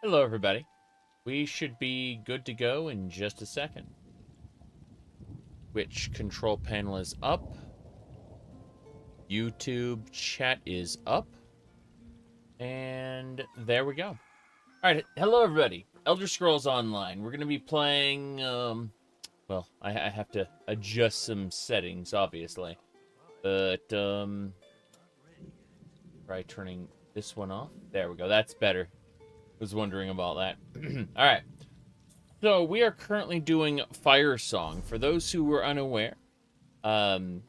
Hello, everybody. We should be good to go in just a second. Twitch control panel is up. YouTube chat is up. And there we go. All right, hello, everybody. Elder Scrolls Online. We're going to be playing, well, I have to adjust some settings, obviously. But, try turning this one off. There we go. That's better. Was wondering about that. All right. So we are currently doing Firesong. For those who were unaware, on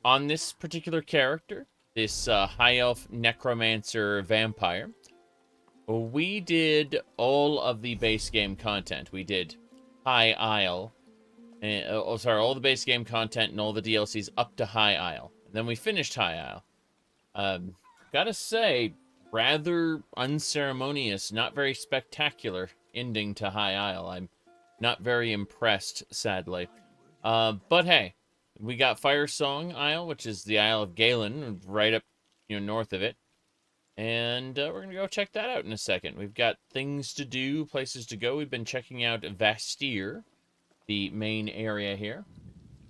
this particular character, this high elf necromancer vampire, we did all of the base game content. We did High Isle, all the base game content and all the DLCs up to High Isle. And then we finished High Isle. Gotta say, rather unceremonious, not very spectacular ending to High Isle. I'm not very impressed, sadly. But hey, we got Firesong Isle, which is the Isle of Galen, right up, north of it. And we're going to go check that out in a second. We've got things to do, places to go. We've been checking out Vastir, the main area here.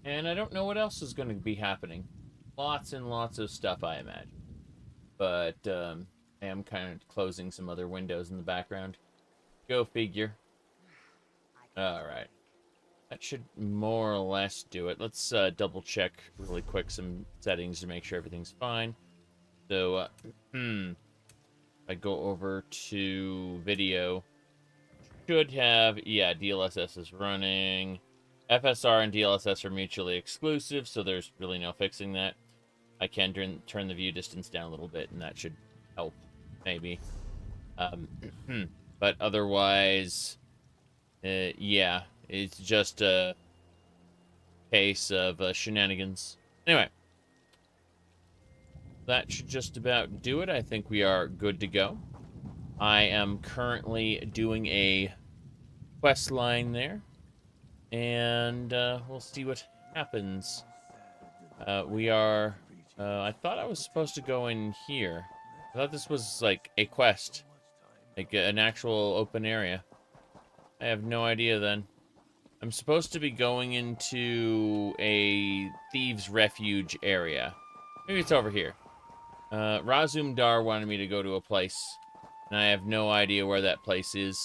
And I don't know what else is going to be happening. Lots and lots of stuff, I imagine. But I am kind of closing some other windows in the background. Go figure. Alright. That should more or less do it. Let's double check really quick some settings to make sure everything's fine. So, I go over to video. Should have, yeah, DLSS is running. FSR and DLSS are mutually exclusive, so there's really no fixing that. I can turn the view distance down a little bit, and that should help, maybe. But otherwise, yeah, it's just a case of shenanigans. Anyway, that should just about do it. I think we are good to go. I am currently doing a quest line there, and we'll see what happens. We are... I thought I was supposed to go in here. I thought this was, like, a quest. Like, an actual open area. I have no idea, then. I'm supposed to be going into a thieves' refuge area. Maybe it's over here. Razum-dar wanted me to go to a place, and I have no idea where that place is.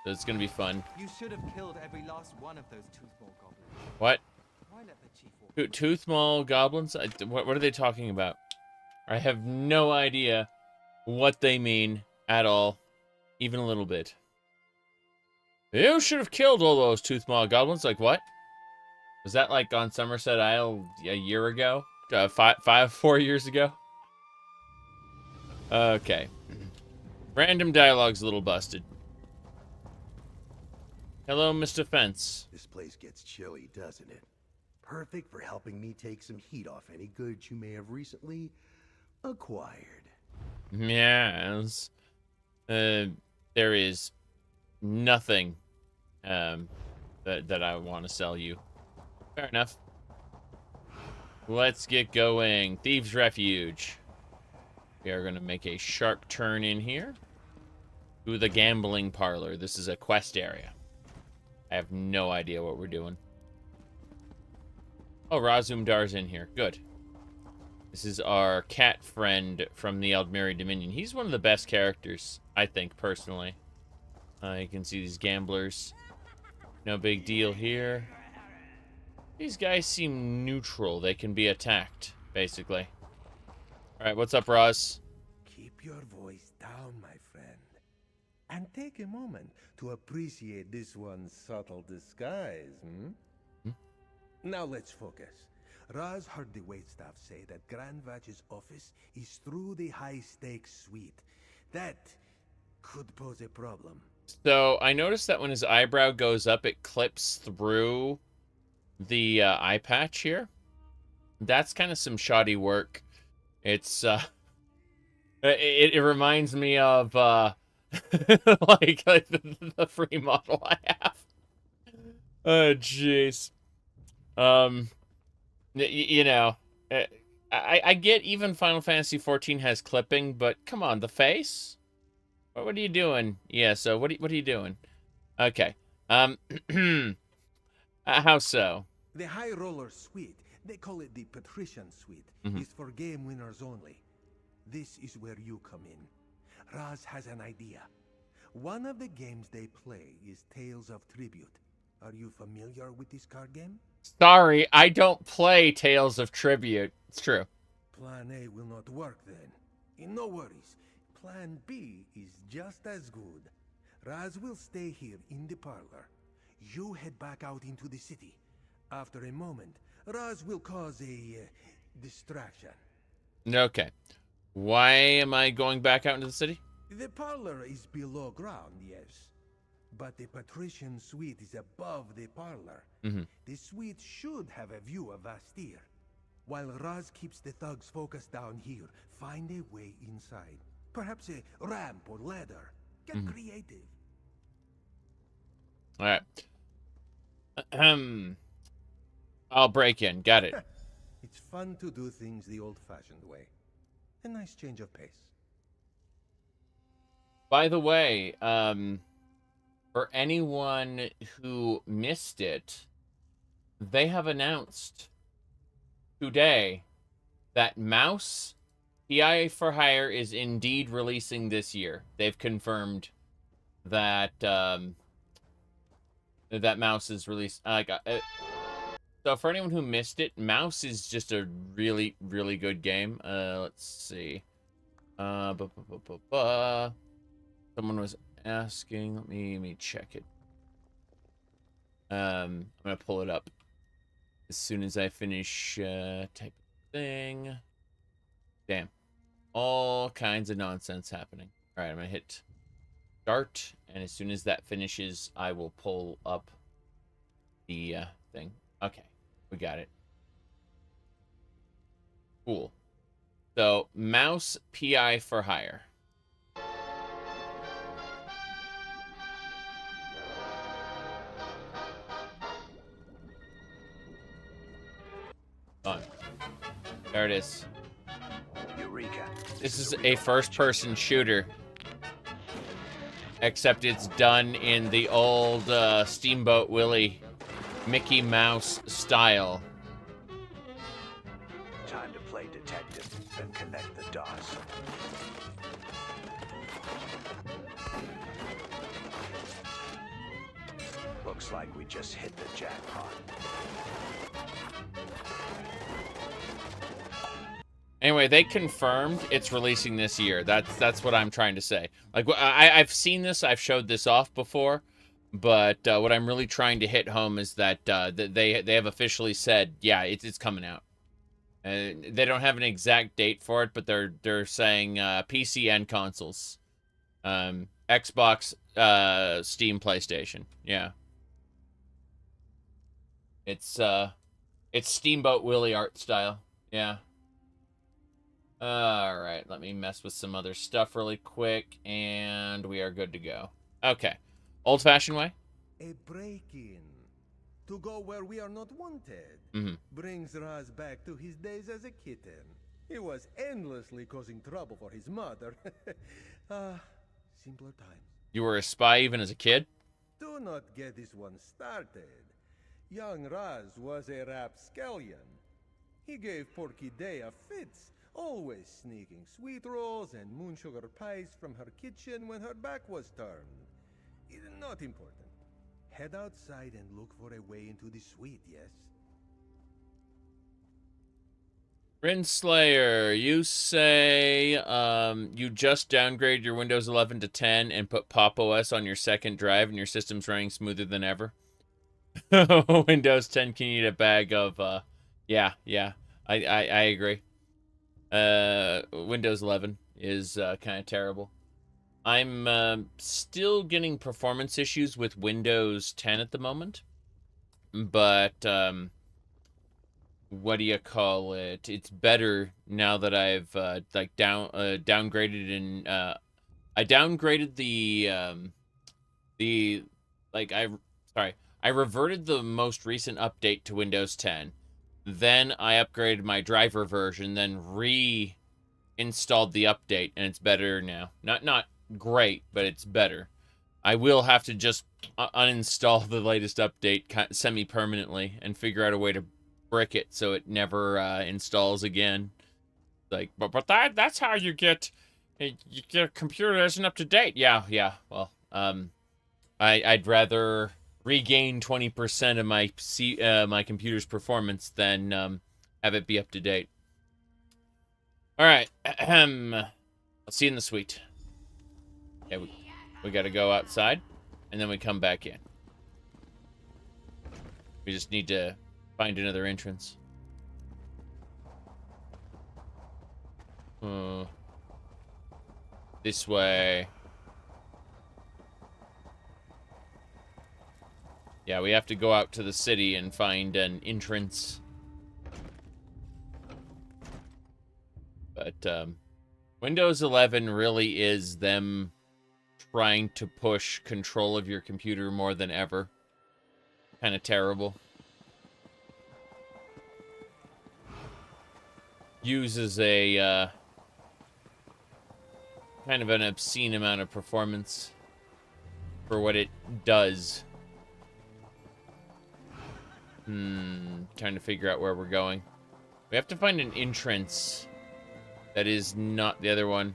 So it's gonna be fun. You should have killed every last one of those toothball goblins. What? Why let the chief walk? Toothmall goblins? What are they talking about? I have no idea what they mean at all. Even a little bit. You should have killed all those Toothmaw goblins. Like, what? Was that, like, on Somerset Isle a year ago? 4 years ago? Okay. Random dialogue's a little busted. Hello, Mr. Fence. This place gets chilly, doesn't it? Perfect for helping me take some heat off any goods you may have recently acquired. Yes. There is nothing that I want to sell you. Fair enough. Let's get going. Thieves' Refuge. We are going to make a sharp turn in here to the gambling parlor. This is a quest area. I have no idea what we're doing. Oh, Razum-dar's in here. Good. This is our cat friend from the Eldmeri Dominion. He's one of the best characters, I think, personally. You can see these gamblers. No big deal here. These guys seem neutral. They can be attacked, basically. Alright, what's up, Roz? Keep your voice down, my friend. And take a moment to appreciate this one's subtle disguise, Now let's focus. Raz heard the waitstaff say that Grand Vatch's office is through the high-stakes suite. That could pose a problem. So, I noticed that when his eyebrow goes up, it clips through the eye patch here. That's kind of some shoddy work. It's, it reminds me of, like the free model I have. Oh, jeez. You know, I get even Final Fantasy XIV has clipping, but come on, the face? What are you doing? Yeah, so what are you doing? Okay. How so? The High Roller Suite, they call it the Patrician Suite, is for game winners only. This is where you come in. Raz has an idea. One of the games they play is Tales of Tribute. Are you familiar with this card game? Sorry, I don't play Tales of Tribute. It's true. Plan A will not work then. No worries. Plan B is just as good. Raz will stay here in the parlor. You head back out into the city. After a moment, Raz will cause a distraction. Okay. Why am I going back out into the city? The parlor is below ground, yes. But the Patrician Suite is above the parlor. The suite should have a view of Vastir. While Raz keeps the thugs focused down here, find a way inside. Perhaps a ramp or ladder. Get creative. All right. I'll break in. Got it. It's fun to do things the old-fashioned way. A nice change of pace. By the way, for anyone who missed it, they have announced today that Mouse PI for Hire is indeed releasing this year. They've confirmed that that Mouse is released. So for anyone who missed it, Mouse is just a really, really good game. Let's see. Someone was asking. Let me check it. I'm gonna pull it up as soon as I finish typing thing. Damn, all kinds of nonsense happening. All right, I'm gonna hit start, and as soon as that finishes, I will pull up the thing. Okay, we got it. Cool. So, Mouse PI for Hire. On. There it is. Eureka. This is a first-person shooter. Except it's done in the old Steamboat Willie Mickey Mouse style. Time to play detective and connect the dots. Looks like we just hit the jackpot. Anyway, they confirmed it's releasing this year. That's what I'm trying to say. Like, I've seen this, I've showed this off before, but what I'm really trying to hit home is that they have officially said, yeah, it's coming out. They don't have an exact date for it, but they're saying PC and consoles, Xbox, Steam, PlayStation. Yeah, it's Steamboat Willie art style. Yeah. All right, let me mess with some other stuff really quick, and we are good to go. Okay, old-fashioned way. A break-in. To go where we are not wanted. Brings Raz back to his days as a kitten. He was endlessly causing trouble for his mother. Simpler times. You were a spy even as a kid? Do not get this one started. Young Raz was a rapscallion. He gave Porky Day a fits, always sneaking sweet rolls and moon sugar pies from her kitchen when her back was turned. It's not important. Head outside and look for a way into the suite, yes? Rinslayer, you say you just downgrade your Windows 11 to 10 and put Pop! OS on your second drive and your system's running smoother than ever. Windows 10 can eat a bag of, yeah, I agree. Windows 11 is kind of terrible. I'm still getting performance issues with Windows 10 at the moment, but what do you call it? It's better now that I've downgraded and I downgraded I reverted the most recent update to Windows 10. Then I upgraded my driver version, then reinstalled the update, and it's better now. Not great, but it's better. I will have to just uninstall the latest update semi-permanently and figure out a way to brick it so it never installs again. Like, but that's how you get your computer isn't up to date. Yeah. Well, I'd rather regain 20% of my computer's performance than have it be up to date. All right. I'll see you in the suite. Yeah, we got to go outside, and then we come back in. We just need to find another entrance. This way. Yeah, we have to go out to the city and find an entrance. But Windows 11 really is them trying to push control of your computer more than ever. Kind of terrible. Uses a kind of an obscene amount of performance for what it does. Trying to figure out where we're going. We have to find an entrance that is not the other one.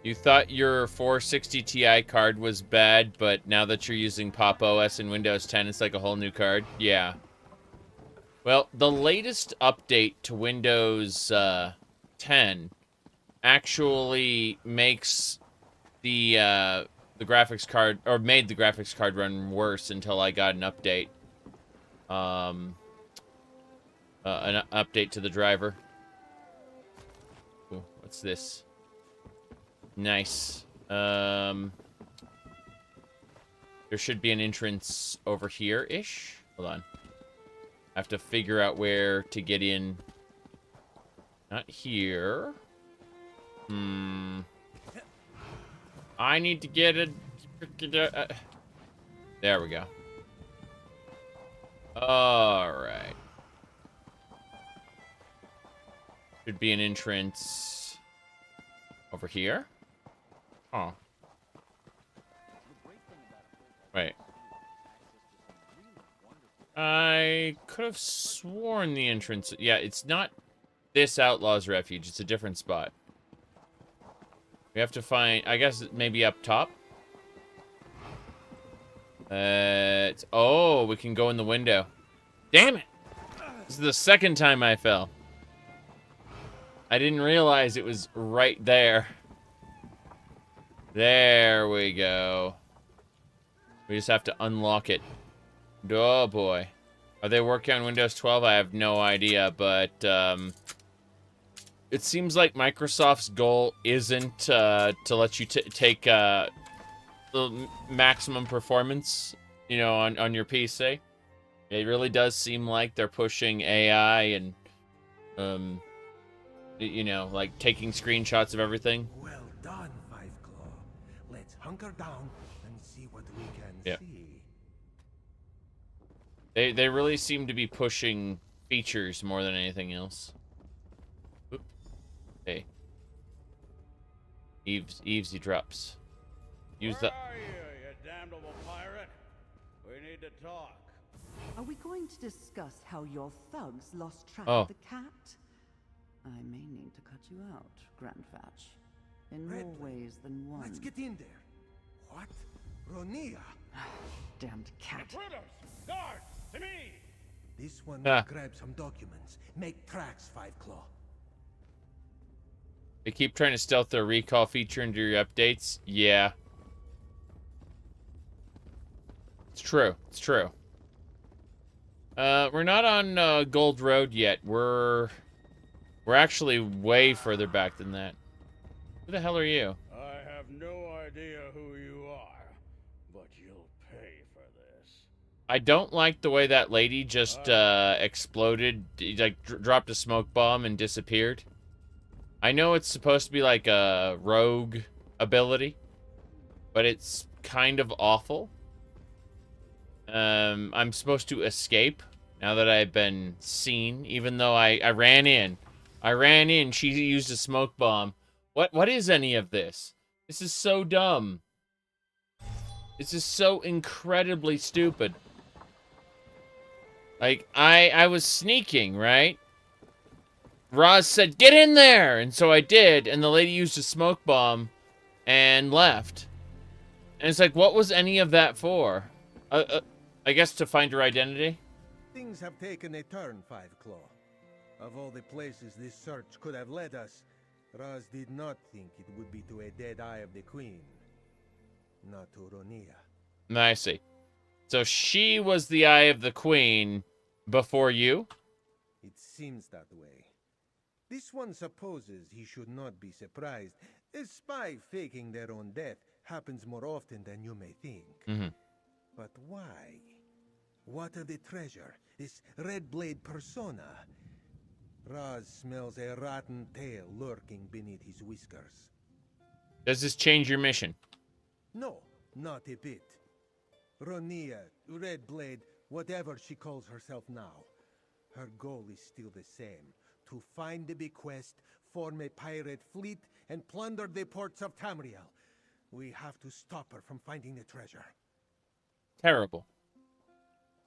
You thought your 460 Ti card was bad, but now that you're using Pop OS in Windows 10, it's like a whole new card? Yeah. Well, the latest update to Windows 10 actually makes the graphics card, or made the graphics card run worse until I got an update. An update to the driver. Ooh, what's this? Nice. There should be an entrance over here-ish. Hold on. I have to figure out where to get in. Not here. I need to get a... There we go. Alright. Should be an entrance over here. Oh. Wait. I could have sworn the entrance... Yeah, it's not this Outlaw's Refuge. It's a different spot. We have to find... I guess maybe up top? Oh, we can go in the window. Damn it! This is the second time I fell. I didn't realize it was right there. There we go. We just have to unlock it. Oh boy. Are they working on Windows 12? I have no idea, but it seems like Microsoft's goal isn't to let you take the maximum performance, you know, on your PC. It really does seem like they're pushing AI and, you know, like taking screenshots of everything. Well done, Five Claw. Let's hunker down and see what we can see. They really seem to be pushing features more than anything else. Oop. Hey. Eavesy drops. Use that. Where are you damnable pirate? We need to talk. Are we going to discuss how your thugs lost track Oh. of the cat? I may need to cut you out, Grandfatch. In more Redley, ways than one. Let's get in there. What? Ronia? Damned cat. Intruders! Guards! To me! This one Ah. will grab some documents. Make tracks, Five Claw. They keep trying to stealth their recall feature into your updates. Yeah. It's true. It's true. We're not on Gold Road yet. We're actually way further back than that. Who the hell are you? I have no idea who you are, but you'll pay for this. I don't like the way that lady just exploded, like dropped a smoke bomb and disappeared. I know it's supposed to be like a rogue ability, but it's kind of awful. I'm supposed to escape now that I've been seen, even though I ran in. She used a smoke bomb. What is any of this? This is so dumb. This is so incredibly stupid. Like, I was sneaking, right? Roz said, get in there! And so I did, and the lady used a smoke bomb and left. And it's like, what was any of that for? I guess to find her identity? Things have taken a turn, Five Claw. Of all the places this search could have led us, Raz did not think it would be to a dead eye of the Queen. Not to Ronia. I see. So she was the eye of the Queen before you? It seems that way. This one supposes he should not be surprised. A spy faking their own death happens more often than you may think. Mm-hmm. But why? What of the treasure? This red blade persona? Raz smells a rotten tail lurking beneath his whiskers. Does this change your mission? No, not a bit. Ronia, Red Blade, whatever she calls herself now. Her goal is still the same. To find the bequest, form a pirate fleet, and plunder the ports of Tamriel. We have to stop her from finding the treasure. Terrible.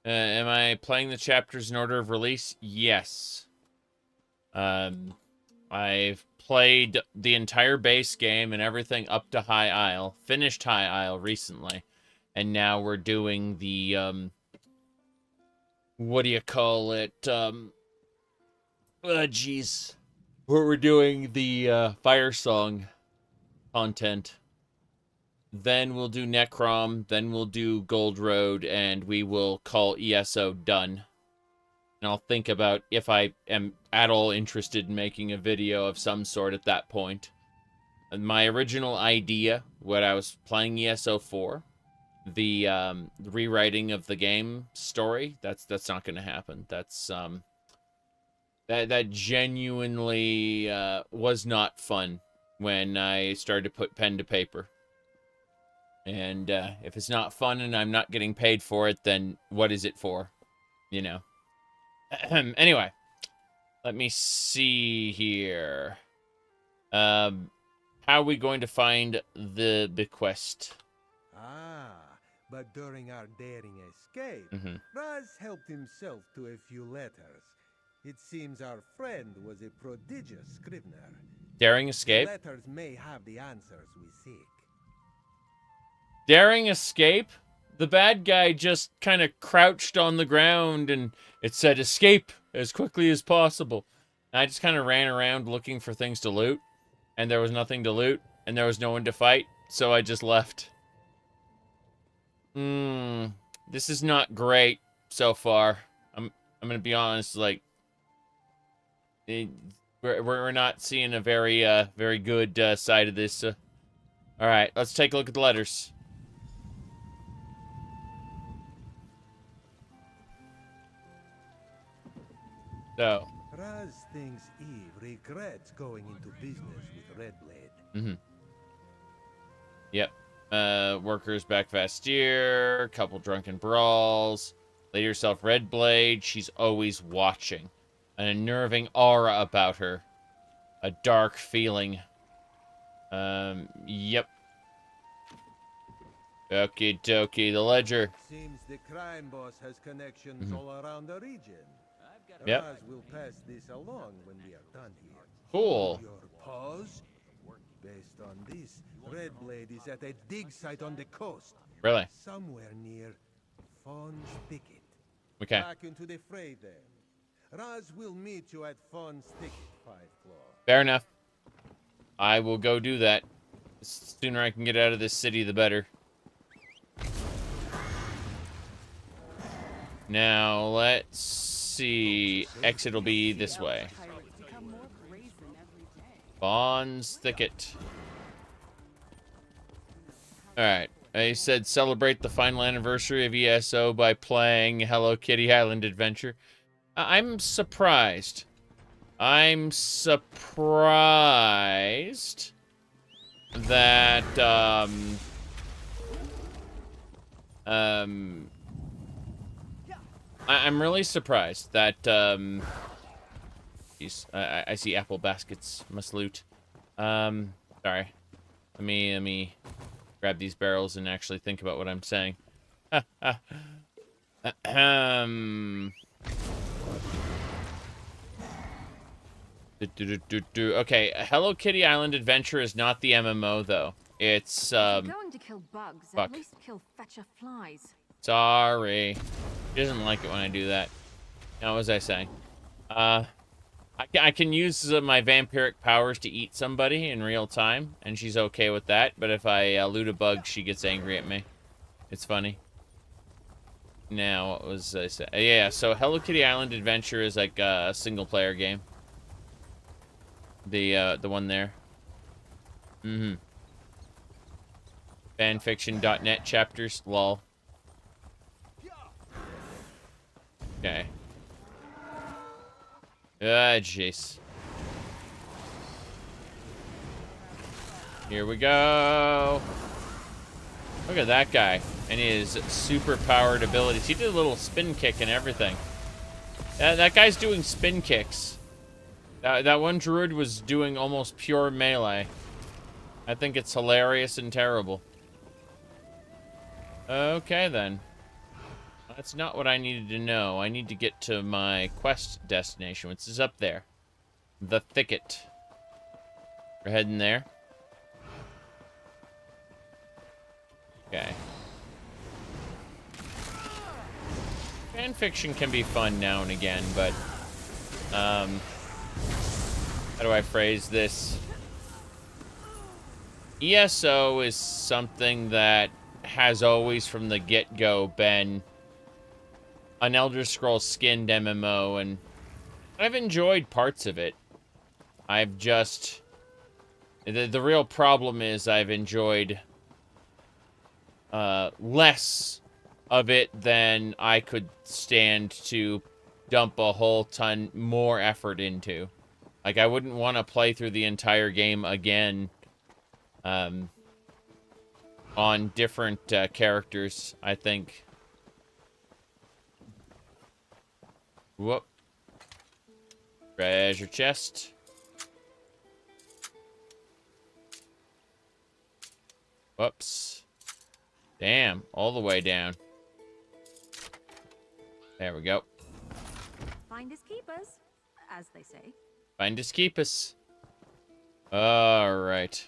Am I playing the chapters in order of release? Yes. I've played the entire base game and everything up to High Isle. Finished High Isle recently. And now we're doing the, what do you call it? Jeez. We're doing the, Firesong content. Then we'll do Necrom, then we'll do Gold Road, and we will call ESO done. And I'll think about if I am at all interested in making a video of some sort at that point. And my original idea, what I was playing ESO for, the rewriting of the game story, that's not going to happen. That's that genuinely was not fun when I started to put pen to paper. And if it's not fun and I'm not getting paid for it, then what is it for? You know. Anyway, let me see here. How are we going to find the bequest? But during our daring escape, Raz helped himself to a few letters. It seems our friend was a prodigious scrivener. Daring escape? The letters may have the answers we seek. Daring escape? The bad guy just kind of crouched on the ground and it said escape as quickly as possible. And I just kind of ran around looking for things to loot. And there was nothing to loot. And there was no one to fight. So I just left. This is not great so far. I'm going to be honest, like, we're not seeing a very good side of this. All right, let's take a look at the letters. So. Raz thinks Eve regrets going into business with Red Blade. Yep. Workers back Vastier, couple drunken brawls. Lady herself Red Blade, she's always watching. An unnerving aura about her. A dark feeling. Yep. Okie dokie, the ledger. Seems the crime boss has connections all around the region. Yep. Raz will pass this along when we are done here. Cool. Your pause? Based on this, Red Blade is at a dig site on the coast. Really? Somewhere near Fauns Thicket. Okay. Back into the fray then. Raz will meet you at Fauns Thicket, Five Claw. Fair enough. I will go do that. The sooner I can get out of this city, the better. Now, let's see. Exit will be this way. Fauns Thicket. Alright. I said celebrate the final anniversary of ESO by playing Hello Kitty Island Adventure. I'm surprised. I'm surprised that, I'm really surprised that, jeez, I see apple baskets. Must loot. Sorry. Let me grab these barrels and actually think about what I'm saying. Okay, Hello Kitty Island Adventure is not the MMO though. It's If you're going to kill bugs, fuck. at least kill fetcher flies. Sorry. She doesn't like it when I do that. Now, what was I saying? I can use my vampiric powers to eat somebody in real time, and she's okay with that. But if I loot a bug, she gets angry at me. It's funny. Now, what was I saying? Yeah, so Hello Kitty Island Adventure is like a single-player game. The one there. Mm-hmm. Fanfiction.net chapters, lol. Okay. Ah, jeez. Here we go. Look at that guy and his super powered abilities. He did a little spin kick and everything. That guy's doing spin kicks. That one druid was doing almost pure melee. I think it's hilarious and terrible. Okay, then. That's not what I needed to know. I need to get to my quest destination, which is up there. The Thicket. We're heading there. Okay. Fanfiction can be fun now and again, but... how do I phrase this? ESO is something that has always from the get-go been an Elder Scrolls skinned MMO, and I've enjoyed parts of it. I've just... The real problem is I've enjoyed less of it than I could stand to dump a whole ton more effort into. Like, I wouldn't want to play through the entire game again on different characters, I think. Whoop. Treasure chest. Whoops. Damn, all the way down. There we go. Finders keepers, as they say. Finders keepers. Alright.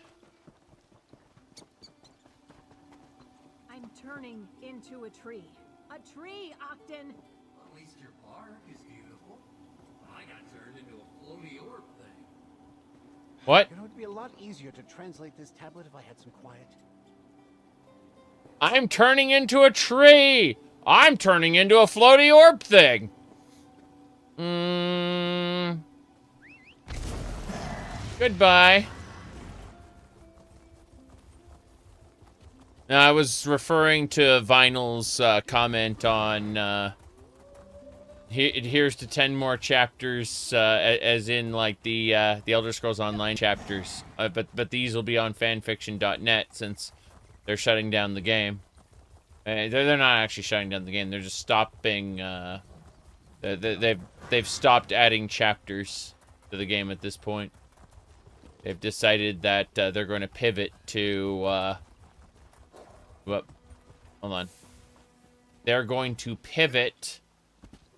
I'm turning into a tree. A tree, Octon! At least your bark is beautiful. I got turned into a floaty orb thing. What? You know, it'd be a lot easier to translate this tablet if I had some quiet. I'm turning into a tree! I'm turning into a floaty orb thing! Goodbye. I was referring to Vinyl's comment on here's to 10 more chapters, as in like the Elder Scrolls Online chapters. But these will be on fanfiction.net since they're shutting down the game. They're not actually shutting down the game. They're just stopping. They've stopped adding chapters to the game at this point. They've decided that they're going to pivot to. Hold on. They're going to pivot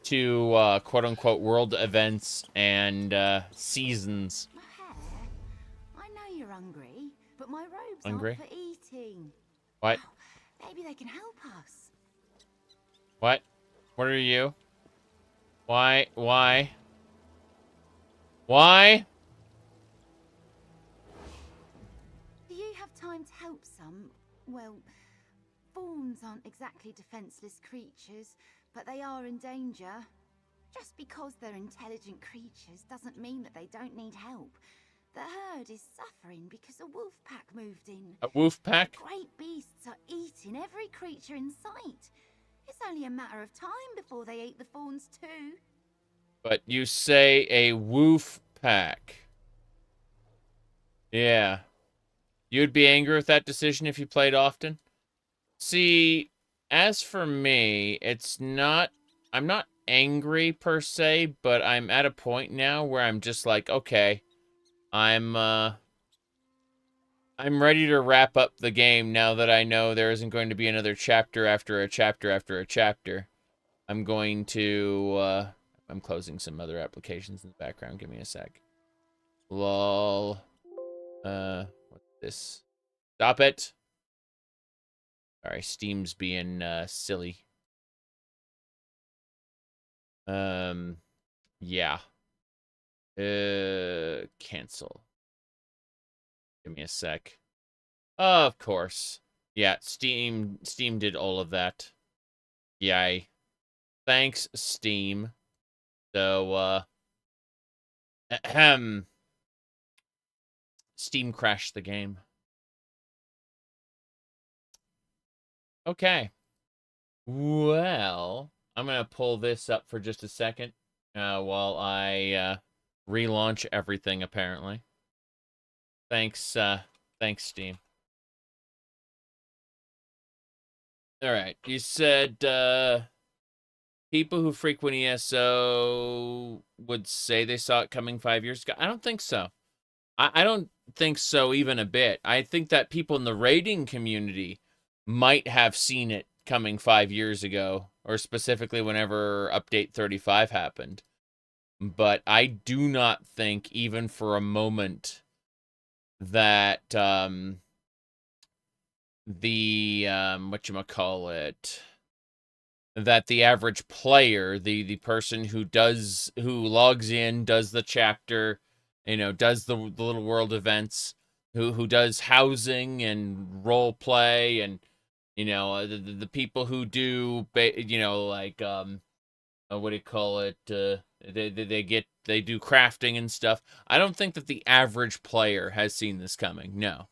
to quote-unquote world events and seasons. My hair. I know you're hungry, but my robes Hungry? aren't for eating. What? Maybe they can help us. What? What are you? Why? Why? Why? Do you have time to help some? Well, fauns aren't exactly defenseless creatures, but they are in danger. Just because they're intelligent creatures doesn't mean that they don't need help. The herd is suffering because a wolf pack moved in. A wolf pack? Great beasts are eating every creature in sight. It's only a matter of time before they eat the fauns too. But you say a wolf pack. Yeah. You'd be angry with that decision if you played often? See, as for me, it's not... I'm not angry per se, but I'm at a point now where I'm just like, okay, I'm I'm ready to wrap up the game now that I know there isn't going to be another chapter after a chapter after a chapter. I'm going to, I'm closing some other applications in the background. Give me a sec. Lol. What's this? Stop it. Sorry, Steam's being, silly. Yeah. Cancel. Give me a sec. Of course. Yeah, Steam did all of that. Yay. Thanks, Steam. So, ahem. Steam crashed the game. Okay. Well, I'm gonna pull this up for just a second, while I, relaunch everything, apparently. Thanks, thanks, Steam. Alright, you said, people who frequent ESO would say they saw it coming 5 years ago. I don't think so. I don't think so even a bit. I think that people in the raiding community might have seen it coming 5 years ago, or specifically whenever Update 35 happened. But I do not think, even for a moment, that, whatchamacallit, that the average player, the person who logs in, does the chapter, you know, does the little world events, who does housing and role play, and, you know, the people who do, you know, like, what do you call it, they do crafting and stuff. I don't think that the average player has seen this coming. No.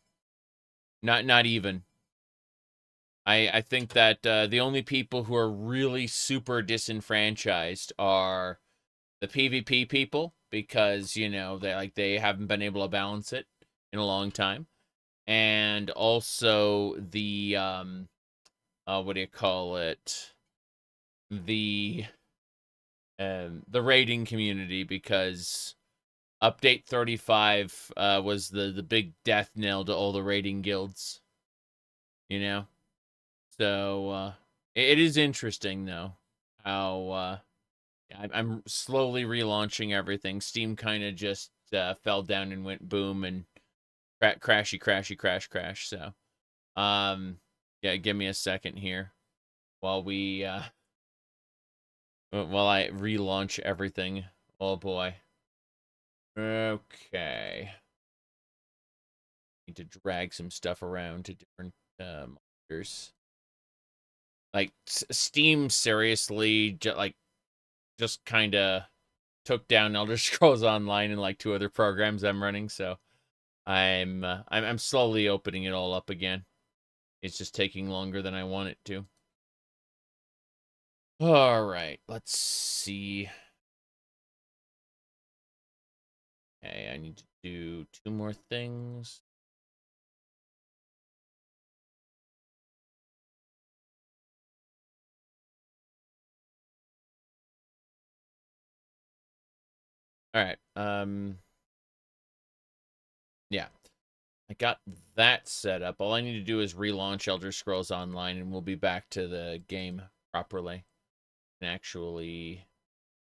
Not even. I think that the only people who are really super disenfranchised are the PvP people, because, you know, they haven't been able to balance it in a long time. And also the what do you call it? The raiding community, because Update 35 was the big death knell to all the raiding guilds. You know? So, it is interesting, though, how, I'm slowly relaunching everything. Steam kind of just fell down and went boom, and crashy, crash. So, yeah, give me a second here while while I relaunch everything. Oh, boy. Okay. Need to drag some stuff around to different monitors. Like, Steam seriously, just kind of took down Elder Scrolls Online and like 2 other programs I'm running, so I'm slowly opening it all up again. It's just taking longer than I want it to. All right, let's see. Okay, I need to do 2 more things. All right, yeah. I got that set up. All I need to do is relaunch Elder Scrolls Online, and we'll be back to the game properly. And actually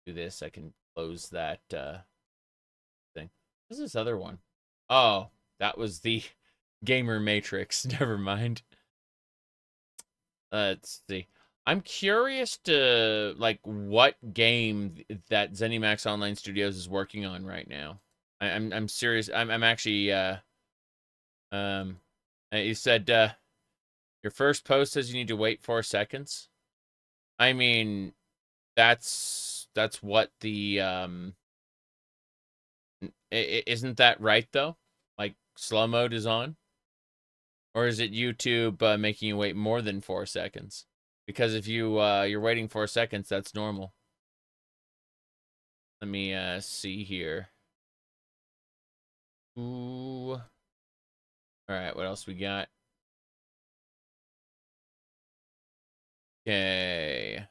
do this. I can close that thing. What's this other one? Oh, that was the Gamer Matrix. Never mind. Let's see. I'm curious to, like, what game that ZeniMax Online Studios is working on right now. I'm serious. I'm actually you said your first post says you need to wait 4 seconds. I mean, that's what the isn't that right though? Like, slow mode is on? Or is it YouTube making you wait more than 4 seconds? Because if you're waiting 4 seconds, that's normal. Let me see here. Ooh. All right, what else we got? Okay.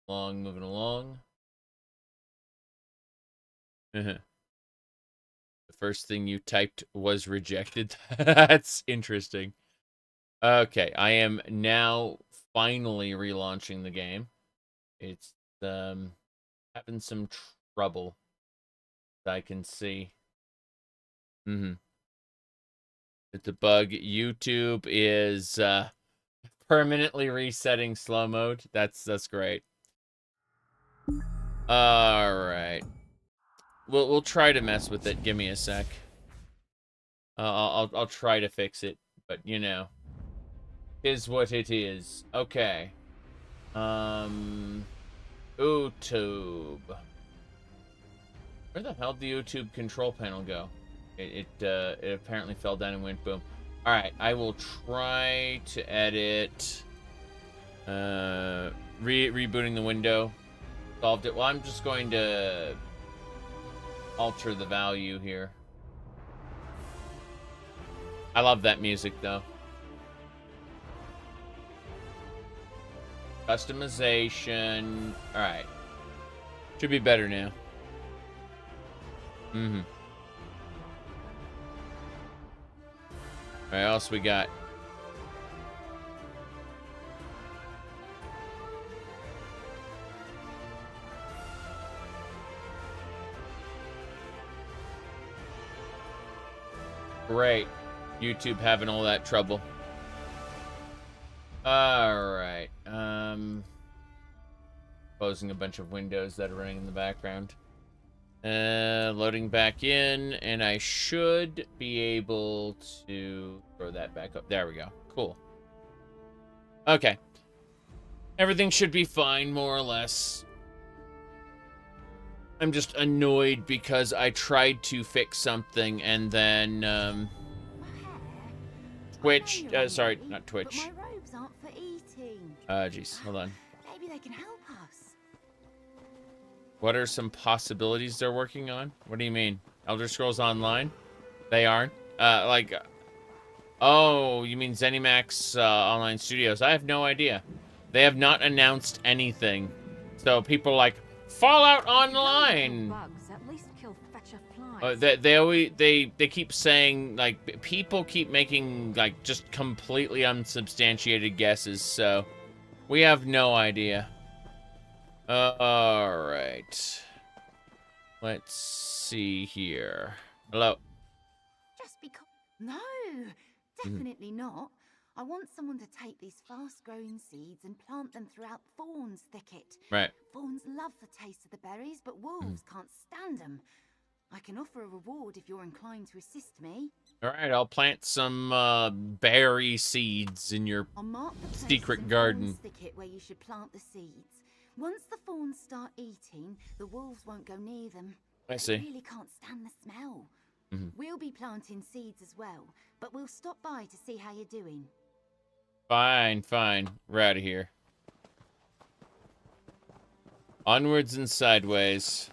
Moving along. first thing you typed was rejected. That's interesting. Okay, I am now finally relaunching the game. It's having some trouble that I can see. It's a bug. YouTube is permanently resetting slow mode. That's great. All right. We'll try to mess with it. Give me a sec. I'll try to fix it, but you know, is what it is. Okay. YouTube. Where the hell did the YouTube control panel go? It apparently fell down and went boom. All right, I will try to edit. Rebooting the window. Solved it. Well, I'm just going to alter the value here. I love that music though. Customization. All right. Should be better now. All right, what else we got? Great. YouTube having all that trouble. Alright. Closing a bunch of windows that are running in the background. Loading back in, and I should be able to throw that back up. There we go. Cool. Okay. Everything should be fine, more or less. I'm just annoyed because I tried to fix something and then, Twitch, sorry, not Twitch. But my robes aren't for eating. Jeez, hold on. Maybe they can help us. What are some possibilities they're working on? What do you mean? Elder Scrolls Online? They aren't? Oh, you mean ZeniMax Online Studios? I have no idea. They have not announced anything. So people are like, Fallout Online! Bugs, at least kill fetcher flies. They keep saying, like, people keep making, like, just completely unsubstantiated guesses, so we have no idea. Alright. Let's see here. Hello. Just because... No, definitely not. I want someone to take these fast-growing seeds and plant them throughout Fauns' Thicket. Right. Fauns love the taste of the berries, but wolves can't stand them. I can offer a reward if you're inclined to assist me. Alright, I'll plant some berry seeds in your I'll mark the place secret in garden. Fauns' Thicket where you should plant the seeds. Once the fawns start eating, the wolves won't go near them. I see. They really can't stand the smell. We'll be planting seeds as well, but we'll stop by to see how you're doing. Fine, fine. We're out of here. Onwards and sideways.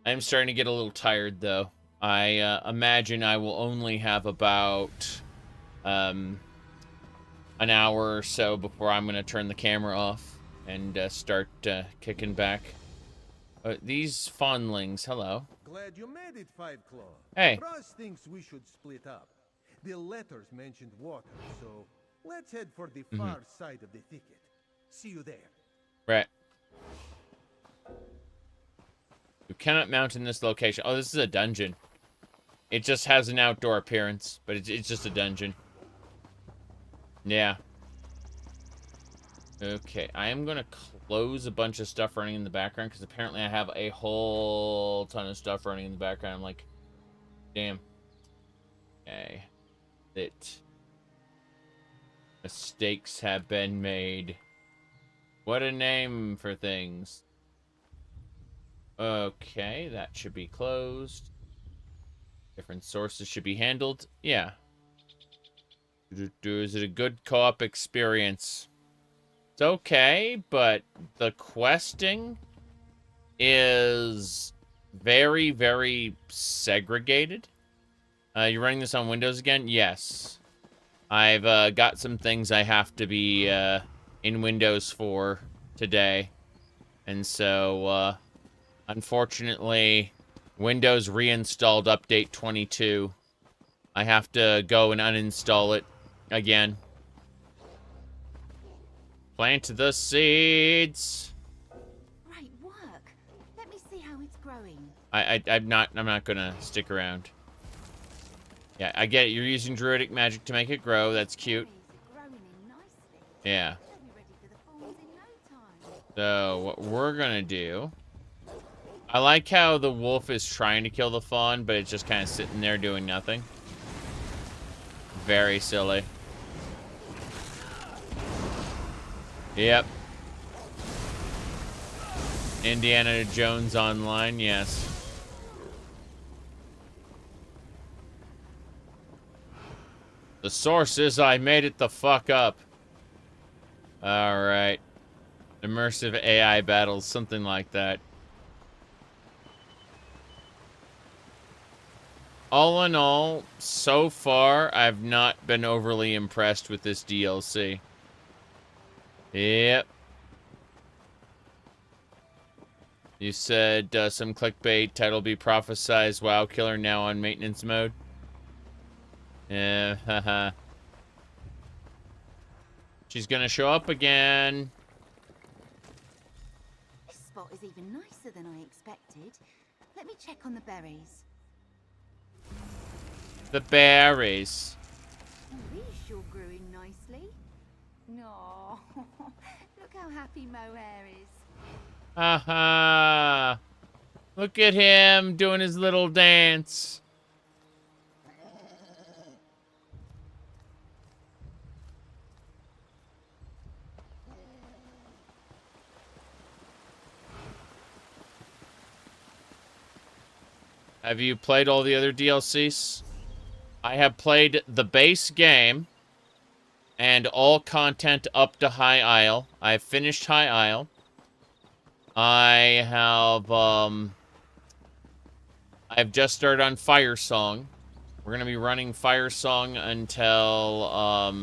I'm starting to get a little tired, though. I imagine I will only have about an hour or so before I'm going to turn the camera off and start kicking back. These fawnlings, hello. Glad you made it, Five Claw. Hey. Ross thinks we should split up. The letters mentioned water, so let's head for the far side of the thicket. See you there. Right. You cannot mount in this location. Oh, this is a dungeon. It just has an outdoor appearance, but it's just a dungeon. Yeah. Okay, I am going to close a bunch of stuff running in the background, because apparently I have a whole ton of stuff running in the background. I'm like, damn. Okay. Mistakes have been made. What a name for things. Okay, that should be closed. Different sources should be handled. Yeah. Is it a good co-op experience? It's okay, but the questing is very, very segregated. You're running this on Windows again? Yes. I've got some things I have to be in Windows for today. And so, unfortunately, Windows reinstalled update 22. I have to go and uninstall it again. Plant the seeds. Great work. Let me see how it's growing. I'm not gonna stick around. Yeah, I get it. You're using druidic magic to make it grow. That's cute. Yeah. So what we're gonna do, I like how the wolf is trying to kill the fawn, but it's just kind of sitting there doing nothing. Very silly. Yep. Indiana Jones Online, yes. The source is I made it the fuck up. Alright. Immersive AI battles, something like that. All in all, so far, I've not been overly impressed with this DLC. Yep. You said some clickbait, title be prophesized, WoW killer now on maintenance mode. Yeah, haha. She's gonna show up again. This spot is even nicer than I expected. Let me check on the berries. The berries. Oh, these sure growing nicely. No, look how happy Mohair is. Haha. Look at him doing his little dance. Have you played all the other DLCs? I have played the base game and all content up to High Isle. I've finished High Isle. I have, I've just started on Firesong. We're gonna be running Firesong until,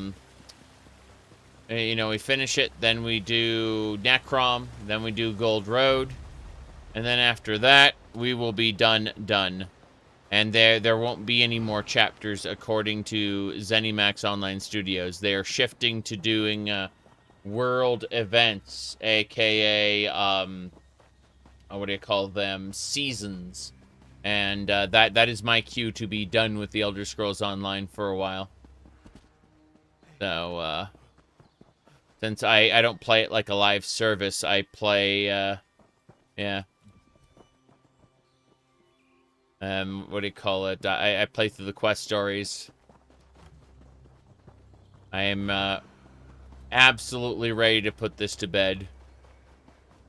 you know, we finish it, then we do Necrom, then we do Gold Road, and then after that, we will be done. And there won't be any more chapters according to ZeniMax Online Studios. They are shifting to doing, world events, aka what do you call them, seasons, and that is my cue to be done with the Elder Scrolls Online for a while. So since I don't play it like a live service, I play yeah, what do you call it, I play through the quest stories. I am absolutely ready to put this to bed.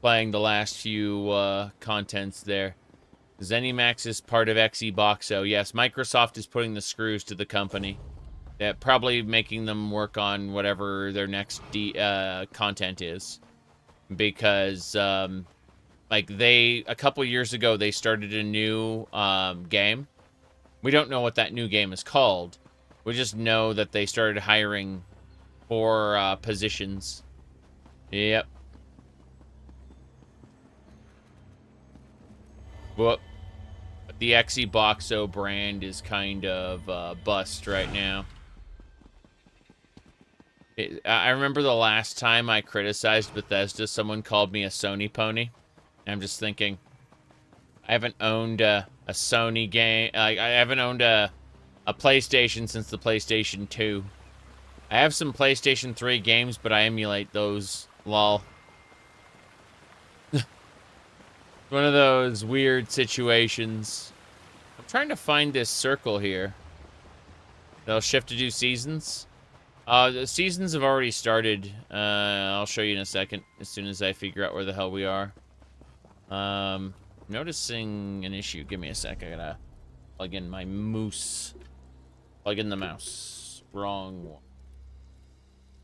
Playing the last few contents there. ZeniMax is part of Xboxo. Yes, Microsoft is putting the screws to the company. They're probably making them work on whatever their next content is. Because, like, a couple years ago, they started a new game. We don't know what that new game is called. We just know that they started hiring 4 positions. Yep. Whoop. The Xboxo brand is kind of bust right now. I remember the last time I criticized Bethesda, someone called me a Sony pony. I'm just thinking, I haven't owned a Sony game. I haven't owned a PlayStation since the PlayStation 2. I have some PlayStation 3 games, but I emulate those. Lol. One of those weird situations. I'm trying to find this circle here. They'll shift to do seasons. The seasons have already started. I'll show you in a second, as soon as I figure out where the hell we are. Noticing an issue. Give me a sec. I gotta plug in my moose. Plug in the mouse. Wrong one.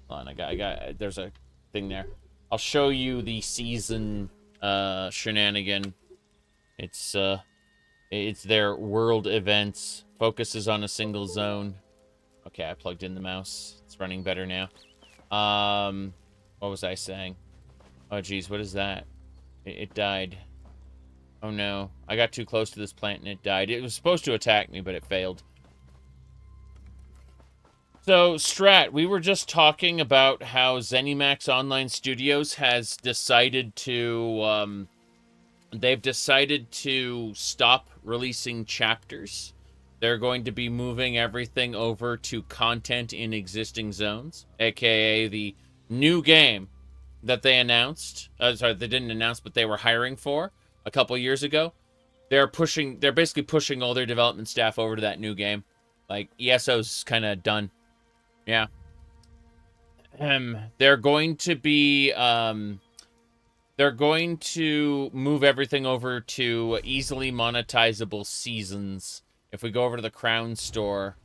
Hold on, I got, there's a thing there. I'll show you the season, shenanigan. It's their world events. Focuses on a single zone. Okay, I plugged in the mouse. It's running better now. What was I saying? Oh, geez, what is that? It died. Oh no, I got too close to this plant and it died. It was supposed to attack me, but it failed. So, Strat, we were just talking about how ZeniMax Online Studios has decided to, they've decided to stop releasing chapters. They're going to be moving everything over to content in existing zones, aka the new game that they announced. Sorry, they didn't announce, but they were hiring for a couple years ago. They're basically pushing all their development staff over to that new game. Like, ESO's kind of done. Yeah. They're going to be, they're going to move everything over to easily monetizable seasons. If we go over to the Crown Store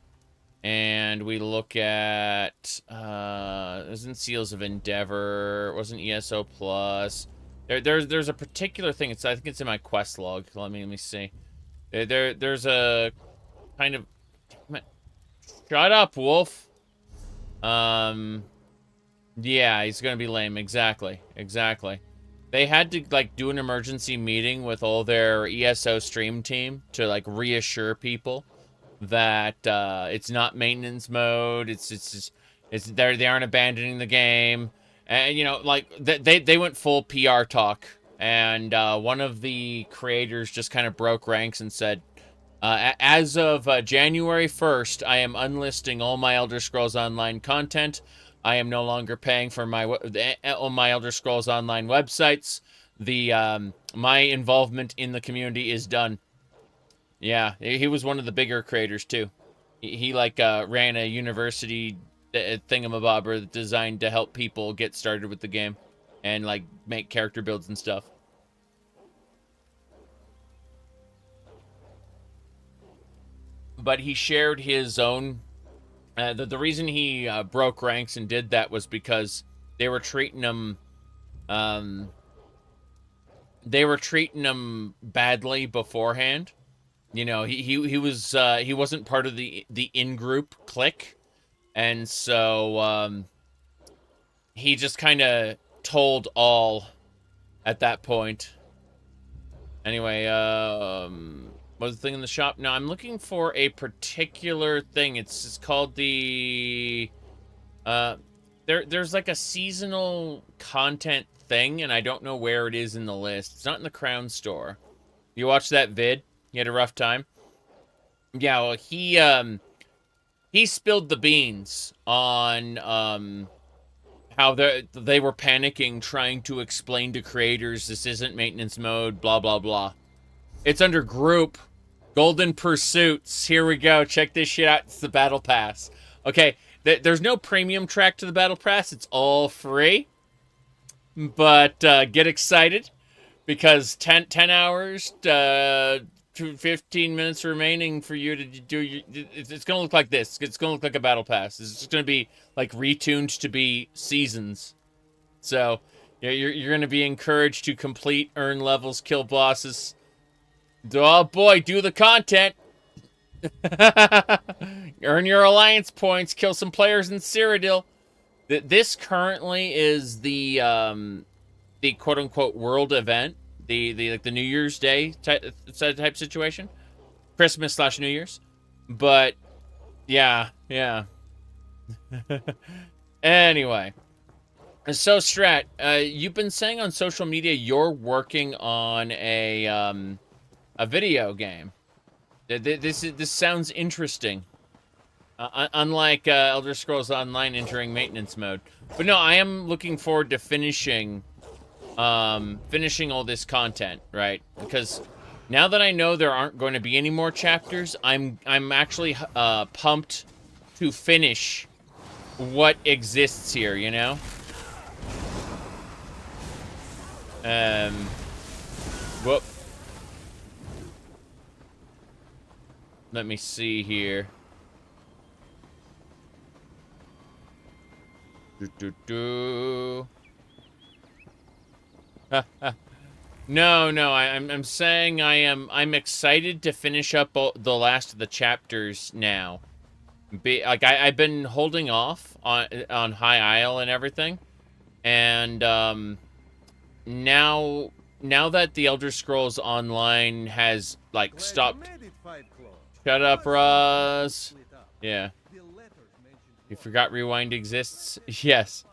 and we look at, isn't Seals of Endeavor, wasn't ESO Plus. There's a particular thing. I think it's in my quest log. Let me see. There's a kind of, shut up, Wolf. Yeah, he's gonna be lame. Exactly. They had to, like, do an emergency meeting with all their ESO stream team to, like, reassure people that it's not maintenance mode. They aren't abandoning the game, and you know, like they went full PR talk. And one of the creators just kind of broke ranks and said, as of January 1st, I am unlisting all my Elder Scrolls Online content. I am no longer paying for all my Elder Scrolls Online websites. My involvement in the community is done. Yeah, he was one of the bigger creators too. He like ran a university thingamabobber designed to help people get started with the game and like make character builds and stuff. But he shared his own. The reason he broke ranks and did that was because they were treating him. They were treating him badly beforehand. You know, he wasn't part of the in-group clique, and so he just kind of told all at that point. Anyway, what was the thing in the shop? No, I'm looking for a particular thing. It's called the there's like a seasonal content thing, and I don't know where it is in the list. It's not in the Crown Store. You watched that vid? You had a rough time? Yeah, well, he spilled the beans on how they were panicking trying to explain to creators this isn't maintenance mode, blah blah blah. It's under group Golden Pursuits. Here we go. Check this shit out. It's the Battle Pass. Okay, there's no premium track to the Battle Pass. It's all free. But get excited because 10 hours to 15 minutes remaining for you to do. It's going to look like this. It's going to look like a Battle Pass. It's just going to be like retuned to be seasons. So you're going to be encouraged to complete, earn levels, kill bosses. Oh boy, do the content. Earn your alliance points, kill some players in Cyrodiil. This currently is the quote unquote world event, the New Year's Day type situation, Christmas / New Year's. But yeah. Anyway, so Strat, you've been saying on social media you're working on a video game. This sounds interesting. Unlike Elder Scrolls Online entering maintenance mode. But no, I am looking forward to finishing all this content, right? Because now that I know there aren't going to be any more chapters, I'm actually pumped to finish what exists here, you know? Whoop. Let me see here. No, I'm saying I'm excited to finish up the last of the chapters now. I've been holding off on High Isle and everything, and now now that the Elder Scrolls Online has, like, Glad stopped... you made it, Fight Club. Shut up, Roz. Split up. Yeah. The letters mentioned You war. forgot Rewind exists? Yes.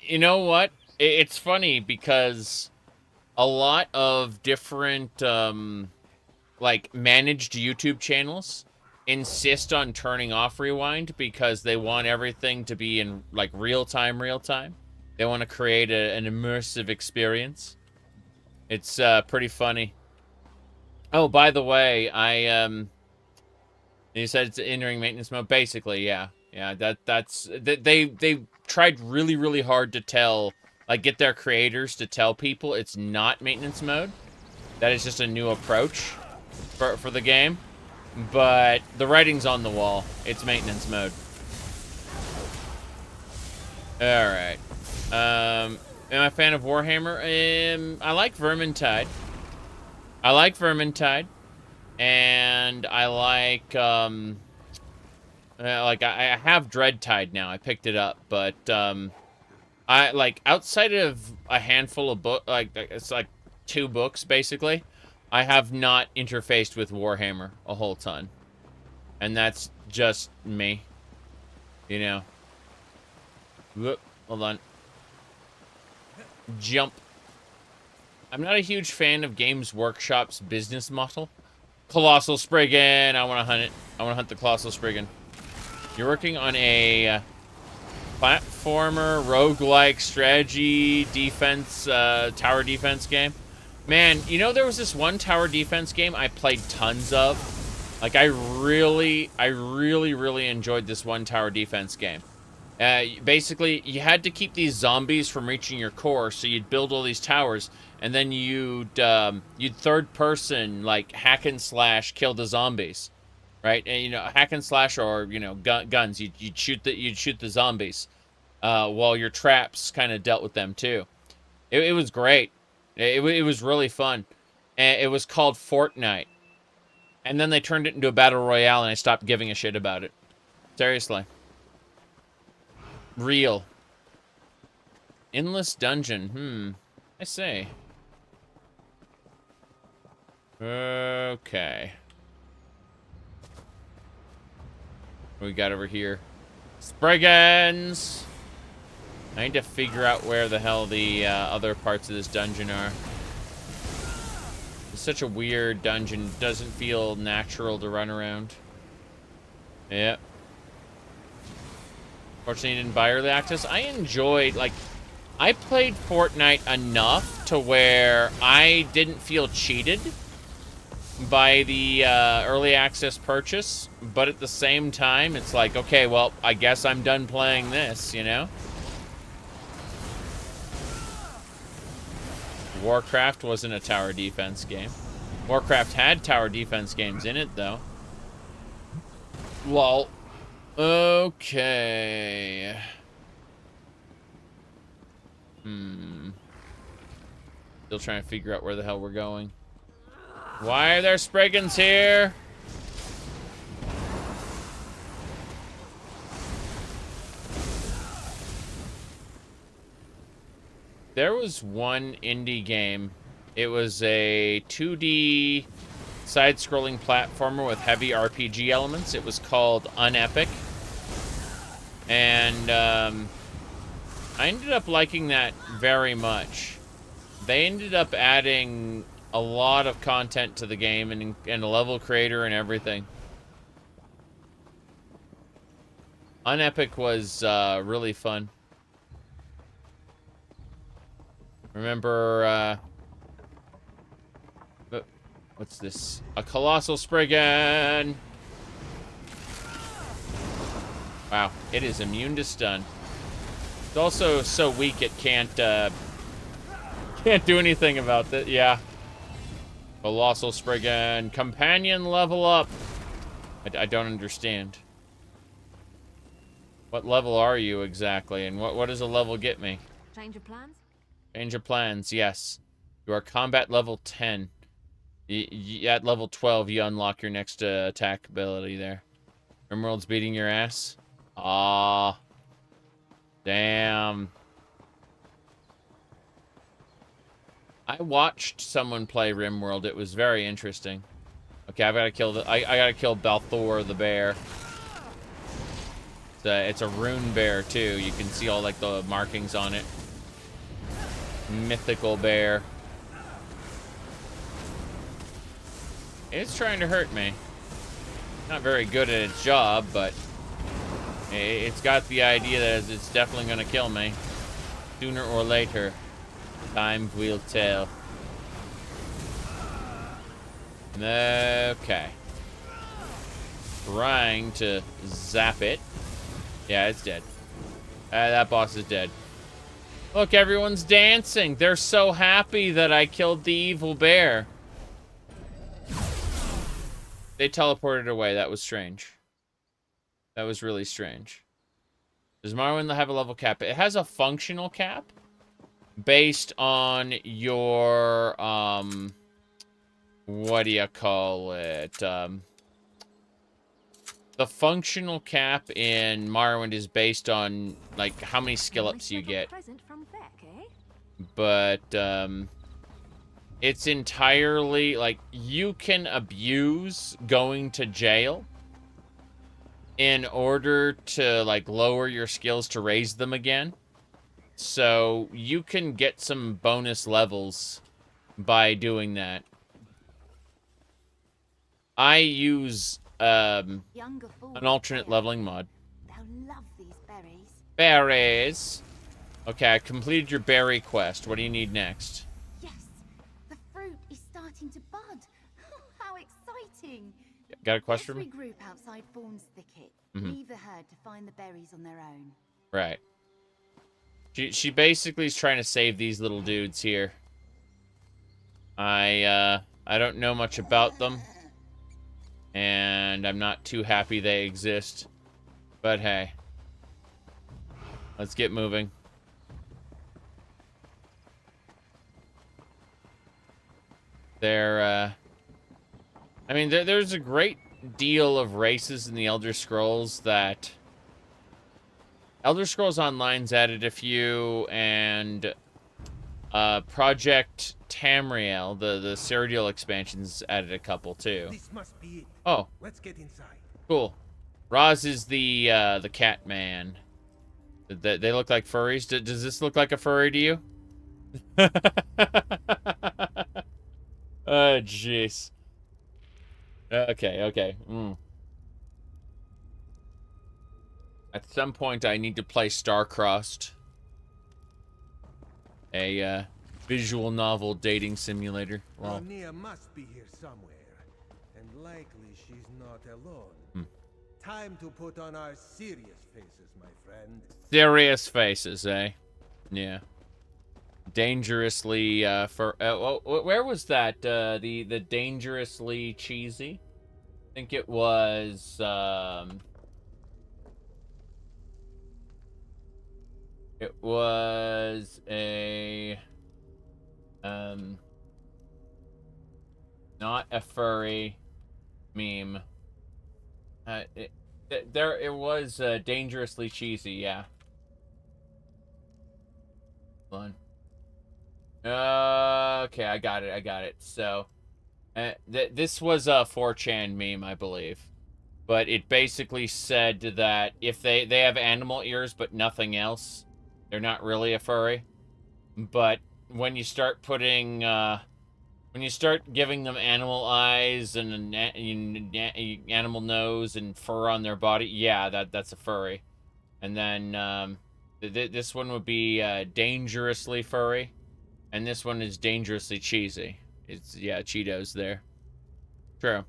You know what? It's funny because a lot of different, like, managed YouTube channels insist on turning off Rewind because they want everything to be in, like, real time. They want to create an immersive experience. It's pretty funny. Oh, by the way, you said it's entering maintenance mode. Basically, yeah. They tried really hard to tell, like, get their creators to tell people it's not maintenance mode. That is just a new approach for the game. But the writing's on the wall. It's maintenance mode. Alright. Am I a fan of Warhammer? I like Vermintide. And I like, I have Dreadtide now. I picked it up, but, I, like, outside of a handful of books, like, it's like 2 books, basically, I have not interfaced with Warhammer a whole ton. And that's just me. You know. Whoop, hold on. Jump. I'm not a huge fan of Games Workshop's business model. Colossal Spriggan! I want to hunt it. I want to hunt the Colossal Spriggan. You're working on a platformer, roguelike, strategy, defense, tower defense game. Man, you know there was this one tower defense game I played tons of? Like, I really enjoyed this one tower defense game. Basically, you had to keep these zombies from reaching your core, so you'd build all these towers, and then you'd third person, like, hack and slash kill the zombies, right? And, you know, hack and slash, or, you know, guns. You'd shoot the zombies, while your traps kind of dealt with them too. It was great. It was really fun. And it was called Fortnite. And then they turned it into a battle royale, and I stopped giving a shit about it. Seriously. Real. Endless dungeon. I see. Okay. What we got over here? Spriggans! I need to figure out where the hell the other parts of this dungeon are. It's such a weird dungeon. Doesn't feel natural to run around. Yep. Fortunately, you didn't buy early access. I enjoyed, like, I played Fortnite enough to where I didn't feel cheated by the early access purchase, but at the same time, it's like, okay, well, I guess I'm done playing this, you know? Warcraft wasn't a tower defense game. Warcraft had tower defense games in it, though. Lol. Okay. Still trying to figure out where the hell we're going. Why are there Spriggans here? There was one indie game. It was a 2D side-scrolling platformer with heavy RPG elements. It was called Unepic. And I ended up liking that very much. They ended up adding a lot of content to the game and a level creator and everything. Unepic was really fun. Remember, what's this? A Colossal Spriggan! Wow, it is immune to stun. It's also so weak it can't do anything about it. Yeah. Colossal Spriggan. Companion level up. I don't understand. What level are you exactly? And what does a level get me? Change of plans? Change of plans, yes. You are combat level 10. At level 12, you unlock your next attack ability there. Emerald's beating your ass? Aw. Damn. I watched someone play RimWorld. It was very interesting. Okay, I've got to kill I gotta kill Balthor the bear. It's a rune bear too. You can see all like the markings on it. Mythical bear. It's trying to hurt me. Not very good at its job, but it's got the idea that it's definitely gonna kill me. Sooner or later. Time will tell. Okay. Trying to zap it. Yeah, it's dead. That boss is dead. Look, everyone's dancing. They're so happy that I killed the evil bear. They teleported away. That was strange. That was really strange. Does Morrowind have a level cap? It has a functional cap based on your, what do you call it? The functional cap in Morrowind is based on, like, how many skill ups you get. But, it's entirely, like, you can abuse going to jail in order to, like, lower your skills to raise them again. So, you can get some bonus levels by doing that. I use, an alternate leveling mod. They'll love these berries. Berries! Okay, I completed your berry quest. What do you need next? Yes, the fruit is starting to bud. How exciting! Got a quest for me? Every group outside Fauns' Thicket leave the herd to find the berries on their own. Right. She basically is trying to save these little dudes here. I don't know much about them. And I'm not too happy they exist. But hey. Let's get moving. I mean, there's a great deal of races in the Elder Scrolls that... Elder Scrolls Online's added a few, and Project Tamriel, the Cyrodiil expansions, added a couple too. This must be it. Oh. Let's get inside. Cool. Raz is the cat man. They look like furries. Does this look like a furry to you? Oh, jeez. Okay. At some point, I need to play Star-Crossed. A visual novel dating simulator. Well, Nia must be here somewhere, and likely she's not alone. Time to put on our serious faces, my friend. Serious faces, eh? Yeah. Dangerously, where was that? The dangerously cheesy? I think it was, it was a, not a furry meme. It was, dangerously cheesy, yeah. Hold on. Okay, I got it. So, this was a 4chan meme, I believe. But it basically said that if they have animal ears but nothing else, they're not really a furry. But when you start putting, when you start giving them animal eyes and an animal nose and fur on their body, yeah, that's a furry. And then, this one would be, dangerously furry. And this one is dangerously cheesy. It's, yeah, Cheetos there. True.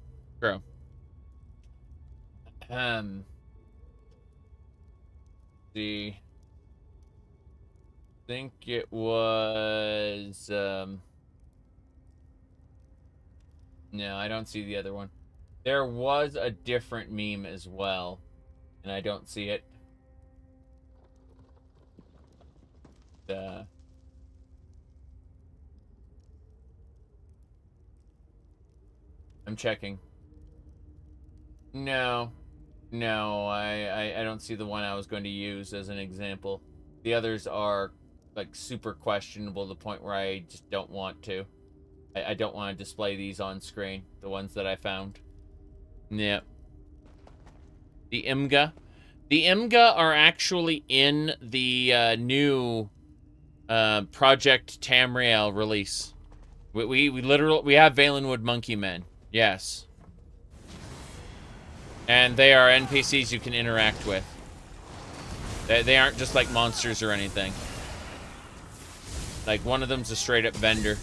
See. I think it was, no, I don't see the other one. There was a different meme as well, and I don't see it. I'm checking. No, I don't see the one I was going to use as an example. The others are like super questionable to the point where I just don't want to. I don't want to display these on screen, the ones that I found. Yep. The Imga. The Imga are actually in the new Project Tamriel release. We literally have Valenwood Monkey Men. Yes. And they are NPCs you can interact with. They aren't just like monsters or anything. Like one of them's a straight up vendor.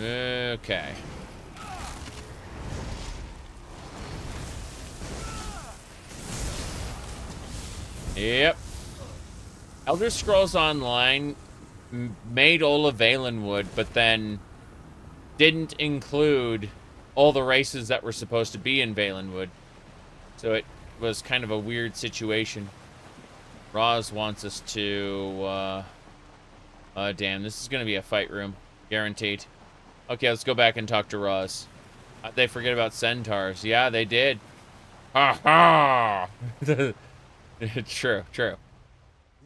Okay. Yep. Elder Scrolls Online made all of Valenwood, but then didn't include all the races that were supposed to be in Valenwood. So it was kind of a weird situation. Roz wants us to... damn, this is going to be a fight room. Guaranteed. Okay, let's go back and talk to Roz. They forget about centaurs. Yeah, they did. Ha ha! True.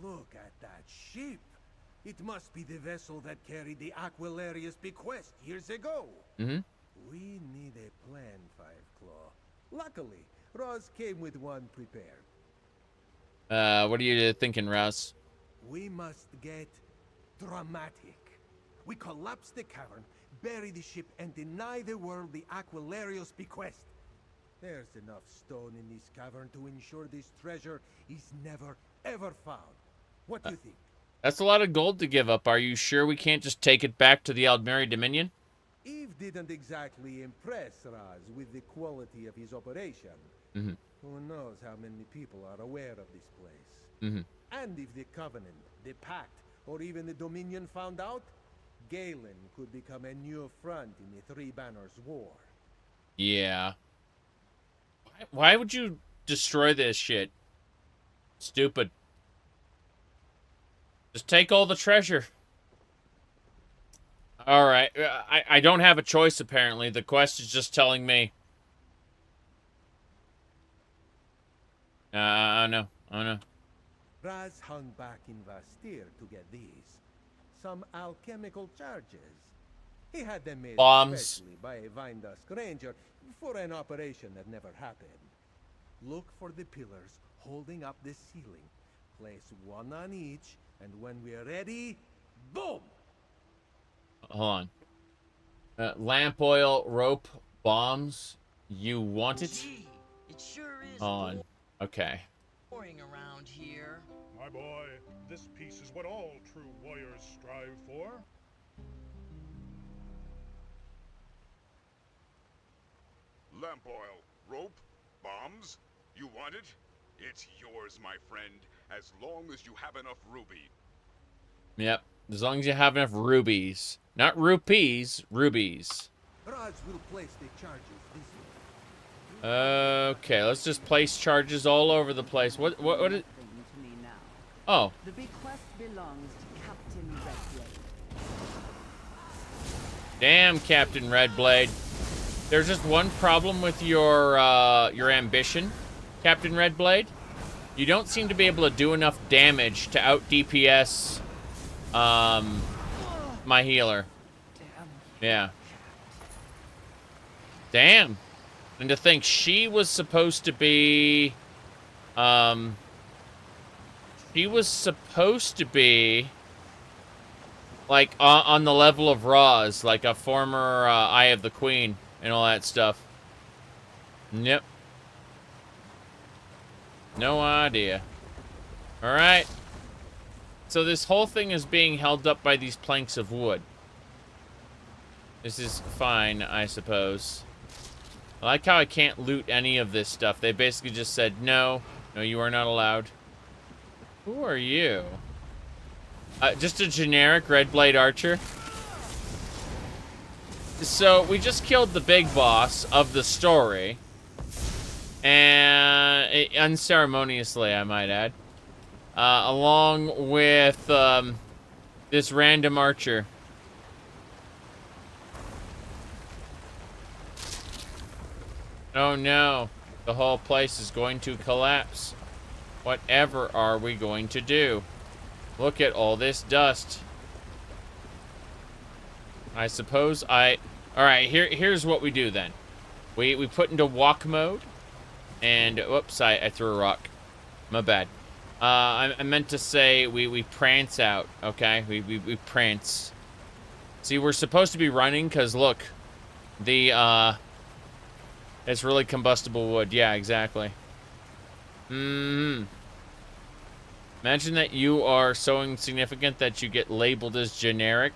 Look at that ship. It must be the vessel that carried the Aquilarius bequest years ago. Mm-hmm. We need a plan, Fireclaw. Luckily, Roz came with one prepared. What are you thinking, Roz? We must get dramatic. We collapse the cavern, bury the ship, and deny the world the Aquilarius bequest. There's enough stone in this cavern to ensure this treasure is never, ever found. What do you think? That's a lot of gold to give up. Are you sure we can't just take it back to the Aldmeri Dominion? Eve didn't exactly impress Raz with the quality of his operation. Mm-hmm. Who knows how many people are aware of this place. Mm-hmm. And if the Covenant, the Pact, or even the Dominion found out, Galen could become a new front in the Three Banners War. Yeah. Why would you destroy this shit? Stupid. Just take all the treasure. Alright. I don't have a choice, apparently. The quest is just telling me. Oh no. Raz hung back in Vastir to get these. Some alchemical charges. He had them made Bombs. especially by a Vindusk ranger for an operation that never happened. Look for the pillars holding up the ceiling. Place one on each, and when we're ready, boom! Hold on. Lamp oil, rope, bombs. You want it? Gee, it sure is Hold on. Okay. boring around here. My boy, this peace is what all true warriors strive for. Lamp oil, rope, bombs. You want it? It's yours, my friend, as long as you have enough ruby. Yep. As long as you have enough rubies. Not rupees, rubies. Raz will place the charges this way. Okay, let's just place charges all over the place. What is... To me now. Oh. The bequest belongs to Captain Redblade. Damn, Captain Redblade. There's just one problem with your ambition, Captain Redblade. You don't seem to be able to do enough damage to out DPS my healer. Yeah. Damn. And to think she was supposed to be like on the level of Roz, like a former Eye of the Queen and all that stuff. Yep. No idea. Alright. So this whole thing is being held up by these planks of wood. This is fine, I suppose. I like how I can't loot any of this stuff. They basically just said, no, you are not allowed. Who are you? Just a generic red blade archer. So we just killed the big boss of the story. And unceremoniously, I might add. Along with this random archer. Oh no. The whole place is going to collapse. Whatever are we going to do? Look at all this dust. I suppose Alright, here's what we do then. We put into walk mode. And, whoops, I threw a rock. My bad. I meant to say we prance out, okay? We prance. See, we're supposed to be running, because look. It's really combustible wood. Yeah, exactly. Imagine that you are so insignificant that you get labeled as generic.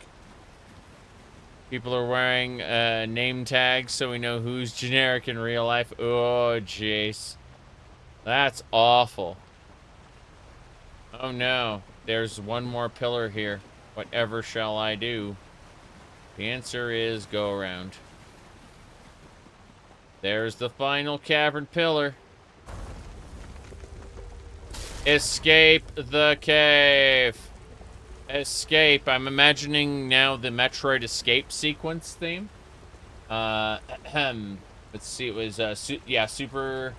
People are wearing name tags so we know who's generic in real life. Oh, jeez. That's awful. Oh, no. There's one more pillar here. Whatever shall I do? The answer is go around. There's the final cavern pillar. Escape the cave. Escape. I'm imagining now the Metroid escape sequence theme. Let's see. It was Super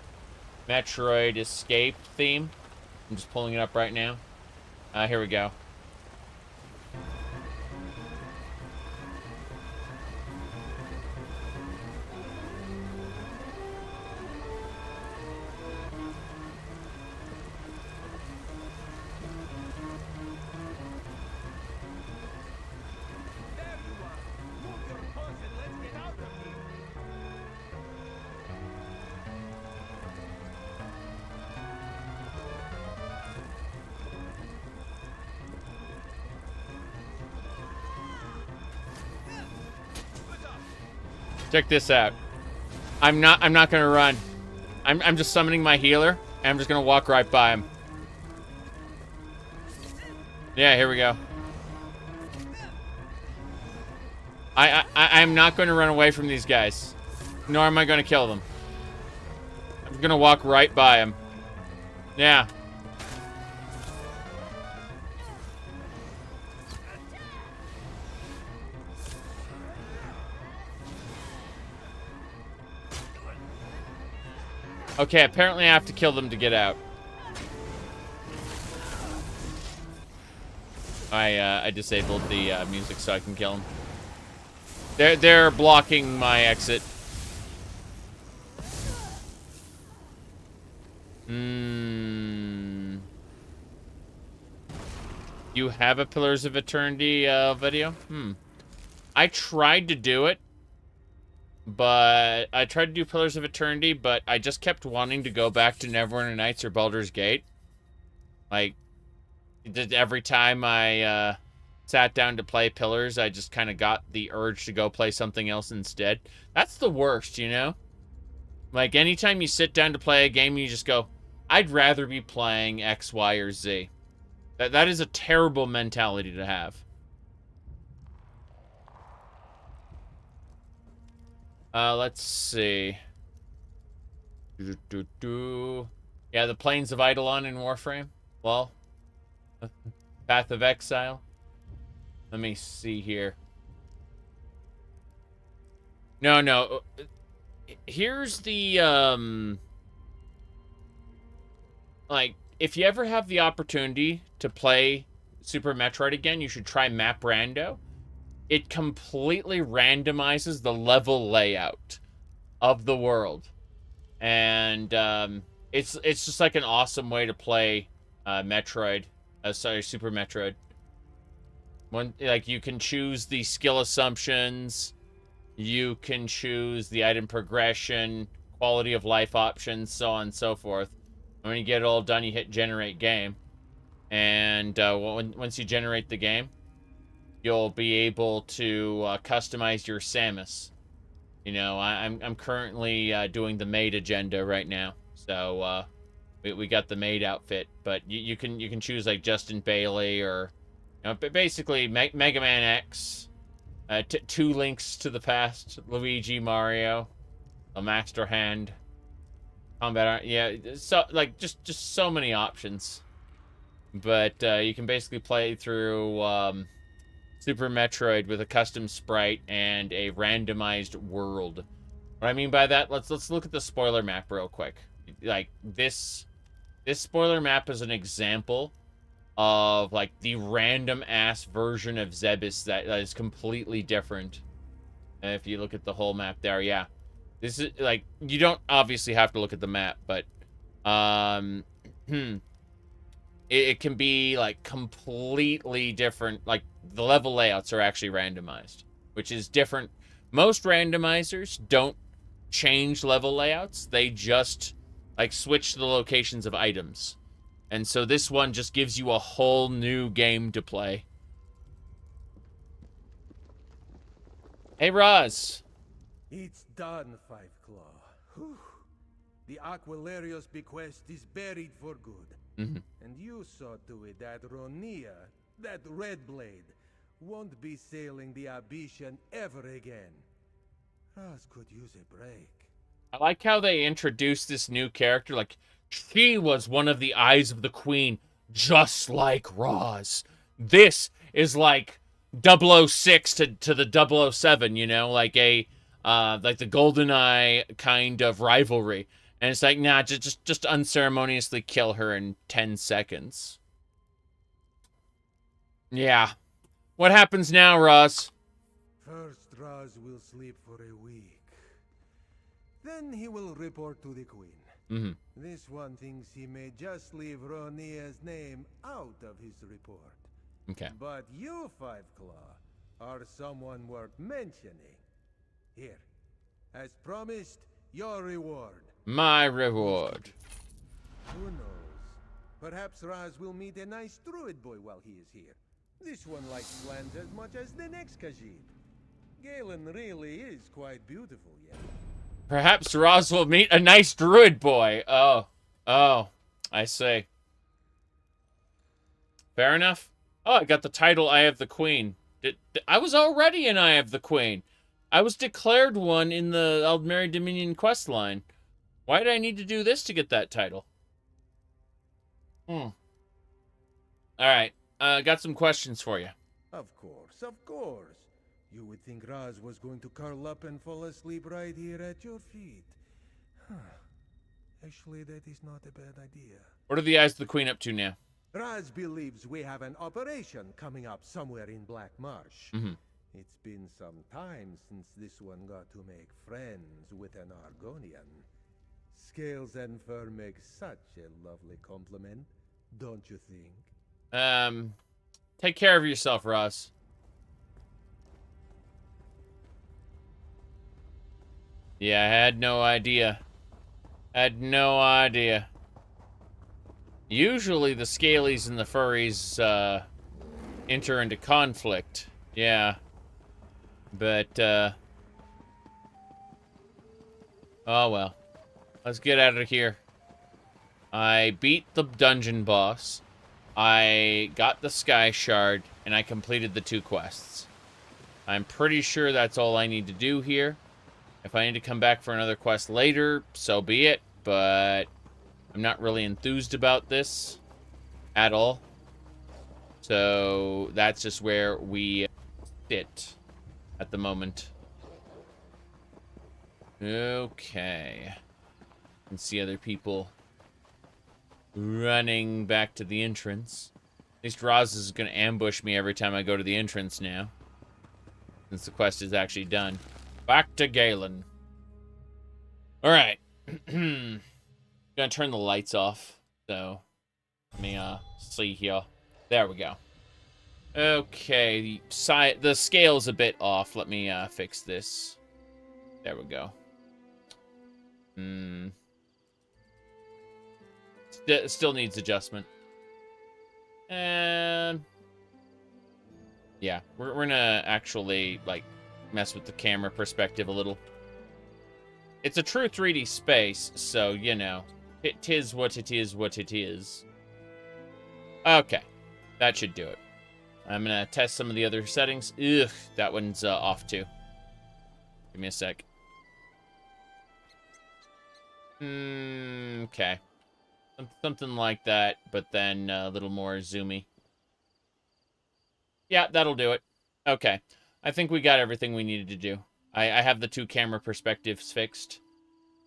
Metroid escape theme. I'm just pulling it up right now. Here we go. Check this out. I'm not gonna run. I'm just summoning my healer, and I'm just gonna walk right by him. Yeah, here we go. I'm not going to run away from these guys, nor am I going to kill them. I'm gonna walk right by him. Yeah. Okay, apparently I have to kill them to get out. I disabled the music so I can kill them. They're blocking my exit. You have a Pillars of Eternity video? I tried to do it. But I tried to do Pillars of Eternity, but I just kept wanting to go back to Neverwinter Nights or Baldur's Gate. Like, every time I sat down to play Pillars, I just kind of got the urge to go play something else instead. That's the worst, you know? Like, anytime you sit down to play a game, you just go, I'd rather be playing X, Y, or Z. That is a terrible mentality to have. Let's see. Yeah, the Plains of Eidolon in Warframe. Well, Path of Exile. Let me see here. No. Here's the, like, if you ever have the opportunity to play Super Metroid again, you should try Map Rando. It completely randomizes the level layout of the world. And it's just like an awesome way to play Metroid. Super Metroid. Like, you can choose the skill assumptions. You can choose the item progression, quality of life options, so on and so forth. And when you get it all done, you hit generate game. And once you generate the game, you'll be able to customize your Samus. You know, I'm currently doing the maid agenda right now, so we got the maid outfit. But you can choose like Justin Bailey or, you know, basically Mega Man X, two Links to the Past, Luigi, Mario, a Master Hand, Combat Art. Yeah, so like just so many options. But you can basically play through Super Metroid with a custom sprite and a randomized world. What I mean by that, let's look at the spoiler map real quick. Like, this spoiler map is an example of, like, the random-ass version of Zebes that is completely different. And if you look at the whole map there, yeah. This is, like, you don't obviously have to look at the map, but, it can be, like, completely different. Like, the level layouts are actually randomized, which is different. Most randomizers don't change level layouts. They just, like, switch the locations of items. And so this one just gives you a whole new game to play. Hey, Roz. It's done, Five Claw. Whew. The Aquilarios bequest is buried for good. And you saw to it that Ronia, that Red Blade, won't be sailing the Abyssion ever again. Raz could use a break. I like how they introduced this new character. Like, she was one of the eyes of the Queen, just like Roz. This is like 006 to the 007, you know? Like a, like the GoldenEye kind of rivalry. And it's like, nah, just unceremoniously kill her in 10 seconds. Yeah. What happens now, Roz? First, Raz will sleep for a week. Then he will report to the Queen. This one thinks he may just leave Ronia's name out of his report. Okay. But you, Five Claw, are someone worth mentioning. Here, as promised, your reward. My reward. Who knows? Perhaps Raz will meet a nice Druid boy while he is here. This one likes plants as much as the next Khajiit. Galen really is quite beautiful, yeah. Perhaps Roz will meet a nice Druid boy. Oh, I see. Fair enough. Oh, I got the title Eye of the Queen. I was already an Eye of the Queen. I was declared one in the Aldmeri Dominion quest line. Why did I need to do this to get that title? Alright, got some questions for you. Of course, of course. You would think Raz was going to curl up and fall asleep right here at your feet. Huh. Actually, that is not a bad idea. What are the Eyes of the Queen up to now? Raz believes we have an operation coming up somewhere in Black Marsh. It's been some time since this one got to make friends with an Argonian. Scales and fur make such a lovely compliment, don't you think? Take care of yourself, Roz. Yeah, I had no idea. Usually the Scalies and the Furries, enter into conflict. Yeah. But, oh well. Let's get out of here. I beat the dungeon boss. I got the Sky Shard, and I completed the 2 quests. I'm pretty sure that's all I need to do here. If I need to come back for another quest later, so be it. But I'm not really enthused about this at all. So that's just where we sit at the moment. Okay. I can see other people running back to the entrance. At least Roz is going to ambush me every time I go to the entrance now, since the quest is actually done. Back to Galen. Alright. Gonna turn the lights off. So, let me see here. There we go. Okay, the scale's a bit off. Let me fix this. There we go. Still needs adjustment. And yeah, we're gonna actually like mess with the camera perspective a little. It's a true 3D space, so you know, tis what it is, what it is. Okay, that should do it. I'm gonna test some of the other settings. Ugh, that one's off too. Give me a sec. Okay. Something like that, but then a little more zoomy. Yeah, that'll do it. Okay. I think we got everything we needed to do. I have the 2 camera perspectives fixed.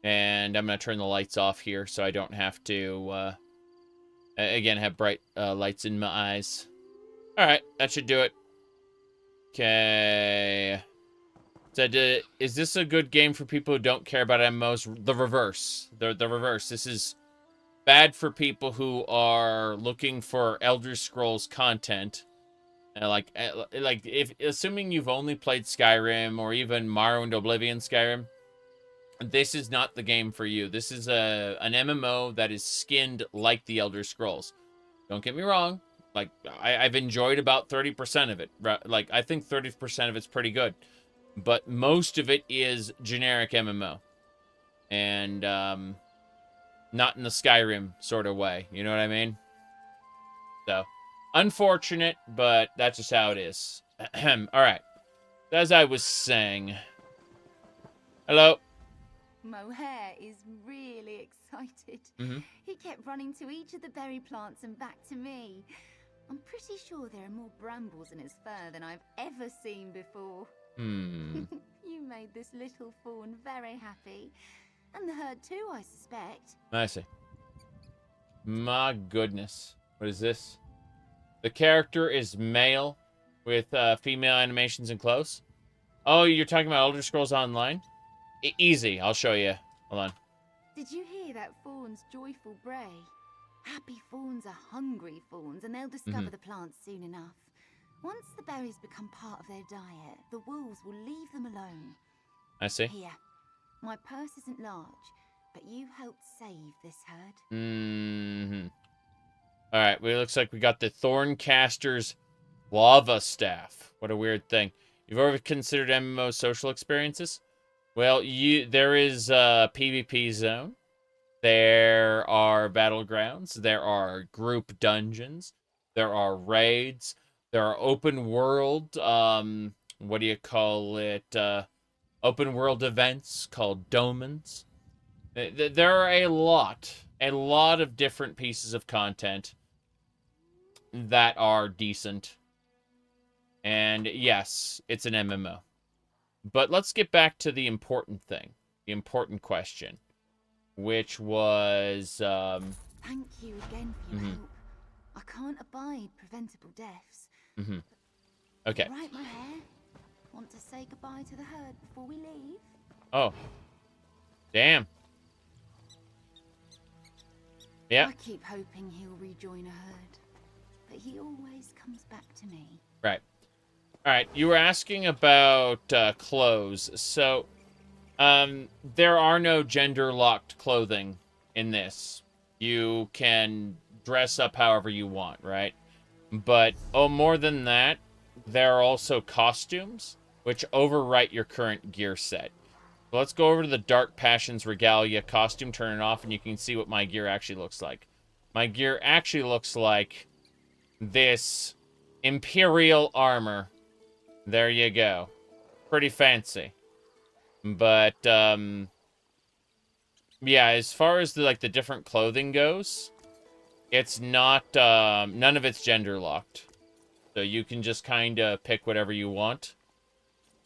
And I'm going to turn the lights off here so I don't have to, again, have bright lights in my eyes. Alright, that should do it. Okay. So, is this a good game for people who don't care about MMOs? The reverse. The reverse. This is bad for people who are looking for Elder Scrolls content. Like if assuming you've only played Skyrim or even Morrowind Oblivion Skyrim, this is not the game for you. This is an MMO that is skinned like the Elder Scrolls. Don't get me wrong. Like, I've enjoyed about 30% of it. Like, I think 30% of it's pretty good. But most of it is generic MMO. And, not in the Skyrim sort of way. You know what I mean? So, unfortunate, but that's just how it is. Alright. As I was saying... Hello? Mohair is really excited. He kept running to each of the berry plants and back to me. I'm pretty sure there are more brambles in his fur than I've ever seen before. You made this little fawn very happy. And the herd too, I suspect. I see. My goodness. What is this? The character is male with female animations and clothes. Oh, you're talking about Elder Scrolls Online? Easy, I'll show you. Hold on. Did you hear that fawn's joyful bray? Happy fawns are hungry fawns, and they'll discover the plants soon enough. Once the berries become part of their diet, the wolves will leave them alone. I see. Here, my purse isn't large, but you helped save this herd. Alright, well, it looks like we got the Thorncaster's Lava Staff. What a weird thing. You've ever considered MMO social experiences? Well, there is a PvP zone. There are battlegrounds. There are group dungeons. There are raids. There are open world, what do you call it? Open world events called domens. There are a lot of different pieces of content that are decent. And yes, it's an MMO. But let's get back to the important thing, the important question, which was... Thank you again for your help. I can't abide preventable deaths. Okay. Right, my hair. Want to say goodbye to the herd before we leave? Oh. Damn. Yeah. I keep hoping he'll rejoin a herd, but he always comes back to me. Right. All right, you were asking about clothes. So, there are no gender-locked clothing in this. You can dress up however you want, right? But, more than that, there are also costumes, which overwrite your current gear set. So let's go over to the Dark Passions Regalia costume, turn it off, and you can see what my gear actually looks like. My gear actually looks like this Imperial armor. There you go. Pretty fancy. But, yeah, as far as the different clothing goes, it's not, none of it's gender locked. So you can just kind of pick whatever you want.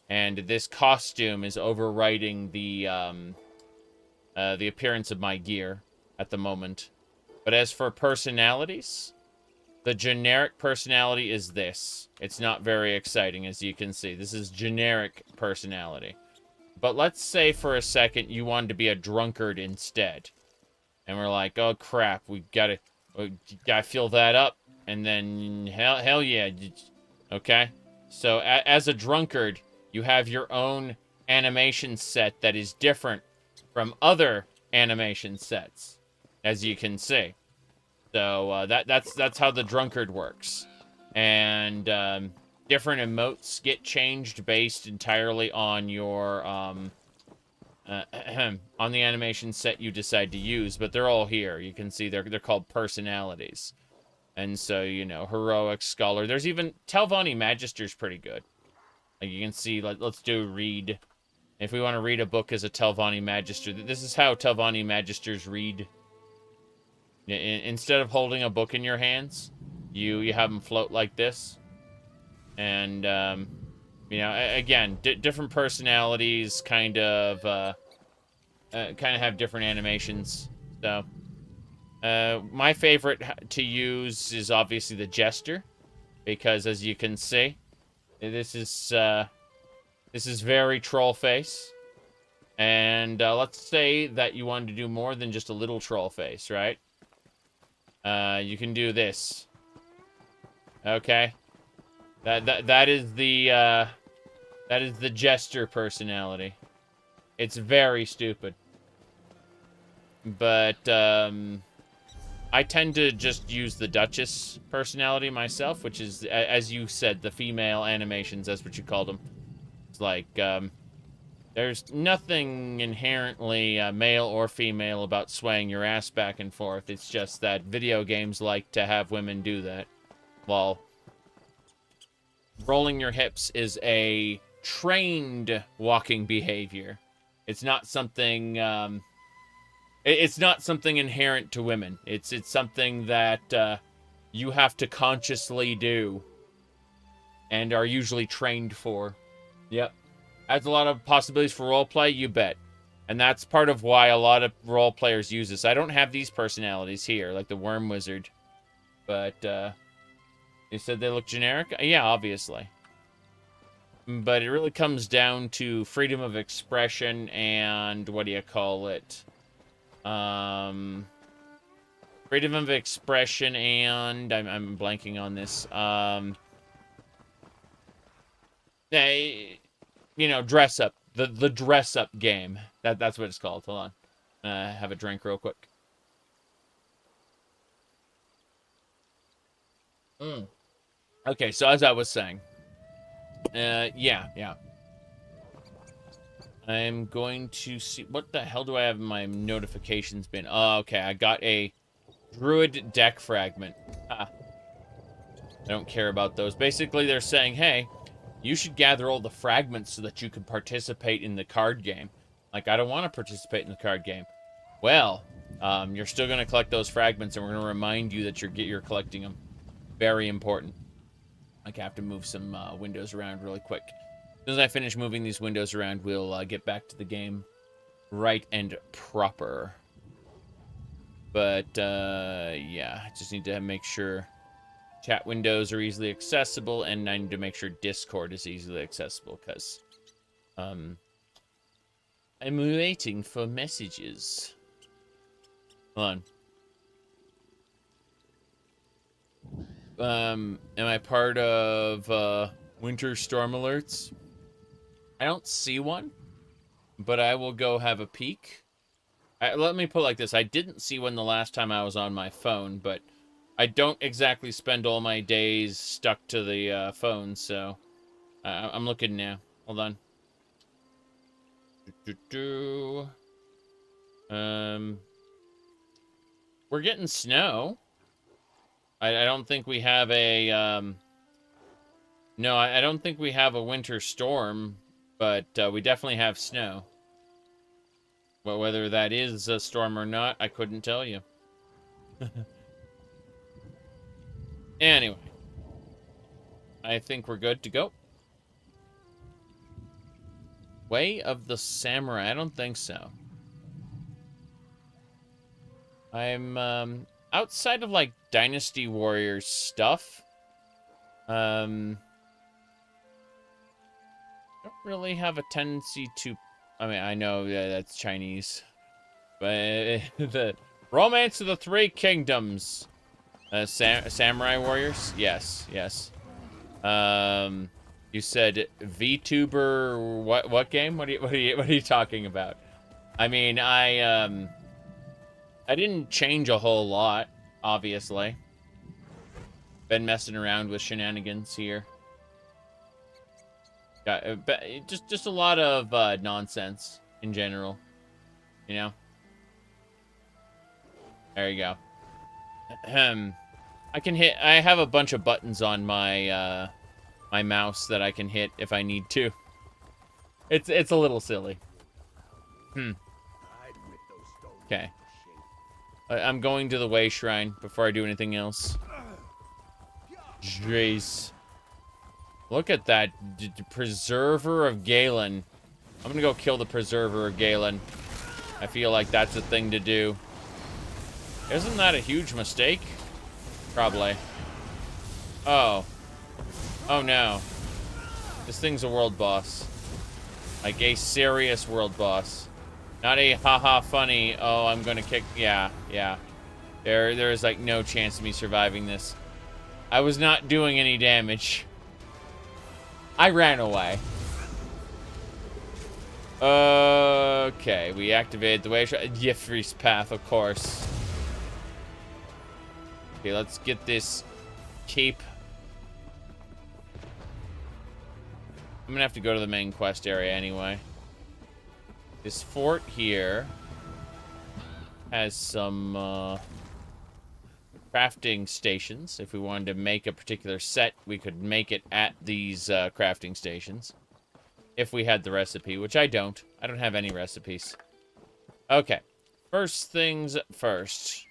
And this costume is overriding the appearance of my gear at the moment. But as for personalities, the generic personality is this. It's not very exciting, as you can see. This is generic personality. But let's say for a second you wanted to be a drunkard instead. And we're like, oh crap, we gotta fill that up. And then, hell yeah. Okay? So, as a drunkard, you have your own animation set that is different from other animation sets, as you can see. So, that's how the drunkard works. And, different emotes get changed based entirely on your, on the animation set you decide to use, but they're all here. You can see they're called personalities. And so, you know, heroic, scholar. There's even Telvanni Magister's pretty good. Like you can see, let's do read. If we want to read a book as a Telvanni Magister, this is how Telvanni Magisters read. Instead of holding a book in your hands, you have them float like this. And You know, again, different personalities kind of have different animations. So, my favorite to use is obviously the Jester, because as you can see, this is very troll face. And let's say that you wanted to do more than just a little troll face, right? You can do this. Okay, that is the Jester personality. It's very stupid, but I tend to just use the Duchess personality myself, which is, as you said, the female animations. That's what you called them. It's like there's nothing inherently male or female about swaying your ass back and forth. It's just that video games like to have women do that. While rolling your hips is a trained walking behavior. It's not something it's not something inherent to women. It's something that you have to consciously do and are usually trained for. Yep. Adds a lot of possibilities for roleplay, you bet. And that's part of why a lot of role players use this. I don't have these personalities here, like the Worm Wizard. But, you said they look generic? Yeah, obviously. But it really comes down to freedom of expression and, what do you call it? Freedom of expression and, I'm blanking on this. You know, dress up. The dress up game. That's what it's called. Hold on. Have a drink real quick. Okay, so as I was saying. Yeah. I'm going to see... What the hell do I have in my notifications bin? Oh, okay, I got a Druid deck fragment. I don't care about those. Basically, they're saying, hey, you should gather all the fragments so that you can participate in the card game. Like, I don't want to participate in the card game. Well, you're still going to collect those fragments, and we're going to remind you that you're collecting them. Very important. I have to move some windows around really quick. As soon as I finish moving these windows around, we'll get back to the game right and proper. But, yeah, I just need to make sure chat windows are easily accessible, and I need to make sure Discord is easily accessible, because I'm waiting for messages. Hold on. Am I part of Winter Storm Alerts? I don't see one, but I will go have a peek. Let me put it like this. I didn't see one the last time I was on my phone, but I don't exactly spend all my days stuck to the phone, so I'm looking now. Hold on. We're getting snow. I don't think we have a, no, I don't think we have a winter storm, but we definitely have snow. But whether that is a storm or not, I couldn't tell you. Anyway. I think we're good to go. Way of the Samurai, I don't think so. I'm, outside of, like, Dynasty Warriors stuff, don't really have a tendency to... I mean, I know that's Chinese, but the Romance of the Three Kingdoms, Samurai Warriors, yes. You said VTuber, what game? What are you talking about? I mean, I didn't change a whole lot, obviously. Been messing around with shenanigans here. Just a lot of nonsense in general, you know. There you go. I can hit. I have a bunch of buttons on my my mouse that I can hit if I need to. It's a little silly. Okay. I'm going to the Way Shrine before I do anything else. Jeez. Look at that Preserver of Galen. I'm gonna go kill the Preserver of Galen. I feel like that's a thing to do. Isn't that a huge mistake? Probably. Oh. Oh no. This thing's a world boss. Like a serious world boss. Not a haha funny, oh, I'm gonna kick. Yeah, yeah. There is like no chance of me surviving this. I was not doing any damage. I ran away. Okay, we activated the way. Jeffrey's path, of course. Okay, let's get this cape. I'm gonna have to go to the main quest area anyway. This fort here has some crafting stations. If we wanted to make a particular set, we could make it at these crafting stations. If we had the recipe, which I don't. I don't have any recipes. Okay. First things first.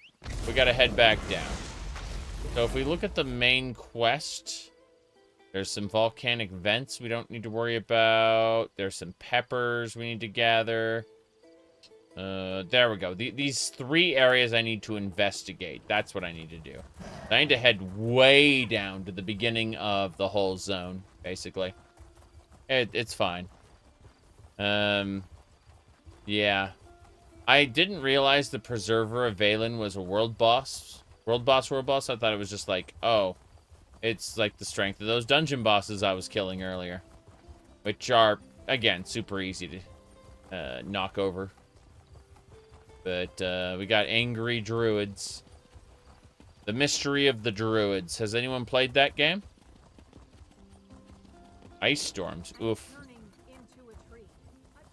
We gotta head back down. So if we look at the main quest, there's some volcanic vents we don't need to worry about. There's some peppers we need to gather. There we go. These 3 areas I need to investigate. That's what I need to do. I need to head way down to the beginning of the whole zone, basically. It's fine. Yeah. I didn't realize the Preserver of Valen was a world boss. World boss. I thought it was just like, oh, it's like the strength of those dungeon bosses I was killing earlier. Which are, again, super easy to knock over. But we got angry Druids. The Mystery of the Druids. Has anyone played that game? Ice storms. Oof.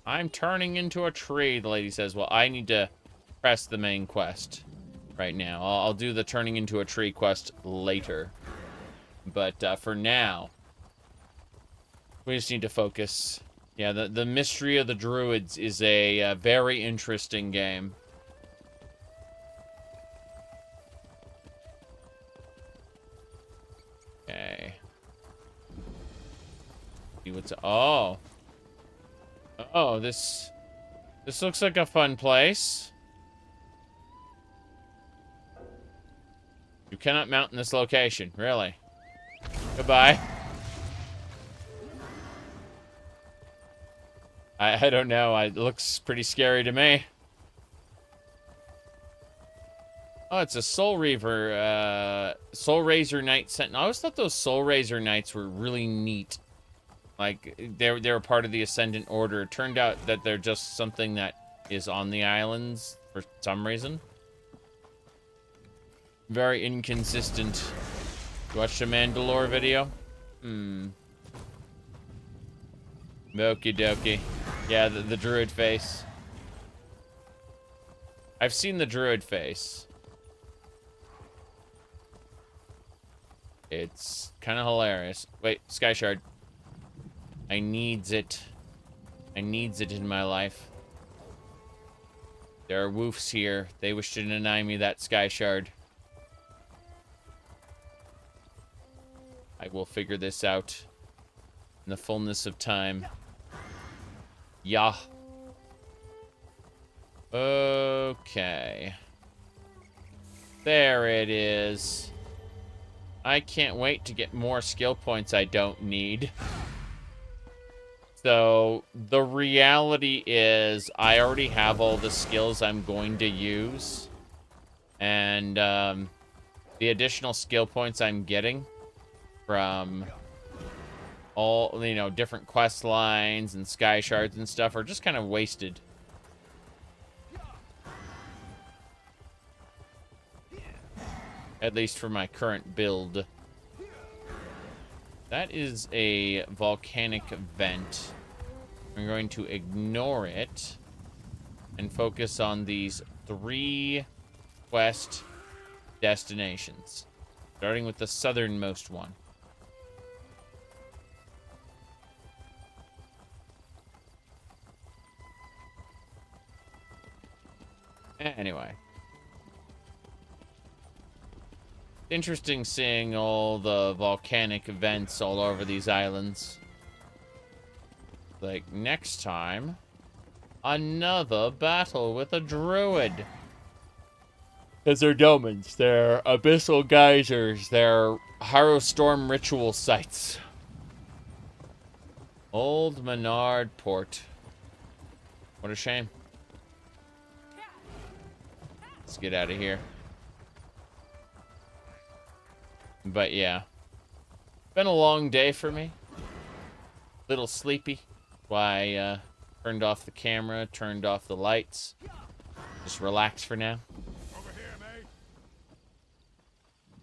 I'm turning into a tree, the lady says. Well, I need to press the main quest right now. I'll do the turning into a tree quest later. But for now, we just need to focus. Yeah, the Mystery of the Druids is a very interesting game. Okay. See what's... Oh. Oh, this looks like a fun place. You cannot mount in this location, really. Goodbye. I don't know. It looks pretty scary to me. Oh, it's a Soul Reaver, Soul Razor Knight Sentinel. I always thought those Soul Razor Knights were really neat. Like, they were part of the Ascendant Order. It turned out that they're just something that is on the islands for some reason. Very inconsistent. You watched a Mandalore video? Okie dokie. Yeah, the Druid face. I've seen the Druid face. It's kind of hilarious. Wait, Sky Shard. I needs it. I needs it in my life. There are woofs here. They wish to deny me that Sky Shard. I will figure this out in the fullness of time. Yeah. Okay. There it is. I can't wait to get more skill points I don't need. So, the reality is, I already have all the skills I'm going to use. And, the additional skill points I'm getting from all, you know, different quest lines and sky shards and stuff are just kind of wasted. At least for my current build. That is a volcanic vent. I'm going to ignore it and focus on these 3 quest destinations, starting with the southernmost one. Anyway. Interesting seeing all the volcanic events all over these islands. Like, next time, another battle with a druid. Because they're domens, they're abyssal geysers, they're Harrowstorm ritual sites. Old Menard Port. What a shame. Let's get out of here. But yeah. Been a long day for me. Little sleepy. Why I turned off the camera, turned off the lights. Just relax for now. Over here, mate.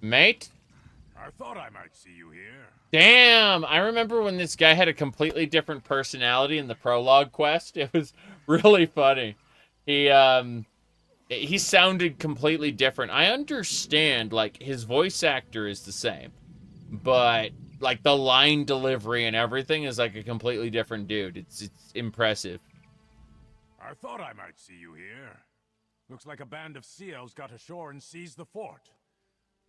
Mate? I thought I might see you here. Damn! I remember when this guy had a completely different personality in the prologue quest. It was really funny. He sounded completely different. I understand, like, his voice actor is the same. But, like, the line delivery and everything is, like, a completely different dude. It's impressive. I thought I might see you here. Looks like a band of sea elves got ashore and seized the fort.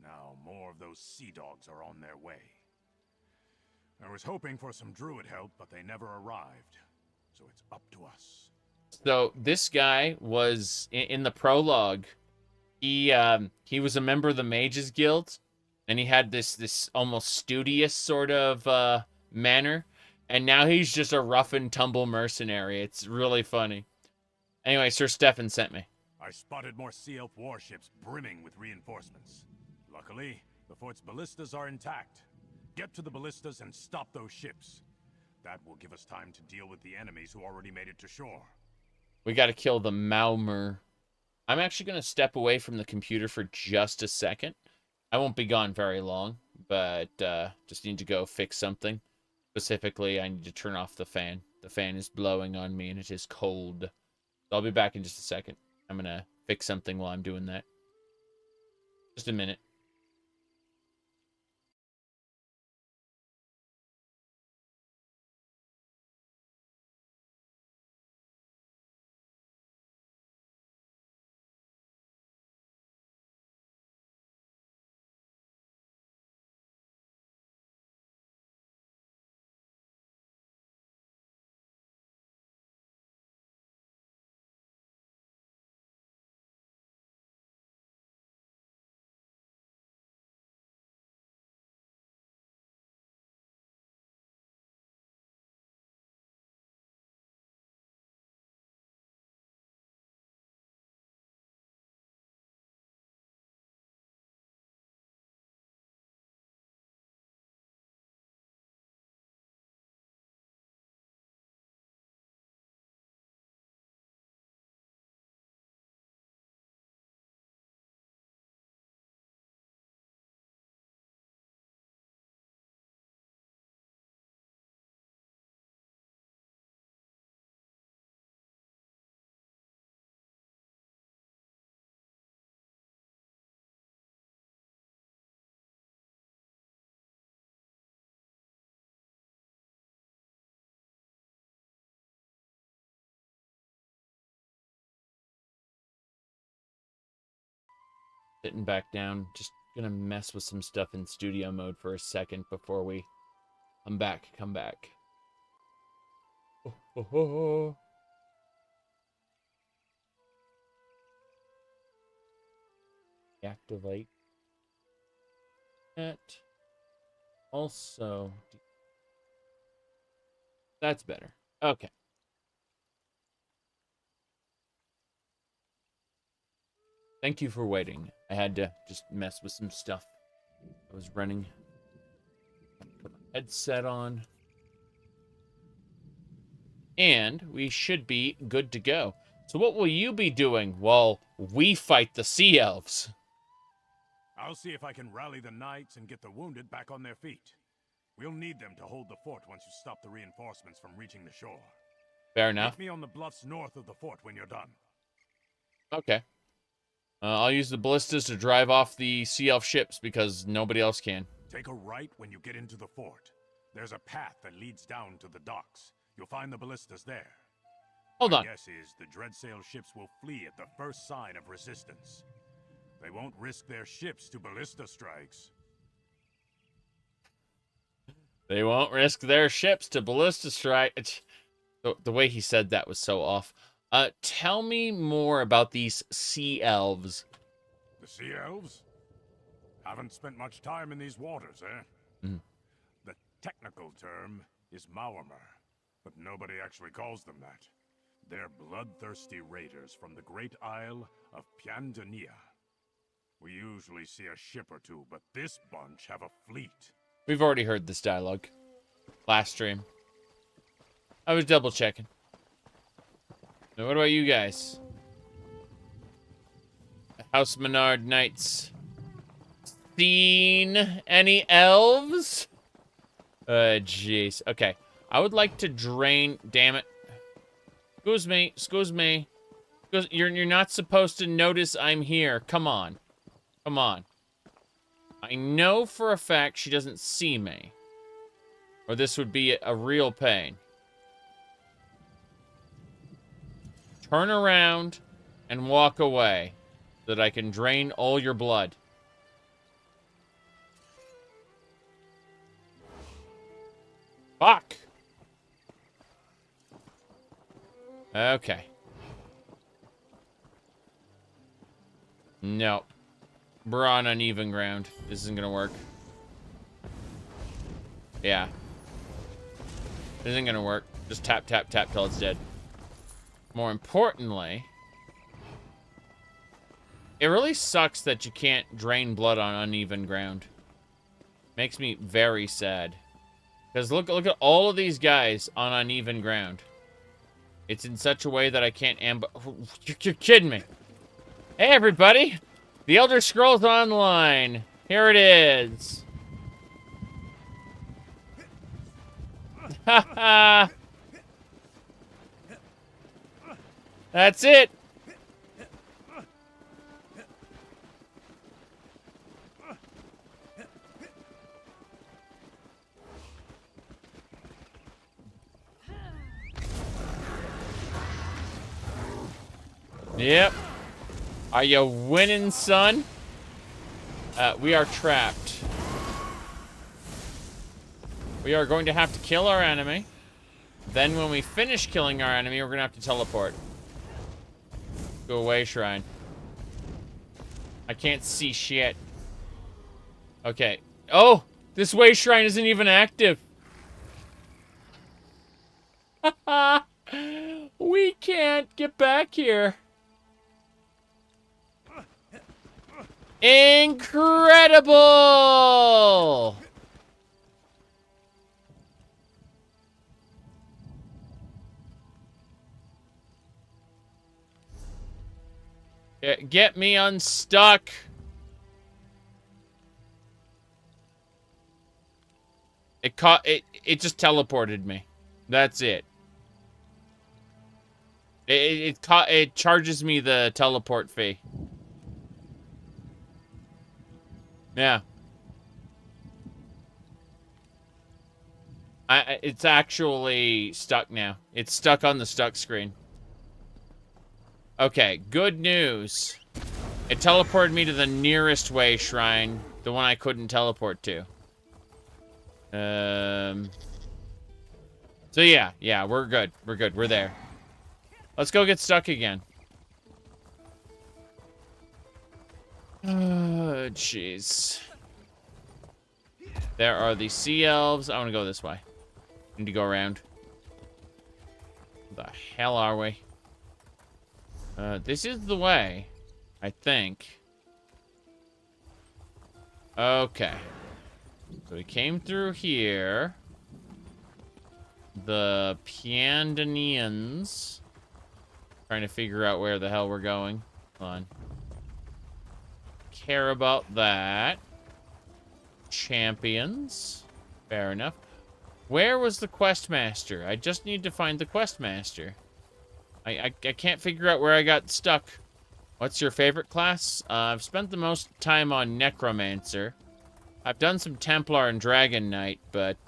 Now, more of those sea dogs are on their way. I was hoping for some druid help, but they never arrived. So it's up to us. So, this guy was, in the prologue, he was a member of the Mages Guild, and he had this almost studious sort of manner, and now he's just a rough and tumble mercenary. It's really funny. Anyway, Sir Stefan sent me. I spotted more sea elf warships brimming with reinforcements. Luckily, the fort's ballistas are intact. Get to the ballistas and stop those ships. That will give us time to deal with the enemies who already made it to shore. We got to kill the Malmer. I'm actually going to step away from the computer for just a second. I won't be gone very long, but just need to go fix something. Specifically, I need to turn off the fan. The fan is blowing on me and it is cold. I'll be back in just a second. I'm going to fix something while I'm doing that. Just a minute. Sitting back down. Just gonna mess with some stuff in studio mode for a second before we come back. Oh, oh, oh. Activate that. Also, that's better. Okay. Thank you for waiting. I had to just mess with some stuff. I was running. Put my headset on. And we should be good to go. So what will you be doing while we fight the sea elves? I'll see if I can rally the knights and get the wounded back on their feet. We'll need them to hold the fort once you stop the reinforcements from reaching the shore. Fair enough. Meet me on the bluffs north of the fort when you're done. Okay. I'll use the ballistas to drive off the sea elf ships because nobody else can. Take a right when you get into the fort. There's a path that leads down to the docks. You'll find the ballistas there. Hold on. My guess is the Dreadsail ships will flee at the first sign of resistance. They won't risk their ships to ballista strikes. They won't risk their ships to ballista strike. The way he said that was so off. Tell me more about these sea elves. The sea elves? Haven't spent much time in these waters, eh? Mm. The technical term is Maormer, but nobody actually calls them that. They're bloodthirsty raiders from the great isle of Piandania. We usually see a ship or two, but this bunch have a fleet. We've already heard this dialogue. Last stream. I was double checking. Now, what about you guys? House Menard Knights. Seen any elves? Jeez. Okay. I would like to drain... Damn it. Excuse me. Excuse me. You're not supposed to notice I'm here. Come on. Come on. I know for a fact she doesn't see me. Or this would be a real pain. Turn around and walk away so that I can drain all your blood. Fuck! Okay. No. We're on uneven ground. This isn't gonna work. Yeah. This isn't gonna work. Just tap, tap, tap till it's dead. More importantly, it really sucks that you can't drain blood on uneven ground. Makes me very sad. Because look at all of these guys on uneven ground. It's in such a way that I can't You're kidding me. Hey, everybody. The Elder Scrolls Online. Here it is. Haha. That's it. Yep. Are you winning, son? We are trapped. We are going to have to kill our enemy. Then when we finish killing our enemy, we're going to have to teleport. Go away, Shrine. I can't see shit. Okay. Oh! This way Shrine isn't even active. We can't get back here. Incredible! Get me unstuck. It just teleported me. That's it. It charges me the teleport fee. Yeah. It's actually stuck now. It's stuck on the stuck screen. Okay, good news. It teleported me to the nearest way shrine, the one I couldn't teleport to. So yeah, we're good. We're good. We're there. Let's go get stuck again. Oh, jeez. There are the sea elves. I want to go this way. Need to go around. Where the hell are we? This is the way, I think. Okay. So we came through here. The Piandanians. Trying to figure out where the hell we're going. Hold on. Care about that. Champions. Fair enough. Where was the Questmaster? I just need to find the Questmaster. I can't figure out where I got stuck. What's your favorite class? I've spent the most time on Necromancer. I've done some Templar and Dragon Knight, but,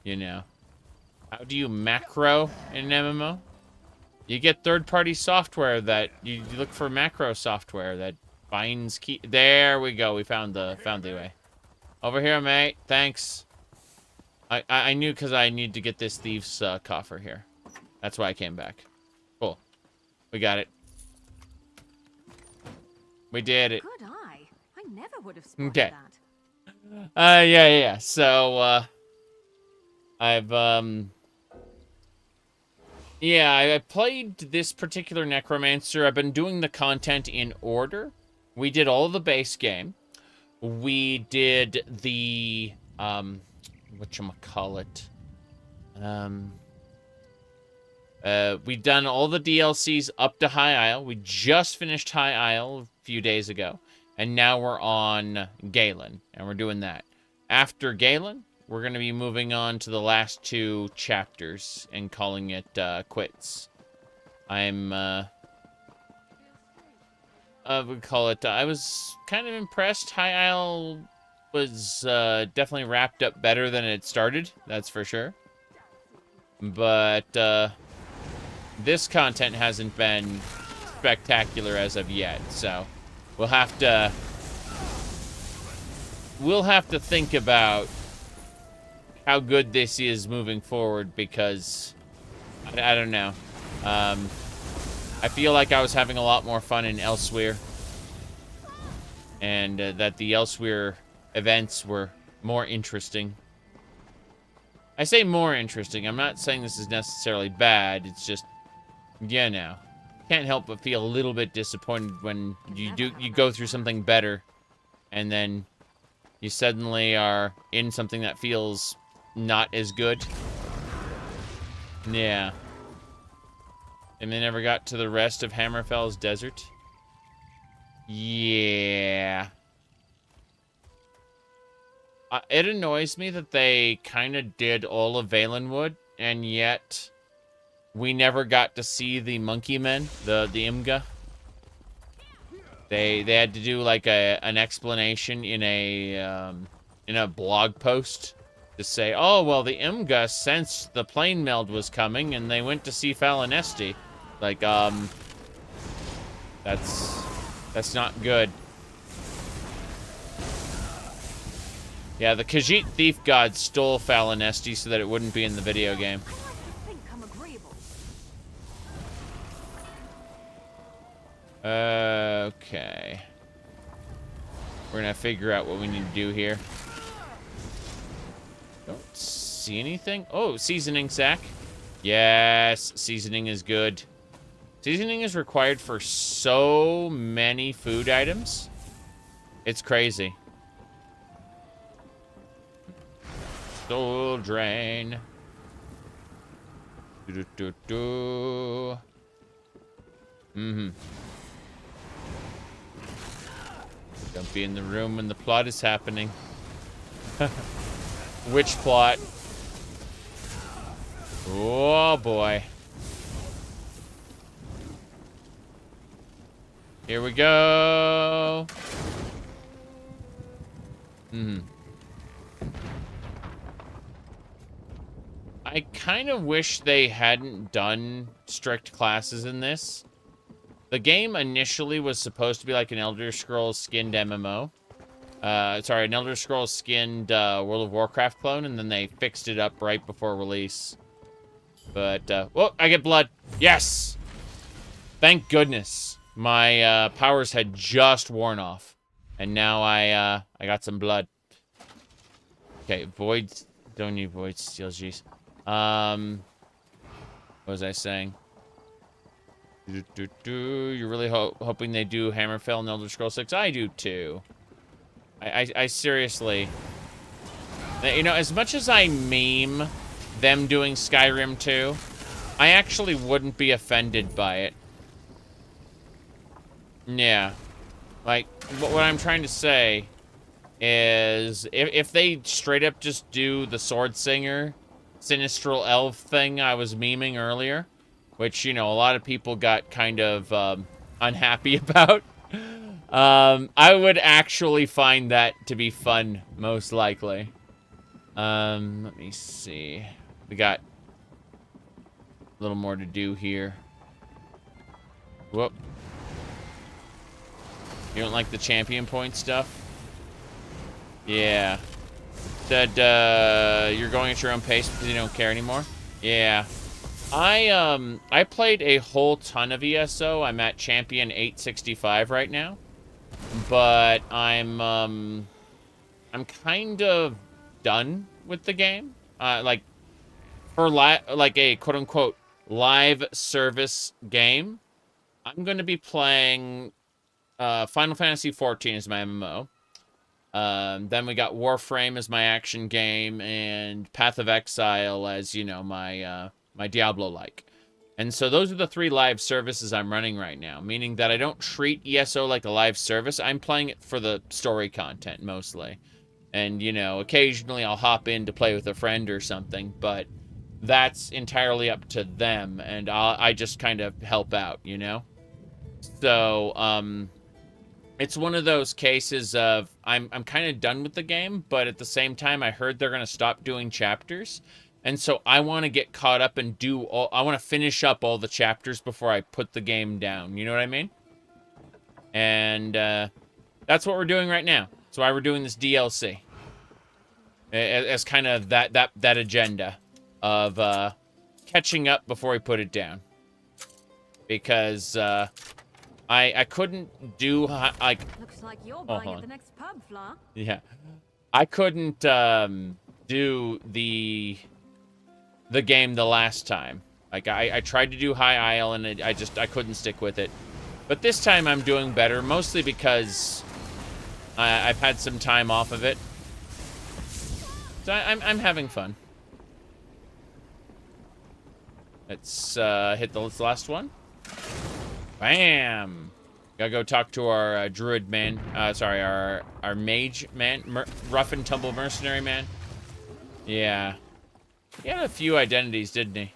you know. How do you macro in an MMO? You get third-party software that... You look for macro software that Fines key. There we go. We found the way. Over here, mate. Thanks. I knew because I need to get this thief's coffer here. That's why I came back. Cool. We got it. We did it. Good eye. I never would have spotted Okay. that. Yeah. So, I played this particular Necromancer. I've been doing the content in order. We did all of the base game. We did the, whatchamacallit. We've done all the DLCs up to High Isle. We just finished High Isle a few days ago. And now we're on Galen, and we're doing that. After Galen, we're going to be moving on to the last 2 chapters and calling it quits. We call it, I was kind of impressed. High Isle was definitely wrapped up better than it started, that's for sure. But this content hasn't been spectacular as of yet, so we'll have to think about how good this is moving forward, because I don't know. I feel like I was having a lot more fun in Elsewhere, and that the Elsewhere events were more interesting. I say more interesting. I'm not saying this is necessarily bad. It's just, you know, can't help but feel a little bit disappointed when you go through something better, and then you suddenly are in something that feels not as good. Yeah. And they never got to the rest of Hammerfell's desert. Yeah. It annoys me that they kind of did all of Valenwood, and yet we never got to see the monkey men, the Imga. They had to do like an explanation in a blog post to say, oh well, the Imga sensed the plane meld was coming and they went to see Falinesti. Like that's not good. Yeah, the Khajiit thief god stole Falinesti so that it wouldn't be in the video game. Okay. We're gonna figure out what we need to do here. Don't see anything. Oh, seasoning sack. Yes, seasoning is good. Seasoning is required for so many food items. It's crazy. Soul drain. Do-do-do-do. Mm-hmm. Don't be in the room when the plot is happening. Which plot? Oh boy. Here we go. I kind of wish they hadn't done strict classes in this. The game initially was supposed to be like an Elder Scrolls skinned MMO. Sorry, an Elder Scrolls skinned World of Warcraft clone, and then they fixed it up right before release. But, whoa, I get blood. Yes! Thank goodness. My powers had just worn off. And now I got some blood. Okay, void. Don't need void steel, jeez. What was I saying? You're really hoping they do Hammerfell and Elder Scrolls 6? I do too. I seriously... You know, as much as I meme them doing Skyrim 2, I actually wouldn't be offended by it. Yeah. Like, what I'm trying to say is, if they straight up just do the Sword Singer, Sinistral Elf thing I was memeing earlier, which, you know, a lot of people got kind of unhappy about, I would actually find that to be fun, most likely. Let me see. We got a little more to do here. Whoop. You don't like the champion point stuff? Yeah. Said you're going at your own pace because you don't care anymore? Yeah. I played a whole ton of ESO. I'm at champion 865 right now. But I'm kind of done with the game. Like for like a quote unquote live service game, I'm going to be playing Final Fantasy XIV as my MMO. Then we got Warframe as my action game, and Path of Exile as, you know, my my Diablo-like. And so those are the 3 live services I'm running right now, meaning that I don't treat ESO like a live service. I'm playing it for the story content mostly. And, you know, occasionally I'll hop in to play with a friend or something, but that's entirely up to them, and I just kind of help out, you know? So, it's one of those cases of I'm kind of done with the game, but at the same time, I heard they're going to stop doing chapters. And so I want to get caught up and I want to finish up all the chapters before I put the game down. You know what I mean? And that's what we're doing right now. That's why we're doing this DLC. As kind of that agenda of catching up before we put it down. Because I couldn't do like. Looks like you're buying at the next pub, Fla. Yeah, I couldn't do the game the last time. Like I tried to do High Isle and I couldn't stick with it. But this time I'm doing better, mostly because I've had some time off of it. So I'm having fun. Let's hit the last one. Bam! Gotta go talk to our druid man. Sorry, our mage man, rough and tumble mercenary man. Yeah, he had a few identities, didn't he?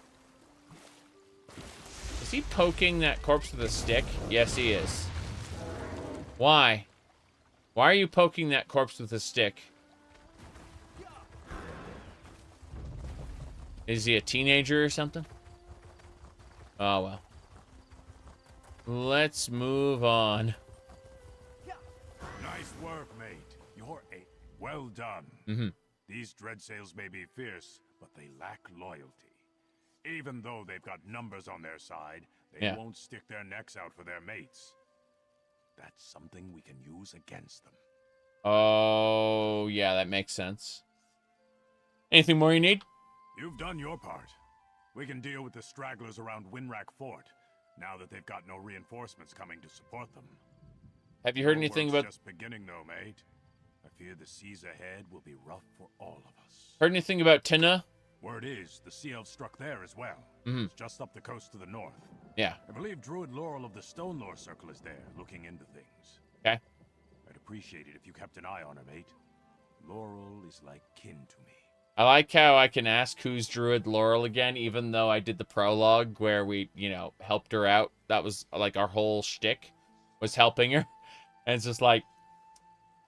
Is he poking that corpse with a stick? Yes, he is. Why? Why are you poking that corpse with a stick? Is he a teenager or something? Oh, well. Let's move on. Nice work, mate. You're well done. Mm-hmm. These dreadsails may be fierce, but they lack loyalty. Even though they've got numbers on their side, they won't stick their necks out for their mates. That's something we can use against them. Oh, yeah, that makes sense. Anything more you need? You've done your part. We can deal with the stragglers around Windra Fort, now that they've got no reinforcements coming to support them. Have you heard anything about... just beginning though, mate. I fear the seas ahead will be rough for all of us. Heard anything about Tina? Word is, the sea elves struck there as well. Mm-hmm. It's just up the coast to the north. Yeah. I believe Druid Laurel of the Stone Lore Circle is there, looking into things. Okay. I'd appreciate it if you kept an eye on her, mate. Laurel is like kin to me. I like how I can ask who's Druid Laurel again, even though I did the prologue where we, you know, helped her out. That was, like, our whole shtick was helping her. And it's just like,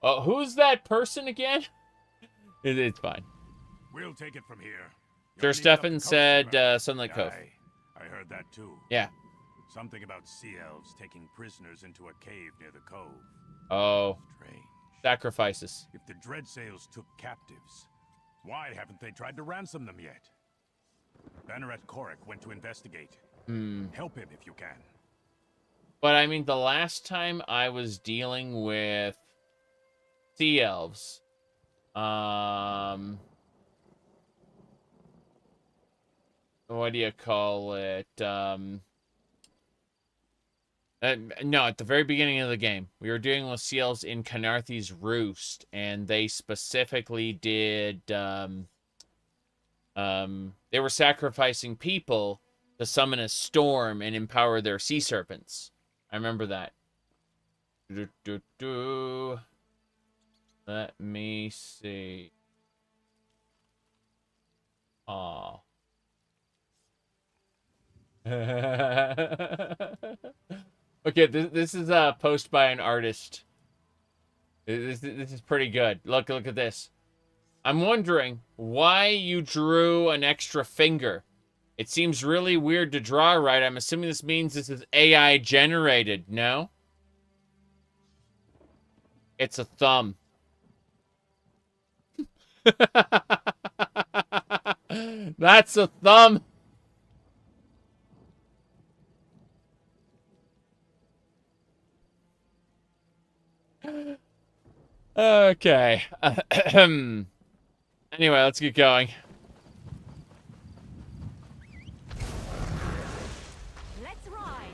oh, who's that person again? It's fine. We'll take it from here. Sir Stefan said Sunlight Cove. I heard that too. Yeah. Something about sea elves taking prisoners into a cave near the cove. Oh. Strange. Sacrifices. If the Dreadsails took captives, why haven't they tried to ransom them yet? Banneret Korik went to investigate. Help him if you can. But I mean, the last time I was dealing with sea elves, what do you call it? No, at the very beginning of the game, we were dealing with sea elves in Canarthy's Roost, and they specifically did, they were sacrificing people to summon a storm and empower their sea serpents. I remember that. Let me see. Aw. Okay, this is a post by an artist. This is pretty good. Look at this. I'm wondering why you drew an extra finger. It seems really weird to draw right. I'm assuming this means this is AI generated, no? It's a thumb. That's a thumb. Okay. Anyway, let's get going. Let's ride.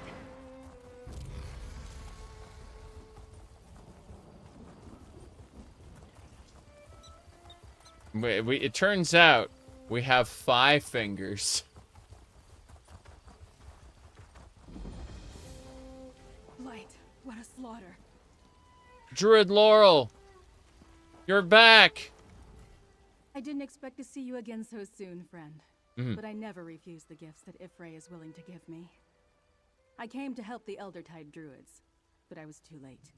It turns out we have 5 fingers. Light, what a slaughter. Druid Laurel, you're back. I didn't expect to see you again so soon, friend. But I never refuse the gifts that Ifray is willing to give me. I came to help the Eldertide Druids, but I was too late.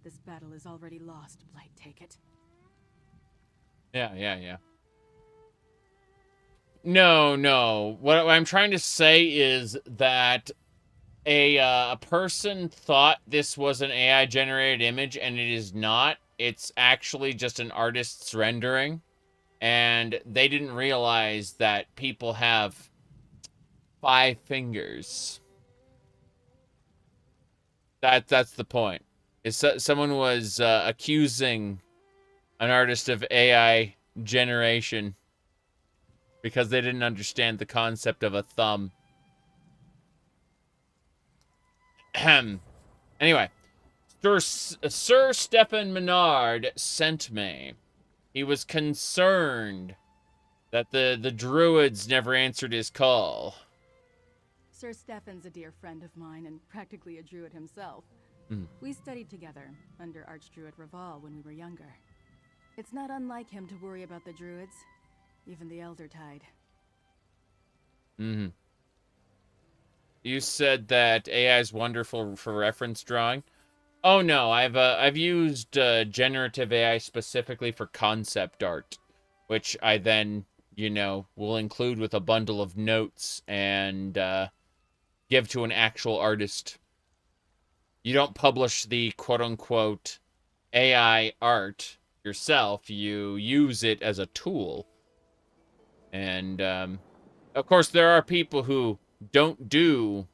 This battle is already lost, Blight Thicket. Yeah. No. What I'm trying to say is that a person thought this was an AI-generated image, and it is not. It's actually just an artist's rendering. And they didn't realize that people have 5 fingers. That's the point. Someone was accusing an artist of AI generation because they didn't understand the concept of a thumb. Anyway, Sir Stefan Menard sent me. He was concerned that the Druids never answered his call. Sir Stefan's a dear friend of mine and practically a druid himself. We studied together under Archdruid Raval when we were younger. It's not unlike him to worry about the Druids, even the Eldertide. You said that AI is wonderful for reference drawing. Oh no, I've used generative AI specifically for concept art, which I then, will include with a bundle of notes and give to an actual artist. You don't publish the quote-unquote AI art yourself. You use it as a tool. And, of course, there are people who don't do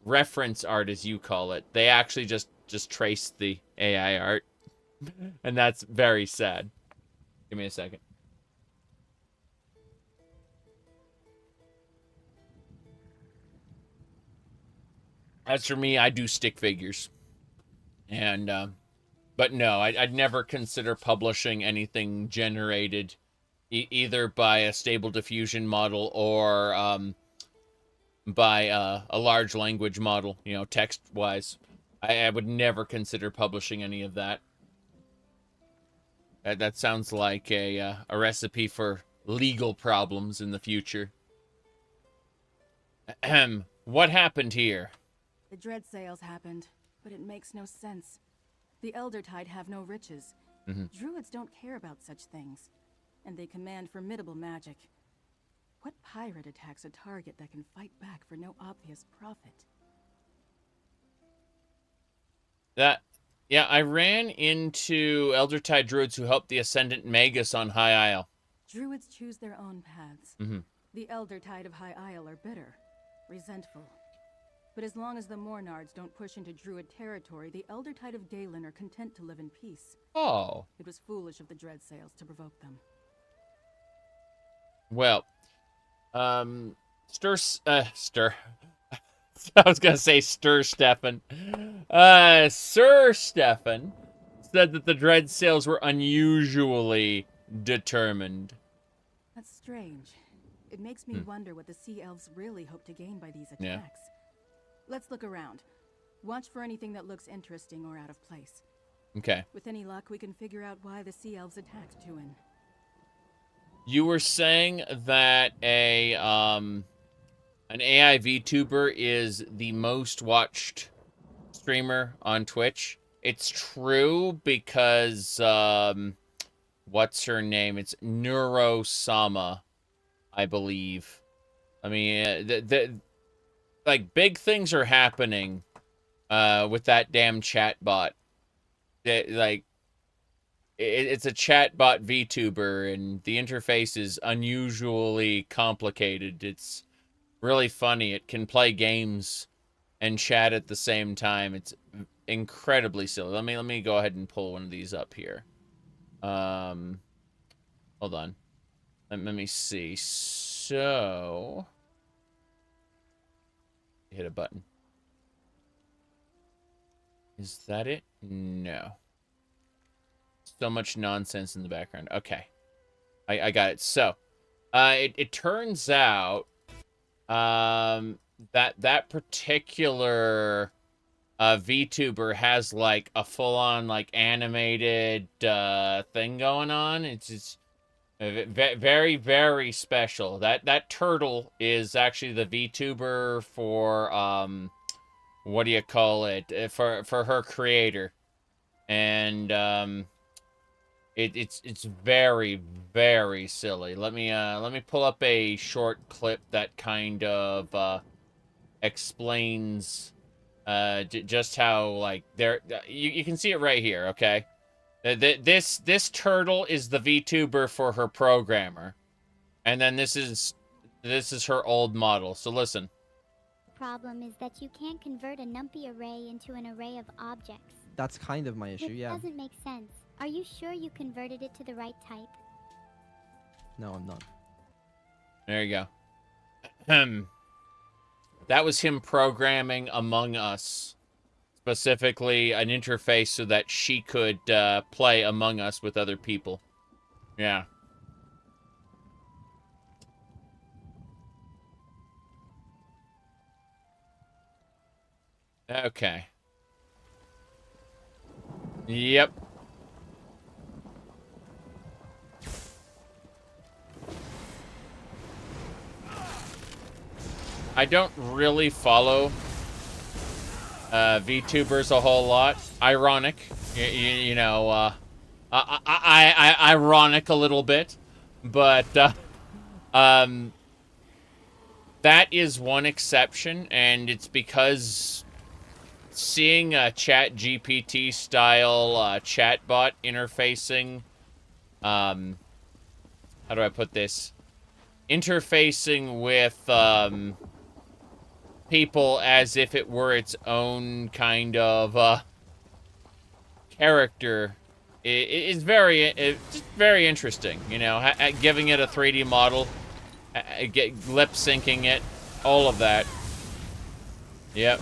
reference art, as you call it. They actually just trace the AI art. And that's very sad. Give me a second. As for me, I do stick figures. And, but no, I'd never consider publishing anything generated either by a stable diffusion model or by a large language model, text-wise. I would never consider publishing any of that. That sounds like a recipe for legal problems in the future. What happened here? The dread sales happened, but it makes no sense. The Eldertide have no riches. Druids don't care about such things, and they command formidable magic. What pirate attacks a target that can fight back for no obvious profit? Yeah, I ran into Eldertide Druids who helped the Ascendant Magus on High Isle. Druids choose their own paths. The Eldertide of High Isle are bitter, resentful. But as long as the Mornards don't push into Druid territory, the Eldertide of Galen are content to live in peace. Oh. It was foolish of the dread sales to provoke them. Well, I was gonna say Sir Stefan. Sir Stefan said that the dread sales were unusually determined. That's strange. It makes me wonder what the Sea Elves really hope to gain by these attacks. Yeah. Let's look around. Watch for anything that looks interesting or out of place. Okay. With any luck, we can figure out why the Sea Elves attacked Tuin. You were saying that an AI VTuber is the most watched streamer on Twitch. It's true because what's her name? It's Neurosama, I believe. I mean, like big things are happening with that damn chat bot. like it's a chatbot VTuber, and the interface is unusually complicated. It's really funny. It can play games and chat at the same time. It's incredibly silly. Let me go ahead and pull one of these up here. Hold on. Let me see. So, hit a button. Is that it? No. So much nonsense in the background. Okay. I got it. So, it turns out that particular VTuber has like a full-on like animated thing going on. It's very, very special. That turtle is actually the VTuber for what do you call it, for her creator, and it's very, very silly. Let me pull up a short clip that kind of explains just how, like, you can see it right here. Okay, this turtle is the VTuber for her programmer, and then this is her old model. So listen. Problem is that you can't convert a numpy array into an array of objects. That's kind of my issue, It yeah. doesn't make sense. Are you sure you converted it to the right type? No, I'm not. There you go. That was him programming Among Us. Specifically, an interface so that she could play Among Us with other people. Yeah. Okay. Yep. I don't really follow VTubers a whole lot. Ironic, you know, ironic a little bit, but that is one exception, and it's because seeing a Chat GPT style chatbot interfacing, how do I put this? Interfacing with people as if it were its own kind of character is just very interesting. You know, giving it a 3D model, lip syncing it, all of that. Yep.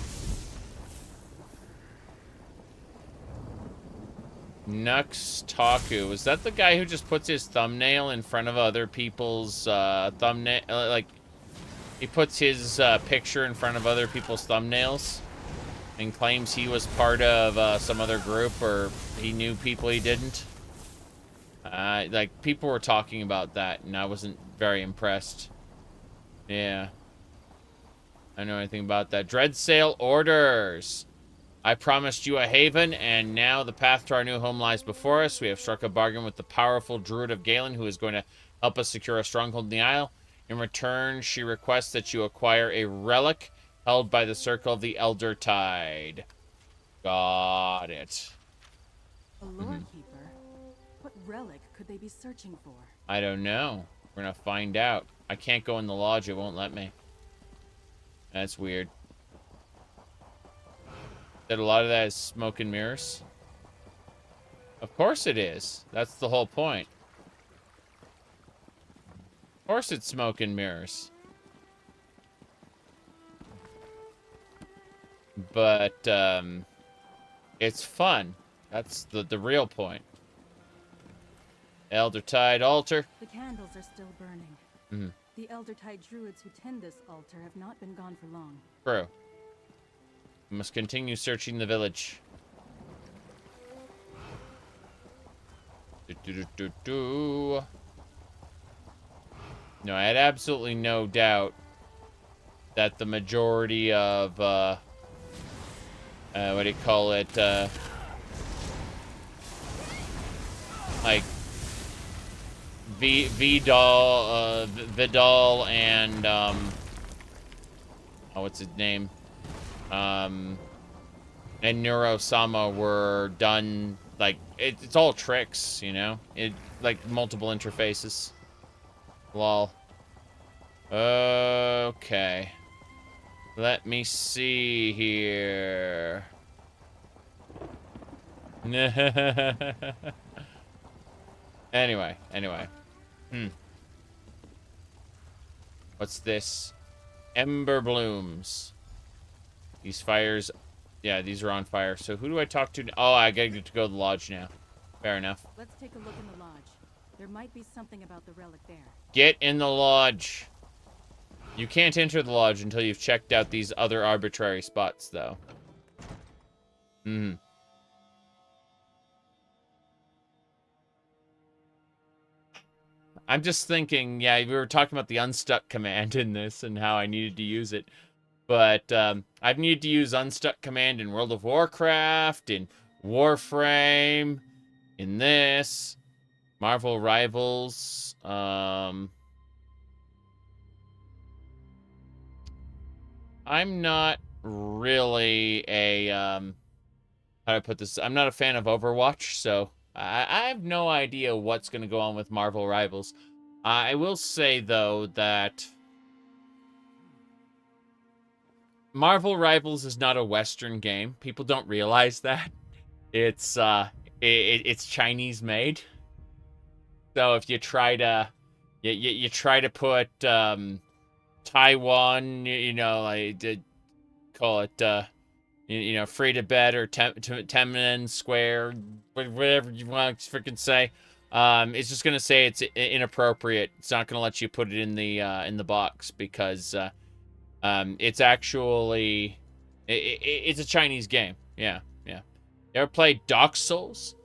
Nux Taku. Is that the guy who just puts his thumbnail in front of other people's thumbnail? Like, he puts his picture in front of other people's thumbnails and claims he was part of some other group, or he knew people he didn't. Like, people were talking about that, and I wasn't very impressed. Yeah. I don't know anything about that. Dread Sale orders. I promised you a haven, and now the path to our new home lies before us. We have struck a bargain with the powerful Druid of Galen, who is going to help us secure a stronghold in the Isle. In return, she requests that you acquire a relic held by the Circle of the Elder Tide. Got it. A lore keeper? What relic could they be searching for? I don't know. We're gonna find out. I can't go in the lodge. It won't let me. That's weird. That a lot of that is smoke and mirrors? Of course it is. That's the whole point. Of course it's smoke and mirrors. But, it's fun. That's the real point. Elder Tide altar. The candles are still burning. Mm-hmm. The Elder Tide Druids who tend this altar have not been gone for long. True. We must continue searching the village. No, I had absolutely no doubt that the majority of, what do you call it, like, Vidal and, oh, what's his name? And Neuro-sama were done like, it's all tricks, you know? Like, multiple interfaces. Lol. Okay. Let me see here. Anyway. What's this? Ember blooms. These fires... Yeah, these are on fire. So who do I talk to? Oh, I gotta to go to the lodge now. Fair enough. Let's take a look in the lodge. There might be something about the relic there. Get in the lodge. You can't enter the lodge until you've checked out these other arbitrary spots, though. I'm just thinking, yeah, we were talking about the unstuck command in this and how I needed to use it. But I've needed to use unstuck command in World of Warcraft, in Warframe, in this, Marvel Rivals. I'm not really a, how do I put this? I'm not a fan of Overwatch, so I have no idea what's going to go on with Marvel Rivals. I will say, though, that Marvel Rivals is not a Western game. People don't realize that. It's it's Chinese made. So if you try to you try to put Taiwan, you know, like call it you know, free to bet or Tiananmen Square, whatever you want to freaking say, it's just gonna say it's inappropriate. It's not gonna let you put it in the box because it's actually it's a Chinese game. Yeah. You ever played Dark Souls?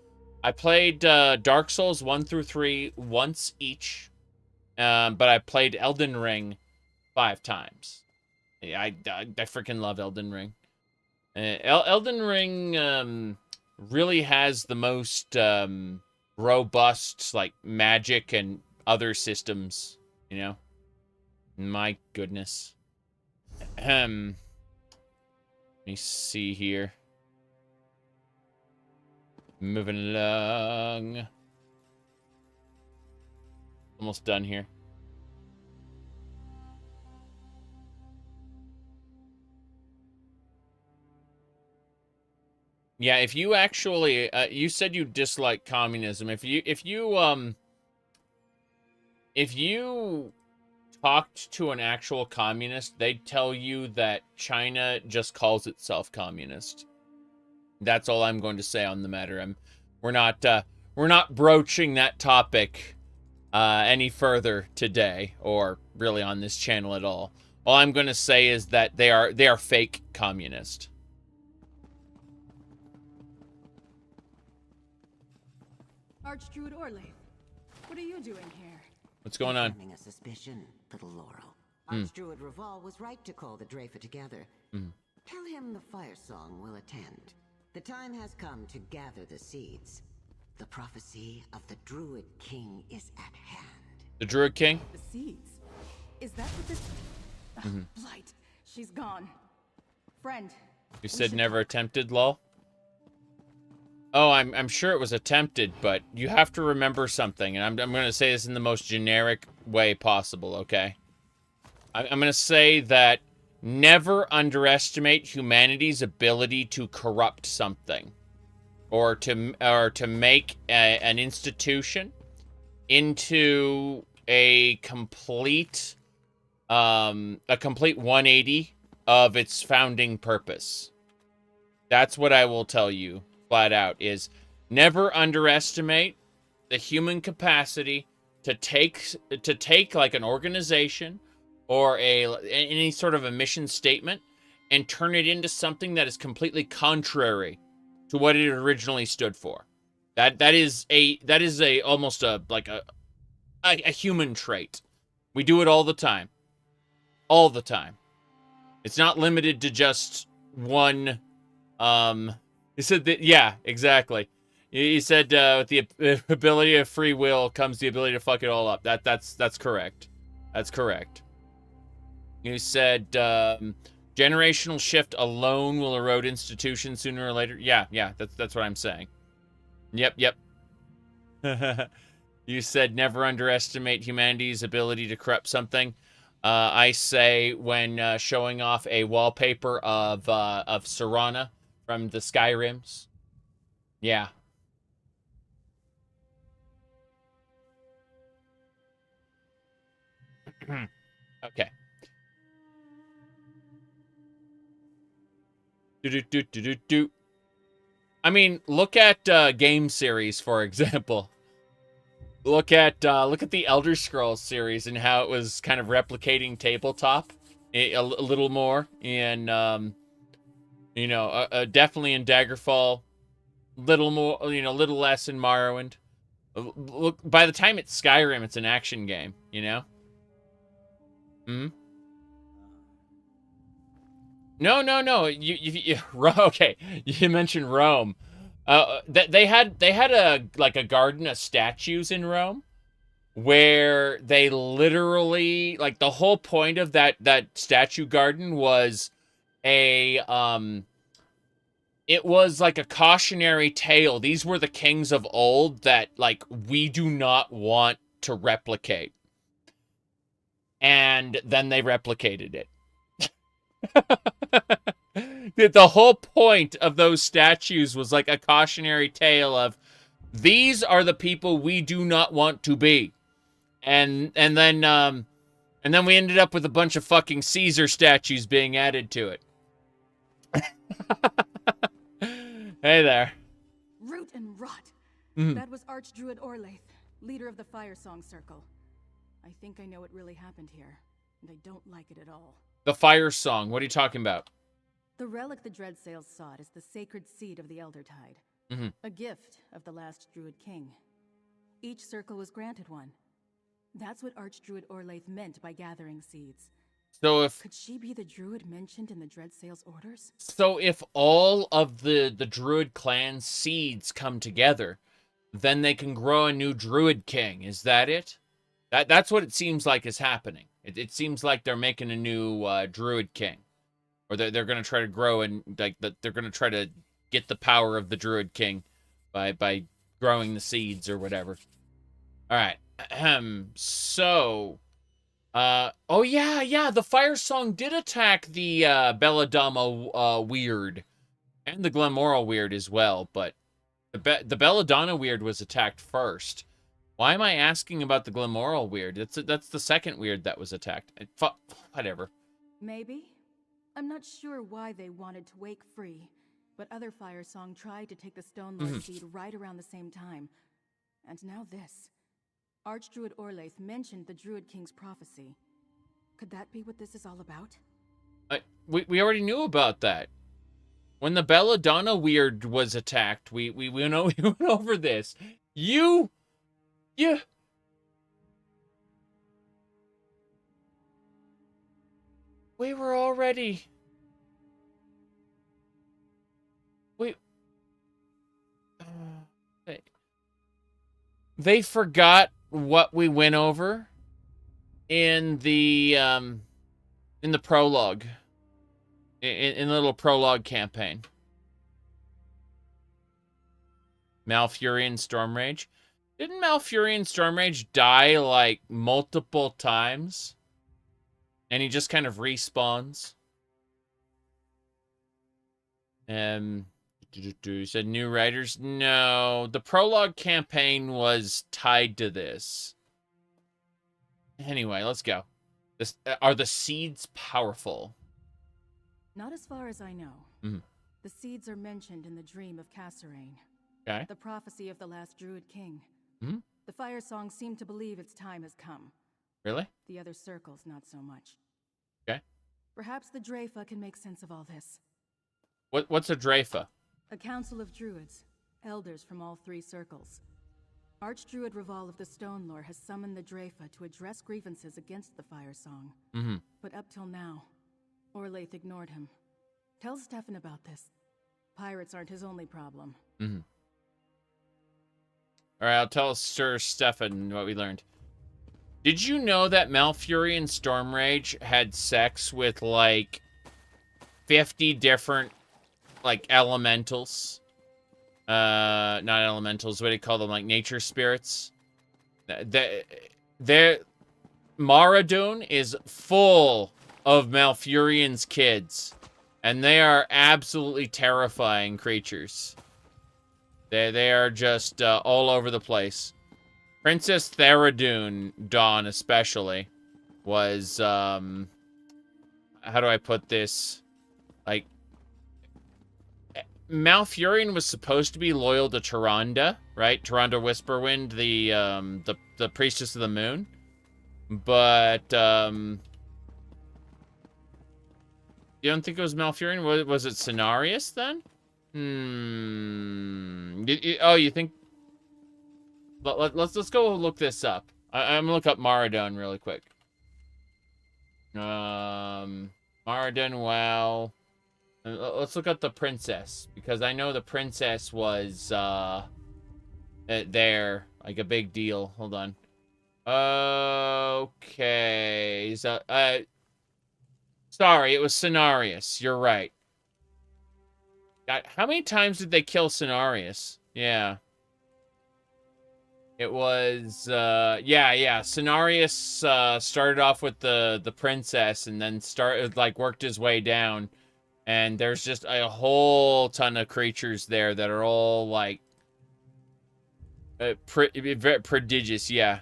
I played Dark Souls 1 through 3 once each, but I played Elden Ring 5 times. Yeah, I freaking love Elden Ring. Elden Ring really has the most robust like magic and other systems. You know, my goodness. Let me see here. Moving along. Almost done here. Yeah, if you actually, you said you dislike communism. If you talked to an actual communist, they'd tell you that China just calls itself communist. That's all I'm going to say on the matter. We're not broaching that topic any further today, or really on this channel at all. All I'm going to say is that they are fake communist. Archdruid Orlaith, what are you doing here? What's going on? Having a suspicion, little Laurel. Archdruid Raval was right to call the Drafer together. Tell him the Firesong will attend. The time has come to gather the seeds. The prophecy of the Druid King is at hand. The Druid King? The seeds? Is that what this... Blight, she's gone. Friend. You said never attempted, lol? Oh, I'm sure it was attempted, but you have to remember something, and I'm going to say this in the most generic way possible, okay? I'm going to say that never underestimate humanity's ability to corrupt something, or to make an institution into a complete 180 of its founding purpose. That's what I will tell you flat out, is never underestimate the human capacity to take like an organization or any sort of a mission statement and turn it into something that is completely contrary to what it originally stood for. That is almost a human trait. We do it all the time. All the time. It's not limited to just one you said that, yeah, exactly. You said with the ability of free will comes the ability to fuck it all up. That's correct. That's correct. You said generational shift alone will erode institutions sooner or later. Yeah, that's what I'm saying. Yep, yep. You said never underestimate humanity's ability to corrupt something. I say when showing off a wallpaper of Serana from the Skyrims. Yeah. Okay. Do. I mean, look at game series, for example. Look at the Elder Scrolls series and how it was kind of replicating tabletop a little more, and definitely in Daggerfall, little more, little less in Morrowind. Look, by the time it's Skyrim, it's an action game, No. You okay. You mentioned Rome. They had a garden of statues in Rome, where they literally, like, the whole point of that statue garden was it was like a cautionary tale. These were the kings of old that, like, we do not want to replicate. And then they replicated it. The whole point of those statues was like a cautionary tale of, these are the people we do not want to be. And then we ended up with a bunch of fucking Caesar statues being added to it. Hey there. Root and rot. That was Archdruid Orlaith, leader of the Firesong Circle. I think I know what really happened here, and I don't like it at all. The Firesong, what are you talking about? The relic the Dreadsails sought is the sacred seed of the Eldertide, a gift of the last Druid king. Each circle was granted one. That's what Archdruid Orlaith meant by gathering seeds. So could she be the Druid mentioned in the Dreadsails orders? So if all of the Druid clan seeds come together, then they can grow a new Druid king. Is that it? That's what it seems like is happening. It seems like they're making a new Druid king. Or they're going to try to grow and they're going to try to get the power of the Druid king by growing the seeds or whatever. All right. So, oh yeah, the Firesong did attack the Belladonna Weird and the Glenmoral Weird as well, but the Belladonna Weird was attacked first. Why am I asking about the Glenmoral Weird? That's the second weird that was attacked. Whatever. Maybe. I'm not sure why they wanted to wake free, but other Firesong tried to take the Stone Lord seed right around the same time. And now this. Archdruid Orlaith mentioned the Druid King's prophecy. Could that be what this is all about? We already knew about that. When the Belladonna Weird was attacked, we went over this. Yeah. We were already... They forgot what we went over in the prologue. In the little prologue campaign. Malfurion Stormrage. Didn't Malfurion Stormrage die, like, multiple times? And he just kind of respawns. You said new writers? No, the prologue campaign was tied to this. Anyway, let's go. Are the seeds powerful? Not as far as I know. The seeds are mentioned in the dream of Cassarain. Okay. The prophecy of the last Druid king. The Firesong seem to believe its time has come. Really? The other circles, not so much. Okay. Perhaps the Dreyfa can make sense of all this. What's a Dreyfa? A council of druids, elders from all three circles. Archdruid Reval of the Stone Lore has summoned the Dreyfa to address grievances against the Firesong. But up till now, Orlaith ignored him. Tell Stefan about this. Pirates aren't his only problem. Alright, I'll tell Sir Stefan what we learned. Did you know that Malfurion Stormrage had sex with, like, 50 different, like, elementals? not elementals, what do you call them? Like nature spirits. They're Maradun is full of Malfurion's kids, and they are absolutely terrifying creatures. They are just all over the place. Princess Theradun Dawn especially was how do I put this? Like, Malfurion was supposed to be loyal to Tyrande, right? Tyrande Whisperwind, the priestess of the moon. But you don't think it was Malfurion? Was it Cenarius then? Oh, you think? Let's go look this up. I'm gonna look up Maradon really quick. Maradon, wow. Let's look up the princess, because I know the princess was there, like a big deal. Hold on. Okay. So, sorry, it was Cenarius. You're right. God, how many times did they kill Cenarius? Yeah. It was, yeah. Cenarius started off with the princess and then worked his way down. And there's just a whole ton of creatures there that are all, like, prodigious, yeah.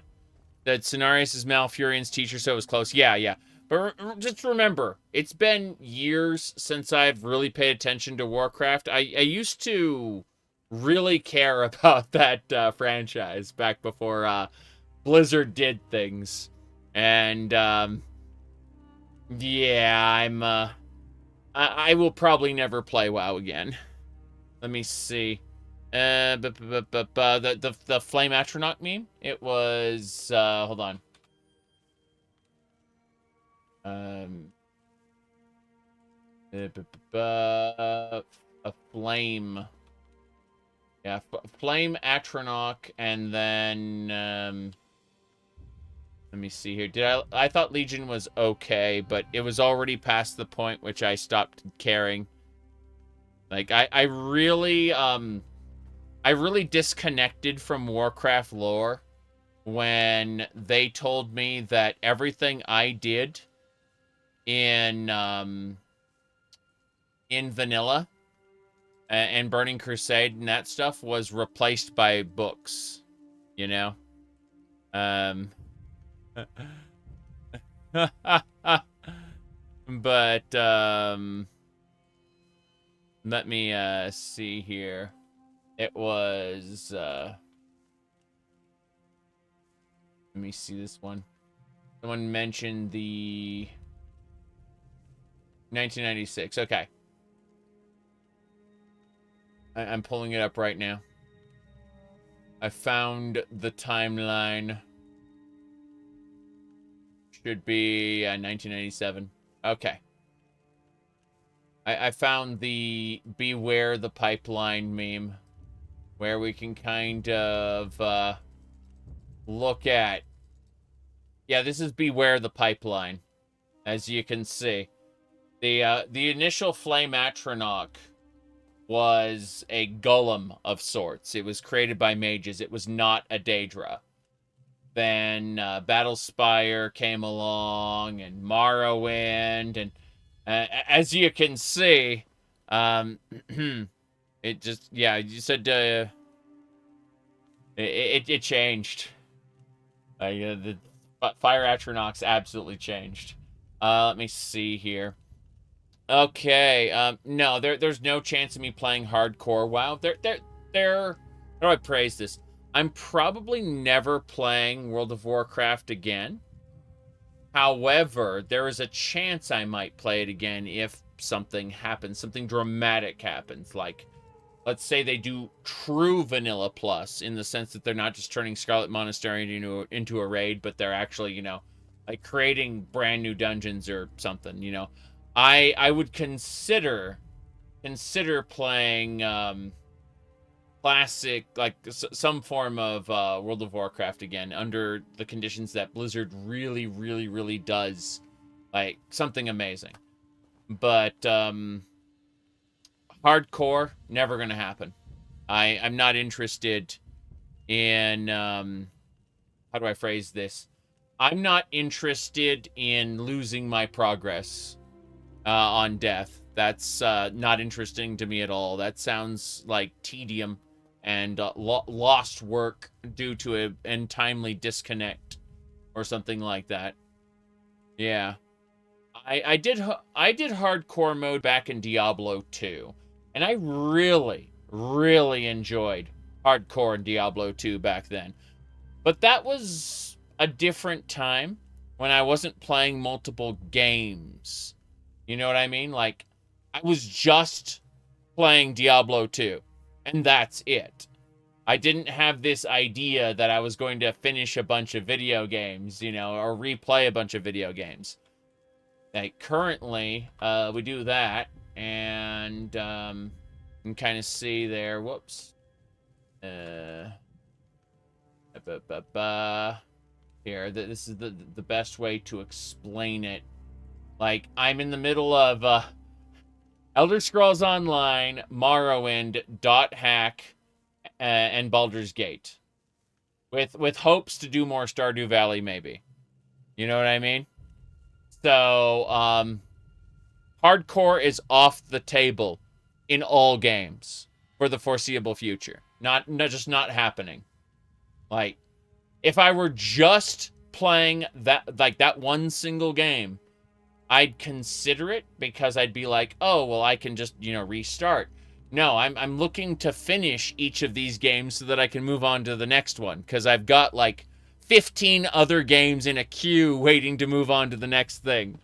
That Cenarius is Malfurion's teacher, so it was close. Yeah. But just remember, it's been years since I've really paid attention to Warcraft. I used to really care about that franchise back before Blizzard did things. And, yeah, I will probably never play WoW again. Let me see. The Flame Atronach meme? It was, hold on. A flame. Yeah, Flame Atronach, and then, let me see here. I thought Legion was okay, but it was already past the point which I stopped caring. Like, I really disconnected from Warcraft lore when they told me that everything I did in vanilla and Burning Crusade and that stuff was replaced by books, you know? But, let me, see here. It was, let me see this one. Someone mentioned the 1996. Okay. I'm pulling it up right now. I found the timeline. Should be 1997. Okay. I found the Beware the Pipeline meme, where we can kind of look at... Yeah, this is Beware the Pipeline, as you can see. The initial Flame Atronach was a golem of sorts. It was created by mages. It was not a Daedra. Then Battlespire came along, and Morrowind, and as you can see, it just, yeah, you said it changed. The Fire Atronachs absolutely changed. Let me see here. Okay, no, there's no chance of me playing hardcore WoW. How do I praise this? I'm probably never playing World of Warcraft again. However, there is a chance I might play it again if something happens, something dramatic happens. Like, let's say they do true Vanilla Plus, in the sense that they're not just turning Scarlet Monastery into a raid, but they're actually, you know, like creating brand new dungeons or something, you know. I would consider playing classic, like some form of World of Warcraft again, under the conditions that Blizzard really does like something amazing. But hardcore, never gonna happen. I'm not interested in, how do I phrase this? I'm not interested in losing my progress on death. That's not interesting to me at all. That sounds like tedium and lost work due to an untimely disconnect or something like that. Yeah. I did hardcore mode back in Diablo 2, and I really enjoyed hardcore in Diablo 2 back then. But that was a different time when I wasn't playing multiple games. You know what I mean? Like, I was just playing Diablo 2, and that's it. I didn't have this idea that I was going to finish a bunch of video games, you know, or replay a bunch of video games. Like, currently, we do that, and you can kind of see there, whoops. Here, this is the best way to explain it. Like, I'm in the middle of Elder Scrolls Online, Morrowind, .hack, and Baldur's Gate. With hopes to do more Stardew Valley, maybe. You know what I mean? So, hardcore is off the table in all games for the foreseeable future. Just not happening. Like, if I were just playing that one single game, I'd consider it because I'd be like, oh, well, I can just, you know, restart. No, I'm looking to finish each of these games so that I can move on to the next one, because I've got like 15 other games in a queue waiting to move on to the next thing.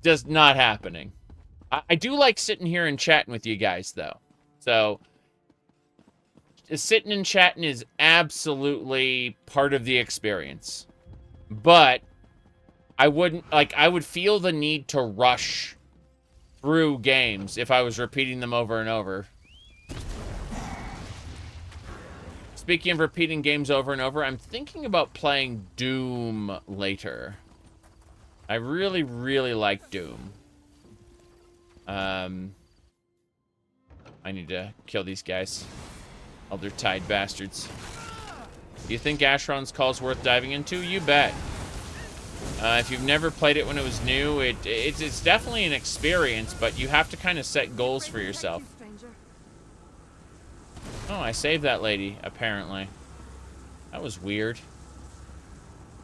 Just not happening. I do like sitting here and chatting with you guys, though. So, sitting and chatting is absolutely part of the experience. But I would feel the need to rush through games if I was repeating them over and over. Speaking of repeating games over and over, I'm thinking about playing Doom later. I really like Doom. I need to kill these guys. Elder Tide bastards. Do you think Asheron's Call's worth diving into? You bet. If you've never played it when it was new, it's definitely an experience, but you have to kind of set goals for yourself. Oh, I saved that lady, apparently. That was weird.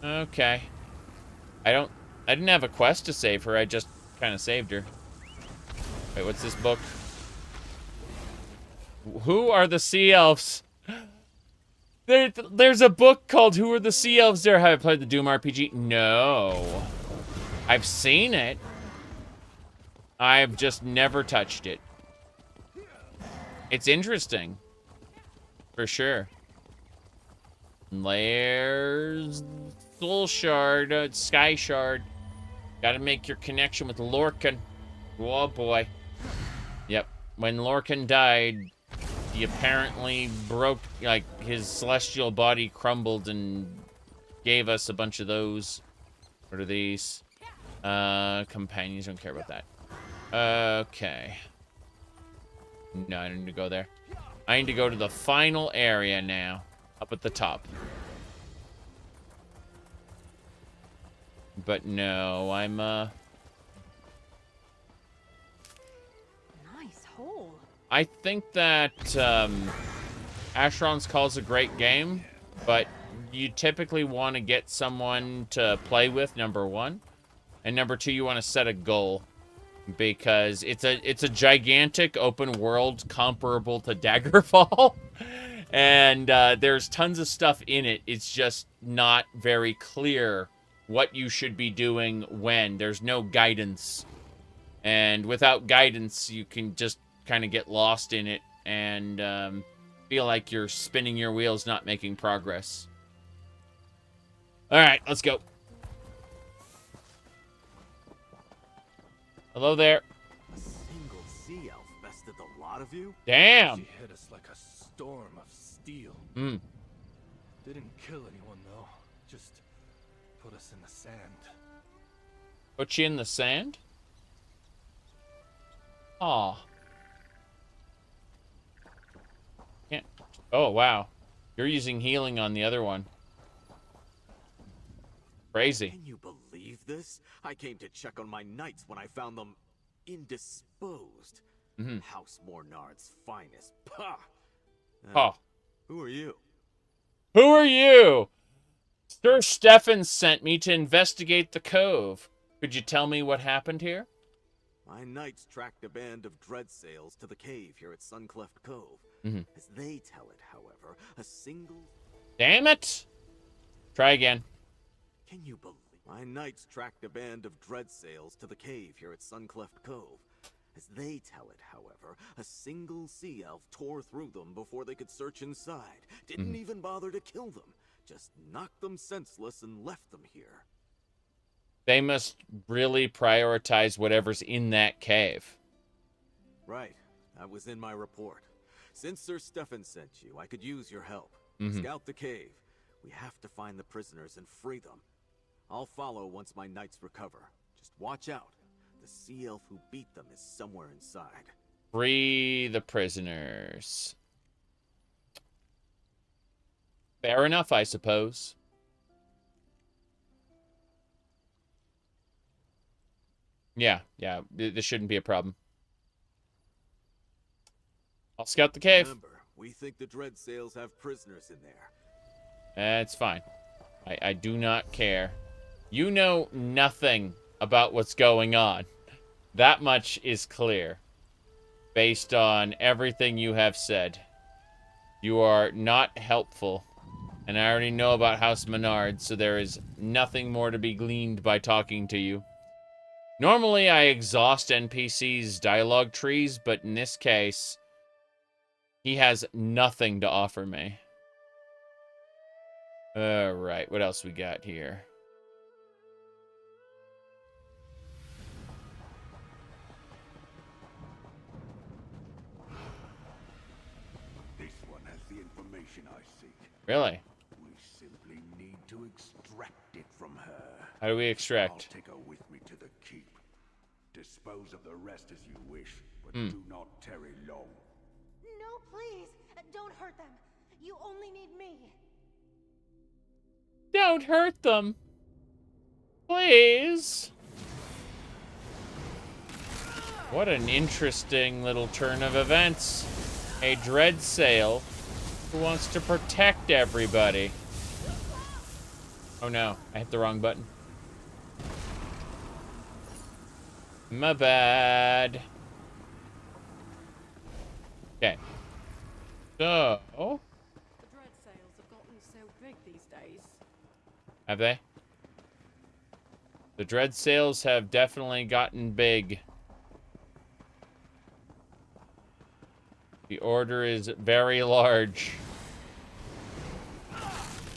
Okay. I didn't have a quest to save her, I just kind of saved her. Wait, what's this book? Who are the Sea Elves? There's a book called Who Are the Sea Elves There? Have I played the Doom RPG? No. I've seen it. I've just never touched it. It's interesting. For sure. There's Soul Shard, Sky Shard. Gotta make your connection with Lorcan. Oh boy. Yep. When Lorcan died, he apparently broke, like, his celestial body crumbled and gave us a bunch of those. What are these? Companions, don't care about that. Okay. No, I don't need to go there. I need to go to the final area now. Up at the top. But no, I'm, Nice hole. I think that, Asheron's Call is a great game, but you typically want to get someone to play with, number one. And number two, you want to set a goal. Because it's a gigantic open world comparable to Daggerfall. And there's tons of stuff in it. It's just not very clear what you should be doing when. There's no guidance. And without guidance, you can just kind of get lost in it and feel like you're spinning your wheels, not making progress. Alright, let's go. Hello there. A single sea elf bested the lot of you? Damn. She hit us like a storm of steel. Mm. Didn't kill anyone though. Just put us in the sand. Put you in the sand? Aw. Oh, wow. You're using healing on the other one. Crazy. Can you believe this? I came to check on my knights when I found them indisposed. House Mornard's finest. Pah! Who are you? Who are you? Sir Stefan sent me to investigate the cove. Could you tell me what happened here? My knights tracked a band of dread sails to the cave here at Suncleft Cove. As they tell it, however, a single... Damn it! Try again. Can you believe... My knights tracked a band of dread sails to the cave here at Suncleft Cove. As they tell it, however, a single sea elf tore through them before they could search inside. Didn't even bother to kill them. Just knocked them senseless and left them here. They must really prioritize whatever's in that cave. Right. That was in my report. Since Sir Stefan sent you, I could use your help. Scout the cave. We have to find the prisoners and free them. I'll follow once my knights recover. Just watch out. The sea elf who beat them is somewhere inside. Free the prisoners. Fair enough, I suppose. Yeah, this shouldn't be a problem. I'll scout the cave. Remember, we think the dread sails have prisoners in there. That's fine. I do not care. You know nothing about what's going on. That much is clear. Based on everything you have said. You are not helpful. And I already know about House Menard, so there is nothing more to be gleaned by talking to you. Normally, I exhaust NPCs' dialogue trees, but in this case, he has nothing to offer me. Alright, what else we got here? This one has the information I seek. Really? We simply need to extract it from her. How do we extract? I'll take her with me to the keep. Dispose of the rest as you wish, but do not tarry long. No, please. Don't hurt them. You only need me. Don't hurt them. Please. What an interesting little turn of events. A dread sail who wants to protect everybody. Oh no, I hit the wrong button. My bad. Okay. So... The dread sails have gotten so big these days. Have they? The dread sails have definitely gotten big. The order is very large.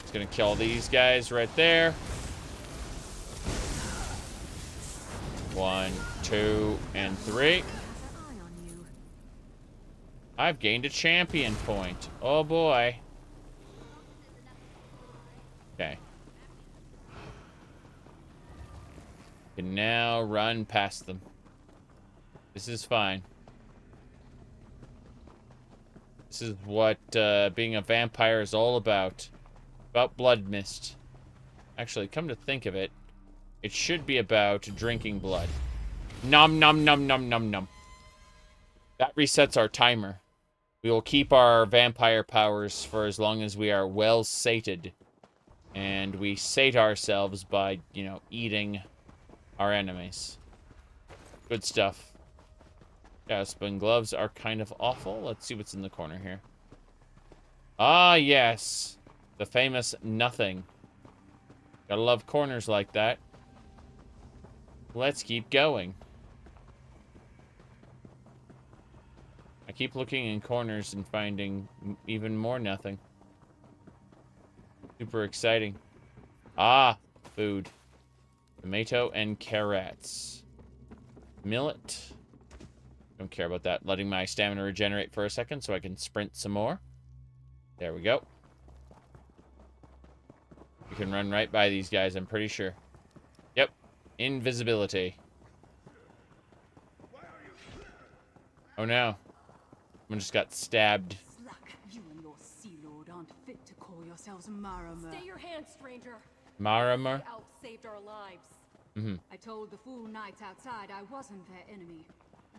It's gonna kill these guys right there. 1, 2, and 3. I've gained a champion point. Oh boy. Okay. Can now run past them. This is fine. This is what being a vampire is all about. About blood mist. Actually, come to think of it, it should be about drinking blood. Nom nom nom nom nom nom. That resets our timer. We will keep our vampire powers for as long as we are well sated. And we sate ourselves by, you know, eating our enemies. Good stuff. Spin gloves are kind of awful. Let's see what's in the corner here. Ah, yes. The famous nothing. Gotta love corners like that. Let's keep going. I keep looking in corners and finding even more nothing. Super exciting. Ah, food. Tomato and carrots. Millet. Don't care about that. Letting my stamina regenerate for a second so I can sprint some more. There we go. You can run right by these guys, I'm pretty sure. Yep. Invisibility. Oh no. Someone just got stabbed. Slack, you and your sea Call yourselves Marama. Stay your hands, stranger. Maramar? The elves saved our lives. I told the fool knights outside I wasn't their enemy.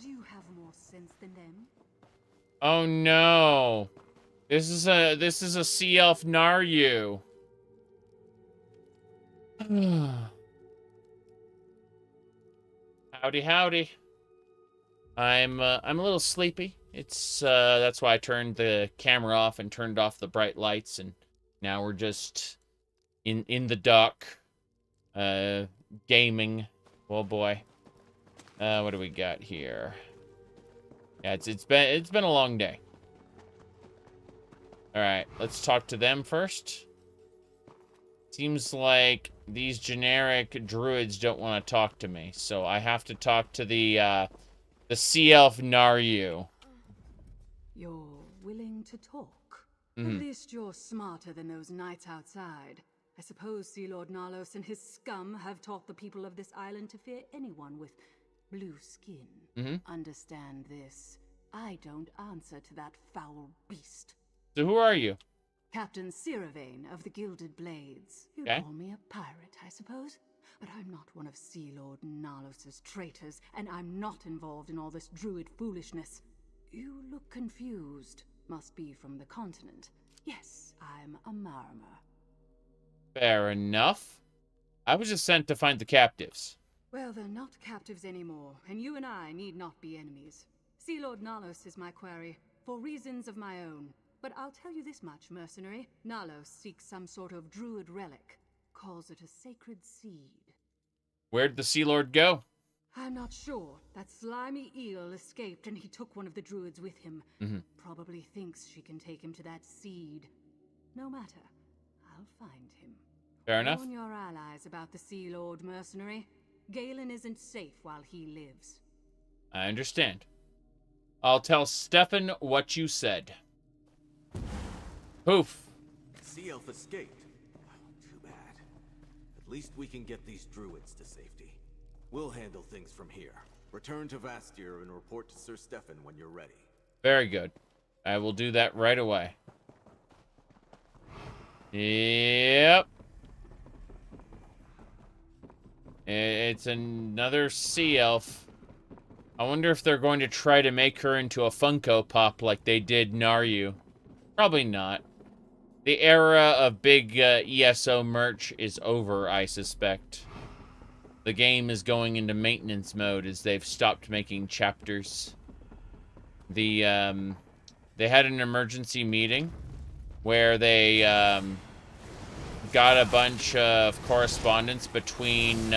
Do you have more sense than them? Oh no. This is a sea elf Naryu. Howdy, howdy. I'm a little sleepy. It's that's why I turned the camera off and turned off the bright lights, and now we're just in the dark, gaming. Oh boy. What do we got here? Yeah, it's been a long day. All right, let's talk to them first. Seems like these generic druids don't want to talk to me, so I have to talk to the sea elf Naryu. You're willing to talk? At least you're smarter than those knights outside. I suppose Sea Lord Nalos and his scum have taught the people of this island to fear anyone with blue skin. Understand this. I don't answer to that foul beast. So who are you? Captain Siravane of the Gilded Blades. You'd call me a pirate, I suppose. But I'm not one of Sea Lord Nalos' traitors, and I'm not involved in all this druid foolishness. You look confused. Must be from the continent. Yes, I'm a Marama. Fair enough. I was just sent to find the captives. Well, they're not captives anymore, and you and I need not be enemies. Sea Lord Nalos is my quarry, for reasons of my own. But I'll tell you this much, mercenary. Nalos seeks some sort of druid relic. Calls it a sacred seed. Where'd the Sea Lord go? I'm not sure. That slimy eel escaped and he took one of the druids with him. Probably thinks she can take him to that seed. No matter. I'll find him. Fair enough. Warn your allies about the Sea Lord, mercenary. Galen isn't safe while he lives. I understand. I'll tell Stefan what you said. Poof. Sea elf escaped. Too bad. At least we can get these druids to safety. We'll handle things from here. Return to Vastir and report to Sir Stefan when you're ready. Very good. I will do that right away. Yep. It's another sea elf. I wonder if they're going to try to make her into a Funko Pop like they did Naryu. Probably not. The era of big ESO merch is over, I suspect. The game is going into maintenance mode as they've stopped making chapters. They had an emergency meeting where they got a bunch of correspondence between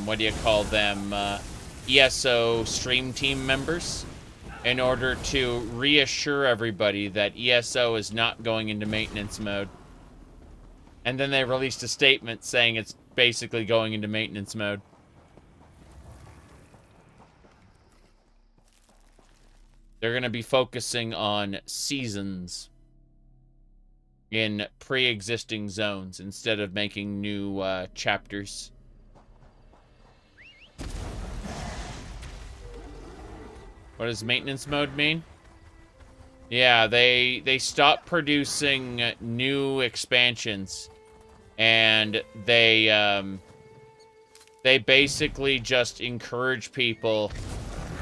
what do you call them, ESO stream team members, in order to reassure everybody that ESO is not going into maintenance mode. And then they released a statement saying it's basically going into maintenance mode. They're going to be focusing on seasons in pre-existing zones instead of making new chapters. What does maintenance mode mean? Yeah, they stopped producing new expansions, and they basically just encourage people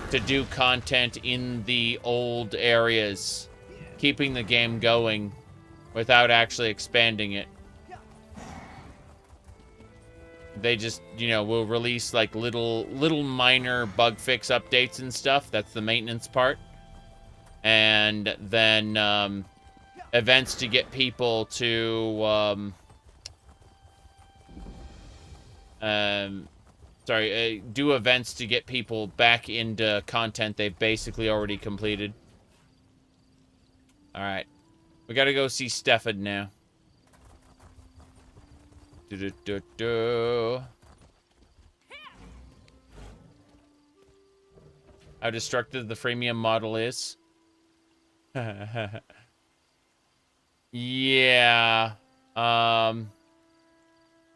to do content in the old areas, keeping the game going without actually expanding it. They just, you know, will release like little minor bug fix updates and stuff. That's the maintenance part. And then events to get people to do events to get people back into content they've basically already completed. All right. We got to go see Stefan now. How destructive the freemium model is. Yeah.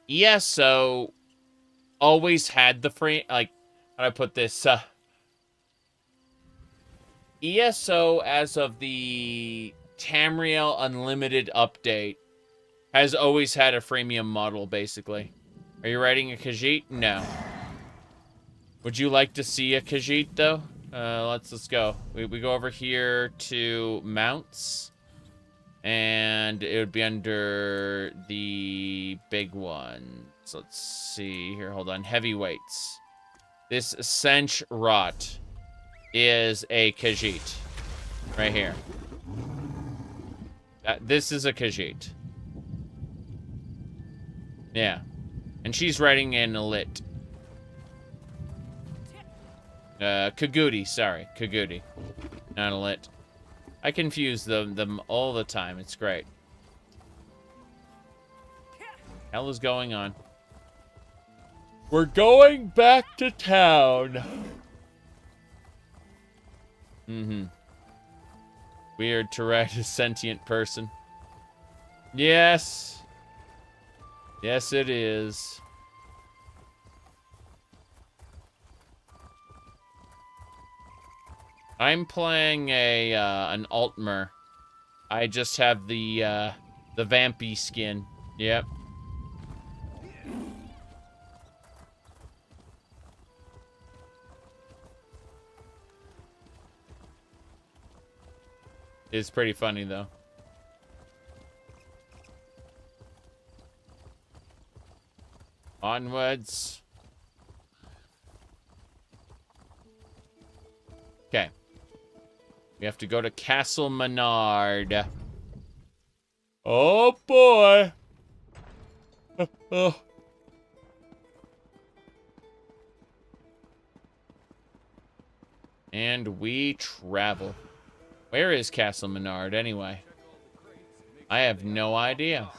ESO always had the free, like, how do I put this? ESO, as of the Tamriel Unlimited update, has always had a freemium model, basically. Are you riding a Khajiit? No. Would you like to see a Khajiit, though? Let's go. We go over here to mounts. And it would be under the big one. So let's see here. Hold on. Heavyweights. This Sench Rot is a Khajiit. Right here. This is a Khajiit. Yeah. And she's riding an Elite. Kaguti, sorry. Kaguti. Not Elite. I confuse them all the time. It's great. Hell is going on? We're going back to town. Weird to ride a sentient person. Yes. Yes, it is. I'm playing an Altmer. I just have the vampy skin. Yep. It's pretty funny though. Onwards. Okay. We have to go to Castle Menard. Oh boy. Oh. And we travel. Where is Castle Menard anyway? I have no idea.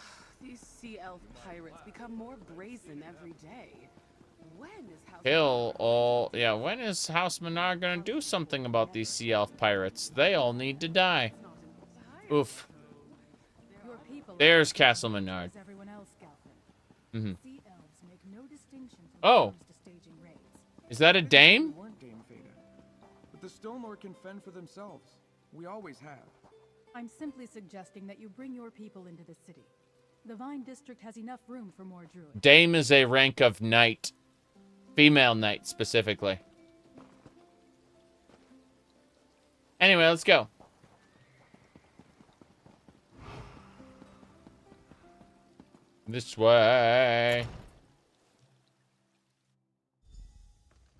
These sea elf pirates become more brazen every day. When is House when is House Menard gonna do something about these sea elf pirates? They all need to die. Oof. There's Castle Menard. Oh. Is that a dame? But the Stonelord can fend for themselves. We always have. I'm simply suggesting that you bring your people into the city. The Vine District has enough room for more Druids. Dame is a rank of knight. Female knight, specifically. Anyway, let's go. This way.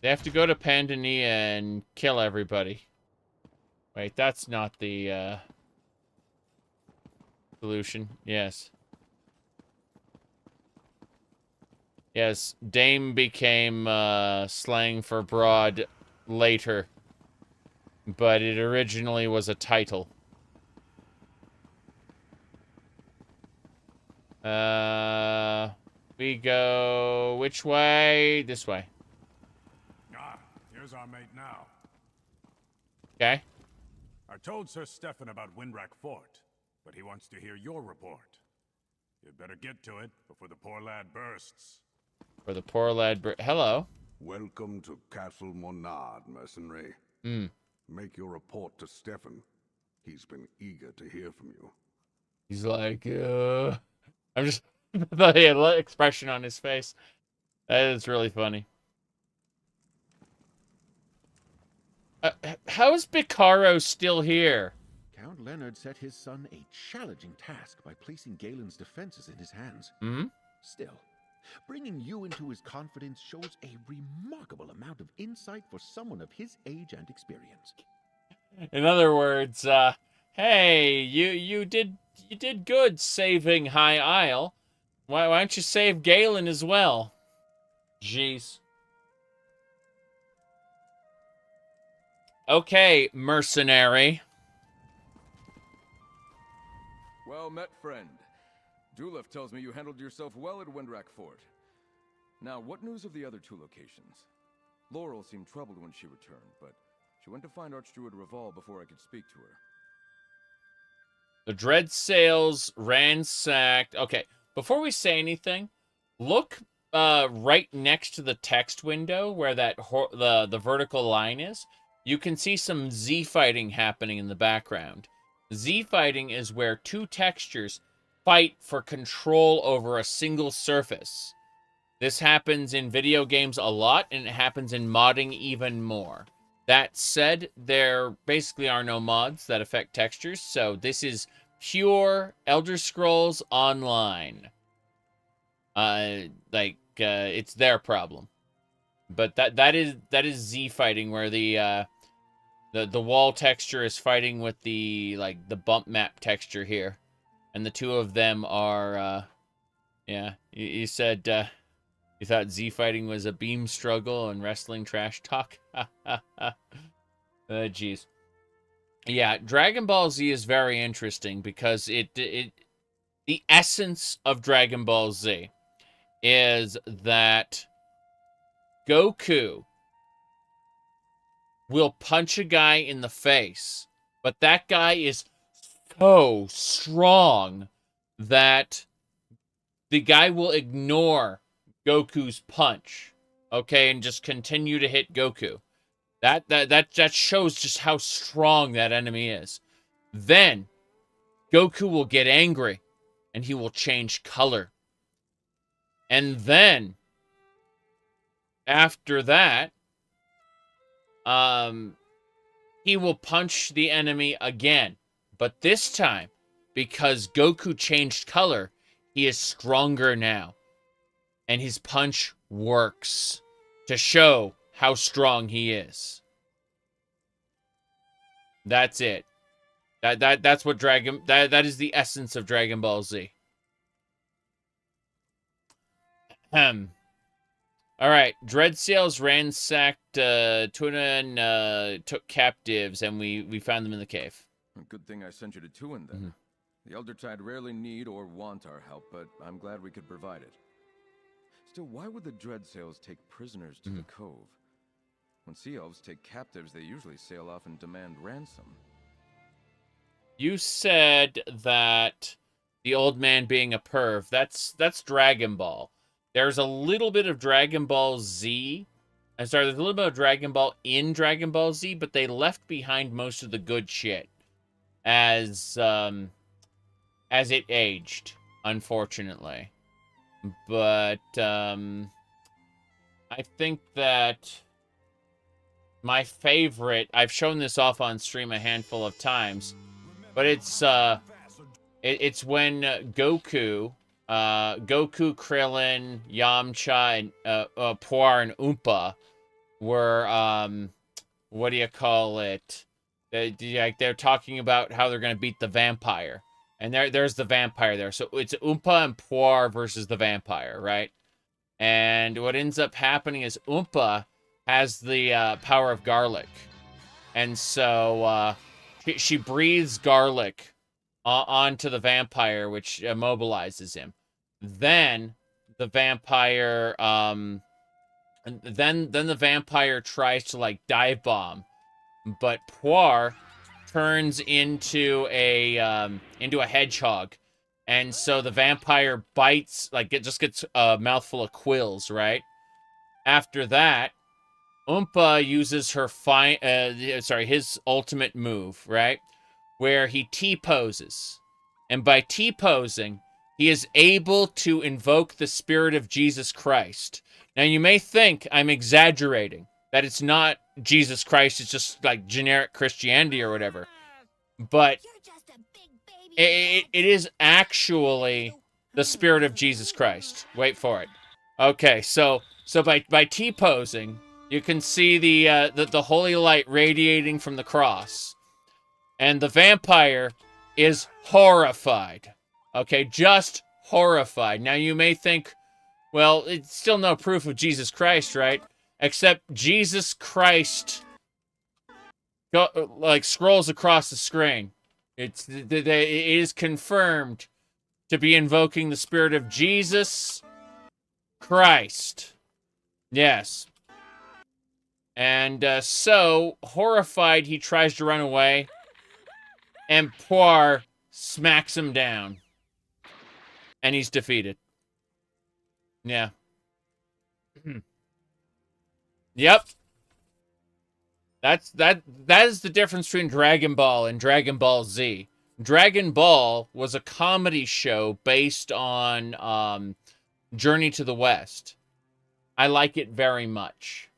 They have to go to Pandania and kill everybody. Wait, that's not the solution. Yes. Yes, Dame became slang for broad later. But it originally was a title. We go which way? This way. Ah, here's our mate now. Okay. I told Sir Stefan about Windra Fort, but he wants to hear your report. You'd better get to it before the poor lad bursts. For the poor lad hello. Welcome to Castle Menard, mercenary. Make your report to Stefan. He's been eager to hear from you. He's like, I'm just the expression on his face. That is really funny. How is Bicaro still here? Count Leonard set his son a challenging task by placing Galen's defenses in his hands. Still, bringing you into his confidence shows a remarkable amount of insight for someone of his age and experience. In other words, hey, you did good saving High Isle. Why don't you save Galen as well? Jeez. Okay, mercenary. Well met, friend. Dulef tells me you handled yourself well at Windra Fort. Now, what news of the other two locations? Laurel seemed troubled when she returned, but she went to find Archdruid Reval before I could speak to her. The Dread Sails ransacked. Okay, before we say anything, look right next to the text window where that the vertical line is. You can see some Z fighting happening in the background. Z fighting is where two textures fight for control over a single surface. This happens in video games a lot, and it happens in modding even more. That said, there basically are no mods that affect textures, so this is pure Elder Scrolls Online. It's their problem. But that is Z fighting, where the wall texture is fighting with the bump map texture here, and the two of them are yeah. You said you thought Z fighting was a beam struggle and wrestling trash talk. Jeez. Yeah, Dragon Ball Z is very interesting because the essence of Dragon Ball Z is that Goku will punch a guy in the face, but that guy is so strong that the guy will ignore Goku's punch, okay, and just continue to hit Goku. That shows just how strong that enemy is. Then Goku will get angry and he will change color. And then after that, he will punch the enemy again. But this time, because Goku changed color, he is stronger now. And his punch works to show how strong he is. That's it. That's what that is the essence of Dragon Ball Z. All right, Dreadsails ransacked Tuna and took captives, and we found them in the cave. Good thing I sent you to Tuin then. The Eldertide rarely need or want our help, but I'm glad we could provide it. Still, why would the Dreadsails take prisoners to the cove? When sea elves take captives, they usually sail off and demand ransom. You said that the old man being a perv. That's Dragon Ball. There's a little bit of Dragon Ball Z. There's a little bit of Dragon Ball in Dragon Ball Z, but they left behind most of the good shit as it aged, unfortunately. But I think that my favorite, I've shown this off on stream a handful of times, but it's when Goku, Krillin, Yamcha, and Puar and Oompa were what do you call it? They're talking about how they're gonna beat the vampire. And there's the vampire there. So it's Oompa and Puar versus the vampire, right? And what ends up happening is Oompa has the power of garlic. And so she breathes garlic onto the vampire, which immobilizes him. Then the vampire then the vampire tries to dive bomb. But Puar turns into a hedgehog, and so the vampire bites, it just gets a mouthful of quills, right? After that, Oompa uses her his ultimate move, right, where he T-poses, and by T-posing, he is able to invoke the spirit of Jesus Christ. Now, you may think I'm exaggerating, that it's not Jesus Christ, it's just generic Christianity or whatever. But it is actually the spirit of Jesus Christ. Wait for it. Okay, so by T-posing, you can see the holy light radiating from the cross. And the vampire is horrified. Okay, just horrified. Now you may think, well, it's still no proof of Jesus Christ, right? Except Jesus Christ scrolls across the screen. It is confirmed to be invoking the spirit of Jesus Christ. Yes. And so, horrified, he tries to run away, and Puar smacks him down. And he's defeated. Yeah. Yep. That is the difference between Dragon Ball and Dragon Ball Z. Dragon Ball was a comedy show based on Journey to the West. I like it very much.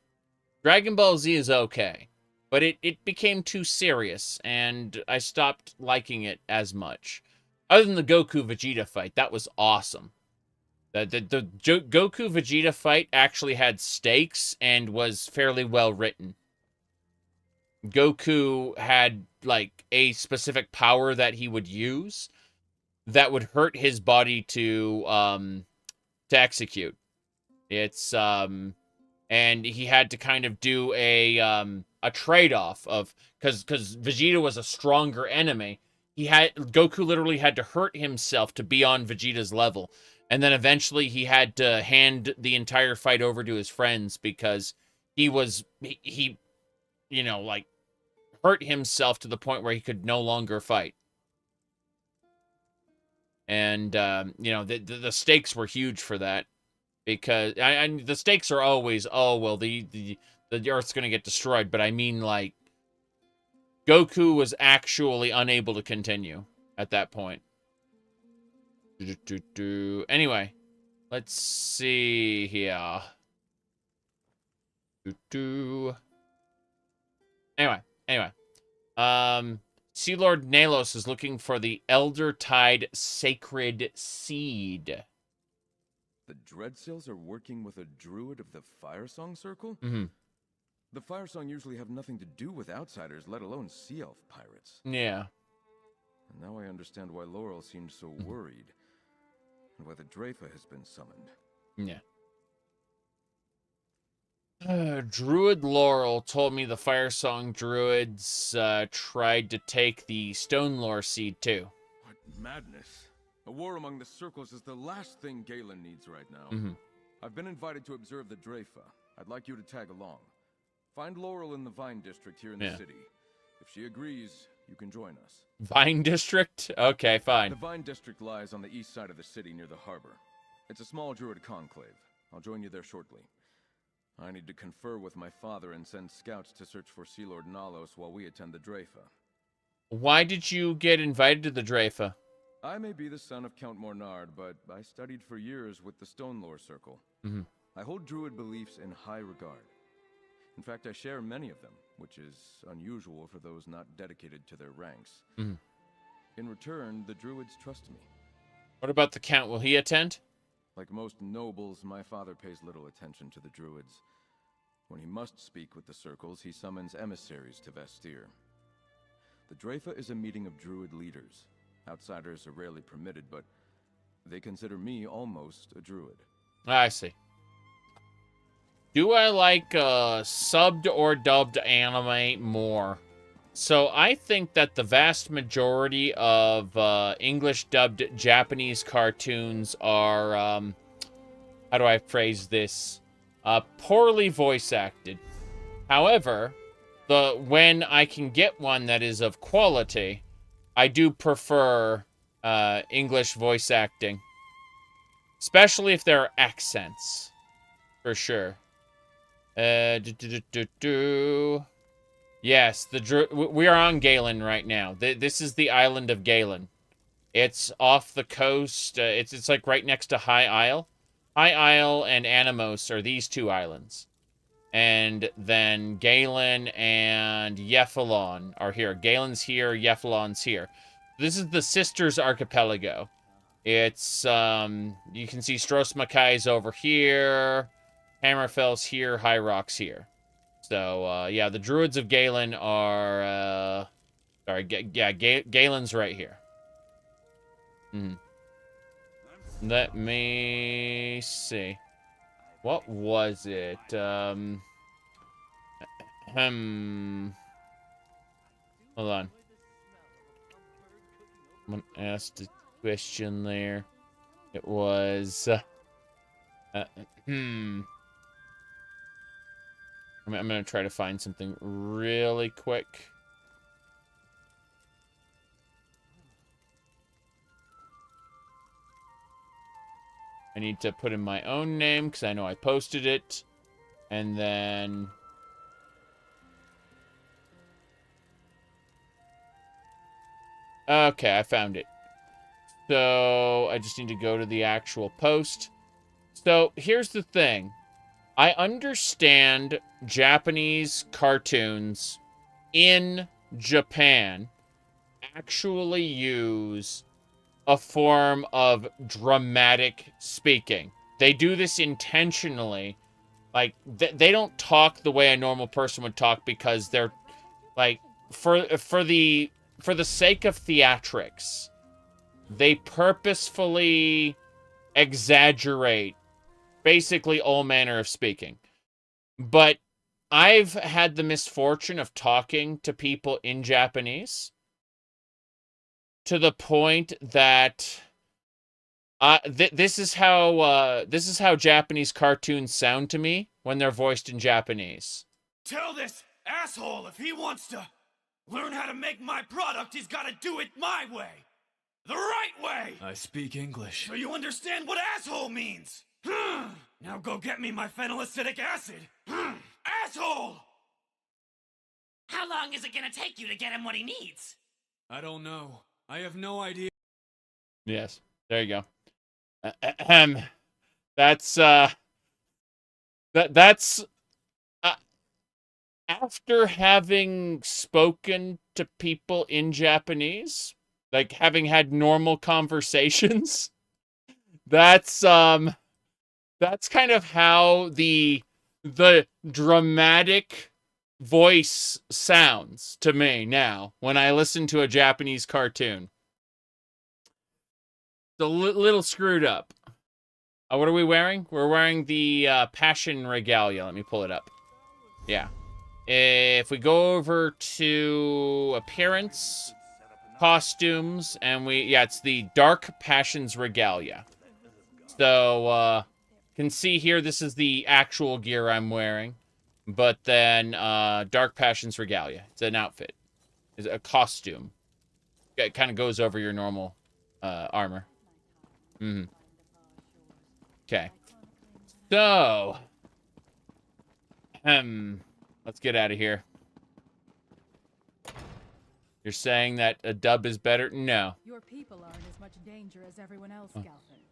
Dragon Ball Z is okay, but it became too serious, and I stopped liking it as much. Other than the Goku-Vegeta fight, that was awesome. The Goku-Vegeta fight actually had stakes and was fairly well written. Goku had, like, a specific power that he would use that would hurt his body to execute. It's, and he had to kind of do a trade-off of, because Vegeta was a stronger enemy, Goku literally had to hurt himself to be on Vegeta's level. And then eventually he had to hand the entire fight over to his friends because he you know, like, hurt himself to the point where he could no longer fight. And, you know, the stakes were huge for that. Because, the stakes are always, oh, well, the Earth's going to get destroyed. But I mean, like, Goku was actually unable to continue at that point. Anyway, let's see here. Anyway. Sea Lord Nalos is looking for the Elder Tide Sacred Seed. The Dreadsails are working with a druid of the Firesong Circle? Mm-hmm. The Firesong usually have nothing to do with outsiders, let alone Sea Elf pirates. Yeah. And now I understand why Laurel seemed so worried, and why the Dreyfa has been summoned. Yeah. Druid Laurel told me the Firesong Druids tried to take the Stonelore seed too. What madness. A war among the circles is the last thing Galen needs right now. Mm-hmm. I've been invited to observe the Dreyfa. I'd like you to tag along. Find Laurel in the Vine District here in the city. If she agrees, you can join us. Vine District? Okay, fine. The Vine District lies on the east side of the city near the harbor. It's a small druid conclave. I'll join you there shortly. I need to confer with my father and send scouts to search for Sea Lord Nalos while we attend the Dreyfa. Why did you get invited to the Dreyfa? I may be the son of Count Mornard, but I studied for years with the Stonelore Circle. Mm-hmm. I hold druid beliefs in high regard. In fact, I share many of them, which is unusual for those not dedicated to their ranks. Mm-hmm. In return, the druids trust me. What about the Count? Will he attend? Like most nobles, my father pays little attention to the druids. When he must speak with the circles, he summons emissaries to Vestir. The Dreyfa is a meeting of druid leaders. Outsiders are rarely permitted, but they consider me almost a druid. I see. Do I like subbed or dubbed anime more? So I think that the vast majority of English dubbed Japanese cartoons are, how do I phrase this? Poorly voice acted. However, when I can get one that is of quality, I do prefer English voice acting. Especially if there are accents. For sure. Yes, we are on Galen right now. This is the island of Galen. It's off the coast. It's like right next to High Isle. High Isle and Animos are these two islands. And then Galen and Yephalon are here. Galen's here, Yephalon's here. This is the Sisters Archipelago. It's, you can see Stros Makai's over here. Hammerfell's here, High Rock's here. So, yeah, the Druids of Galen are, Galen's right here. Let me see. What was it? Hold on. I'm gonna ask the question there. It was, I'm gonna try to find something really quick. I need to put in my own name because I know I posted it. And then... Okay, I found it. So I just need to go to the actual post. So here's the thing. I understand Japanese cartoons in Japan actually use a form of dramatic speaking. They do this intentionally. Like, they don't talk the way a normal person would talk because they're, like, for the sake of theatrics, they purposefully exaggerate basically all manner of speaking. But I've had the misfortune of talking to people in Japanese to the point that this is how Japanese cartoons sound to me when they're voiced in Japanese. Tell this asshole if he wants to learn how to make my product, he's got to do it my way. The right way! I speak English. So you understand what asshole means? Now go get me my phenylacetic acid. Asshole! How long is it gonna take you to get him what he needs? I don't know. I have no idea. Yes, there you go. That's after having spoken to people in Japanese, like having had normal conversations, that's kind of how the dramatic voice sounds to me now when I listen to a Japanese cartoon. It's a little screwed up. What are we wearing? We're wearing the Passion Regalia. Let me pull it up. Yeah. If we go over to appearance, costumes, and it's the Dark Passions Regalia. So, can see here, this is the actual gear I'm wearing. But then, Dark Passions Regalia. It's an outfit. It's a costume. It kind of goes over your normal armor. Okay. So, let's get out of here. You're saying that a dub is better? No. Your people aren't as much danger as everyone else, Galfin.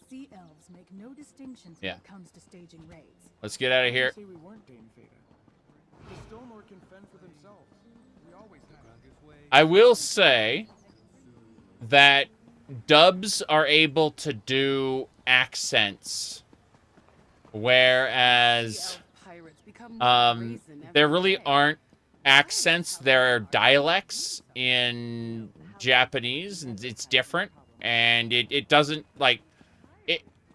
Sea elves make no distinctions when it comes to staging raids. Let's get out of here. We weren't Dame Fata. The Stonelord can fend for themselves. We always have. I will say that dubs are able to do accents, whereas there really aren't accents. There are dialects in Japanese, and it's different, and it doesn't, like,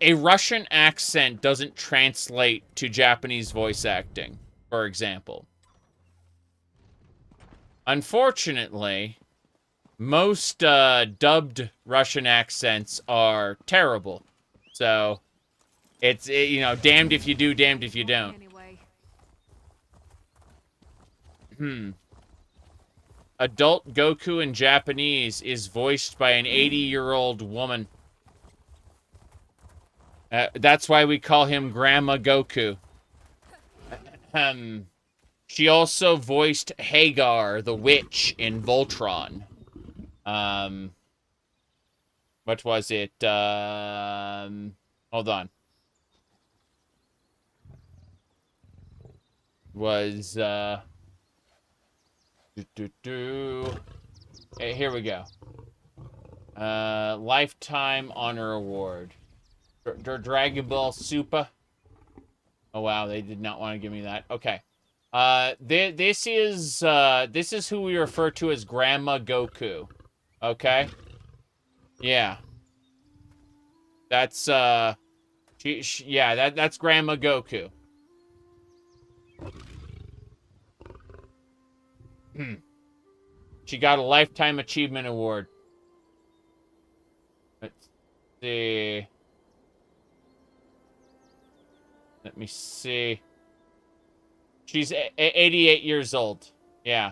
a Russian accent doesn't translate to Japanese voice acting, for example. Unfortunately, most dubbed Russian accents are terrible. So, it's, damned if you do, damned if you don't. Adult Goku in Japanese is voiced by an 80-year-old woman. That's why we call him Grandma Goku. She also voiced Hagar, the witch, in Voltron. What was it? Hold on. Was, Hey, here we go. Lifetime Honor Award. Dragon Ball Super. Oh, wow, they did not want to give me that. Okay. This is who we refer to as Grandma Goku. Okay? Yeah. That's, that's Grandma Goku. She got a Lifetime Achievement Award. Let's see. Let me see. She's 88 years old. Yeah.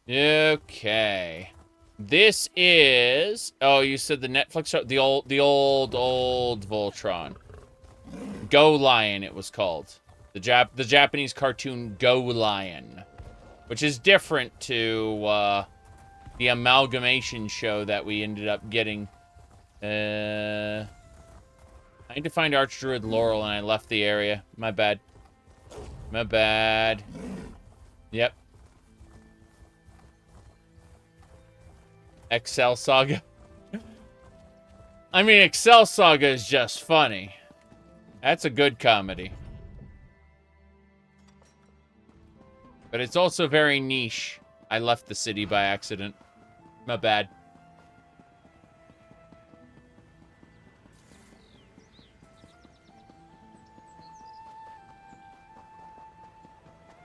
Okay. this is... Oh, you said the Netflix show? The old Voltron. Go Lion, it was called. The Japanese cartoon Go Lion. Which is different to the amalgamation show that we ended up getting. I need to find Archdruid Laurel and I left the area. My bad. My bad. Yep. Excel Saga. I mean, Excel Saga is just funny. That's a good comedy. But it's also very niche. I left the city by accident. My bad.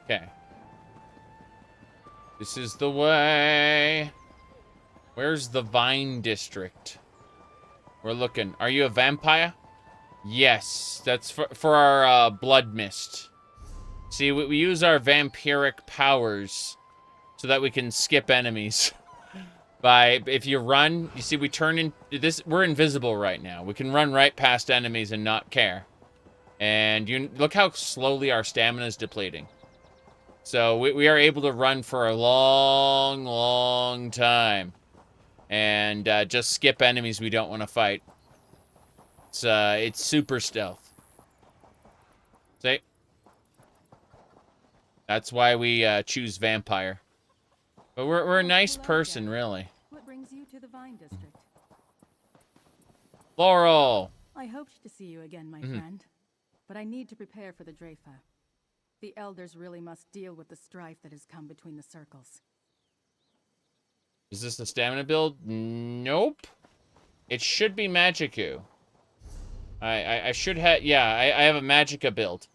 Okay. This is the way. Where's the Vine District? We're looking. Are you a vampire? Yes. That's for our blood mist. See, we use our vampiric powers so that we can skip enemies. If you run, you see we turn in this, we're invisible right now. We can run right past enemies and not care. And you look how slowly our stamina is depleting. So we are able to run for a long, long time. And just skip enemies we don't want to fight. It's super stealth. See? That's why we choose vampire. But we're a nice person, really. What brings you to the Vine District? Laurel! I hoped to see you again, my friend. But I need to prepare for the Dreyfa. The elders really must deal with the strife that has come between the circles. Is this the stamina build? Nope. It should be Magicu. I should have... Yeah, I have a Magicka build.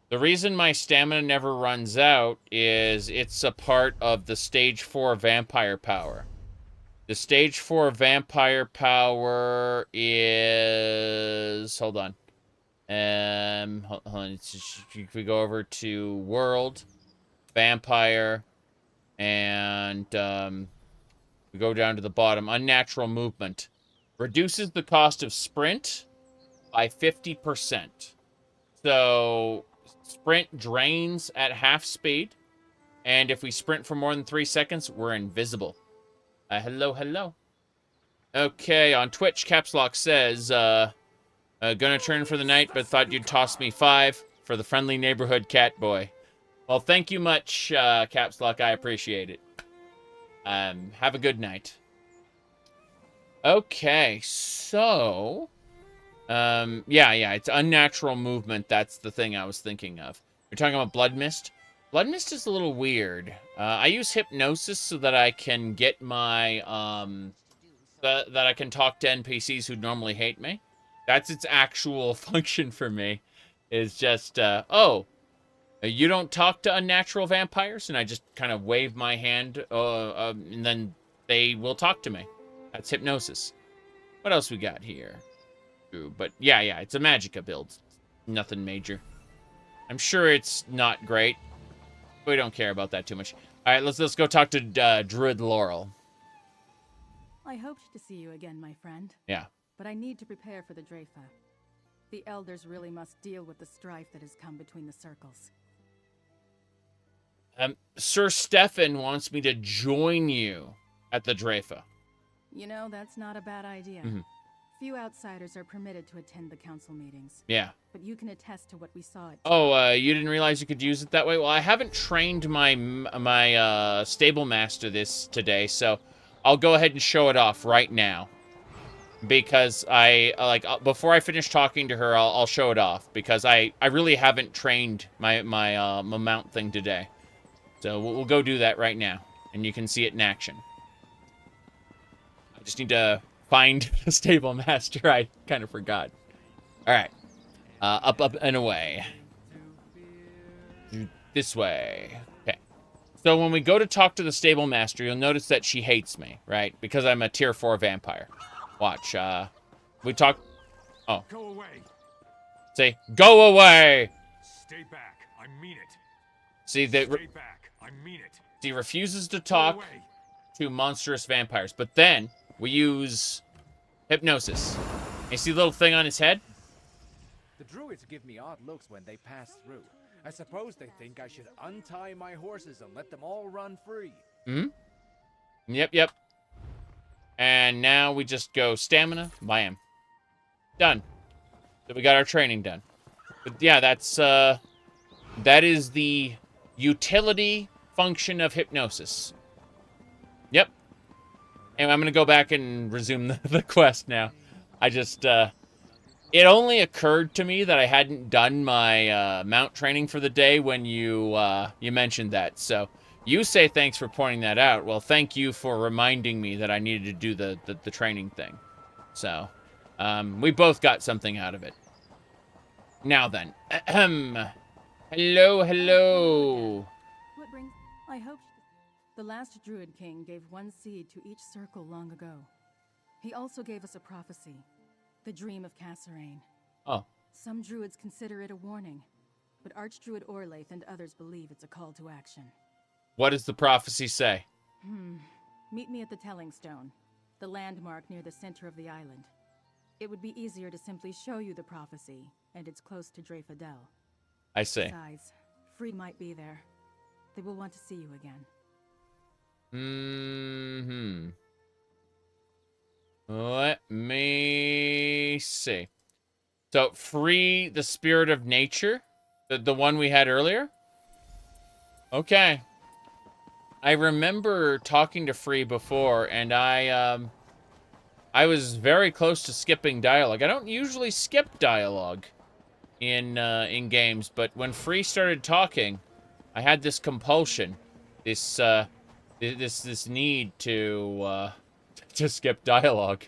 The reason my stamina never runs out is it's a part of the stage 4 vampire power. The stage 4 vampire power is... Hold on. Hold on. If we go over to World, Vampire, and we go down to the bottom. Unnatural movement. Reduces the cost of sprint by 50%. So... Sprint drains at half speed, and if we sprint for more than 3 seconds, we're invisible. Hello. Okay, on Twitch, Caps Lock says, gonna turn for the night, but thought you'd toss me 5 for the friendly neighborhood cat boy. Well, thank you much, Caps Lock. I appreciate it. Have a good night. Okay, so... yeah, it's unnatural movement. That's the thing I was thinking of. You're talking about Blood Mist? Blood Mist is a little weird. I use Hypnosis so that I can get my, that I can talk to NPCs who normally hate me. That's its actual function for me. Is just, oh, you don't talk to unnatural vampires? And I just kind of wave my hand, and then they will talk to me. That's Hypnosis. What else we got here? But yeah, it's a Magicka build. Nothing major. I'm sure it's not great. But we don't care about that too much. All right, let's go talk to Druid Laurel. I hoped to see you again, my friend. Yeah. But I need to prepare for the Dreyfa. The elders really must deal with the strife that has come between the circles. Sir Stefan wants me to join you at the Dreyfa. You know, that's not a bad idea. Few outsiders are permitted to attend the council meetings. Yeah. But you can attest to what we saw at... Oh, you didn't realize you could use it that way? Well, I haven't trained my stable master this today, so I'll go ahead and show it off right now. Because before I finish talking to her, I'll show it off. Because I really haven't trained my mount thing today. So we'll go do that right now. And you can see it in action. I just need to find a stable master. I kind of forgot. All right. Up, and away. This way. Okay. So when we go to talk to the stable master, you'll notice that she hates me, right? Because I'm a tier 4 vampire. Watch. We talk... Oh. Go away. Say, go away! Stay back. I mean it. See, that... Stay back. I mean it. She refuses to talk to monstrous vampires. But then we use hypnosis. You see the little thing on his head? The Druids give me odd looks when they pass through. I suppose they think I should untie my horses and let them all run free. Hmm? Yep. And now we just go stamina, bam. Done. So we got our training done. But yeah, that is the utility function of hypnosis. Yep. And I'm going to go back and resume the quest now. I just, it only occurred to me that I hadn't done my mount training for the day when you mentioned that. So you say thanks for pointing that out. Well, thank you for reminding me that I needed to do the training thing. So we both got something out of it. Now then. Hello. What brings... I hope... The last Druid king gave one seed to each circle long ago. He also gave us a prophecy. The dream of Kasserine. Oh. Some Druids consider it a warning, but Archdruid Orlaith and others believe it's a call to action. What does the prophecy say? Meet me at the Telling Stone, the landmark near the center of the island. It would be easier to simply show you the prophecy, and it's close to Dreyfadel. I see. Besides, Free might be there. They will want to see you again. Let me see. So, Free, the spirit of nature? The one we had earlier? Okay. I remember talking to Free before, and I was very close to skipping dialogue. I don't usually skip dialogue in games, but when Free started talking, I had this compulsion, this need to skip dialogue.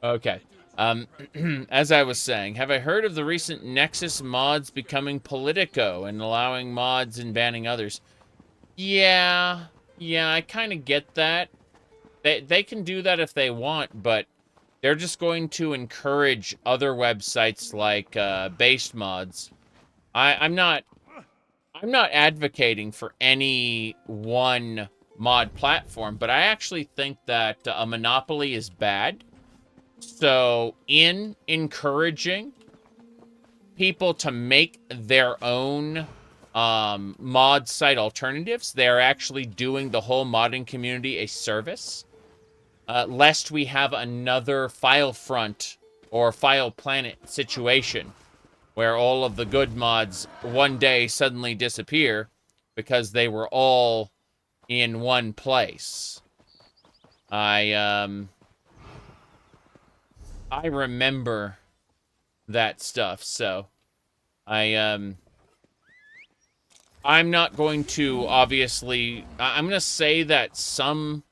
Okay. As I was saying, have I heard of the recent Nexus mods becoming Politico and allowing mods and banning others? Yeah, I kind of get that. They can do that if they want, but they're just going to encourage other websites like based mods. I'm not advocating for any one mod platform, but I actually think that a monopoly is bad. So in encouraging people to make their own mod site alternatives, they're actually doing the whole modding community a service. Lest we have another File Front or File Planet situation where all of the good mods one day suddenly disappear because they were all in one place. I remember that stuff, so I'm not going to, obviously, I'm going to say that some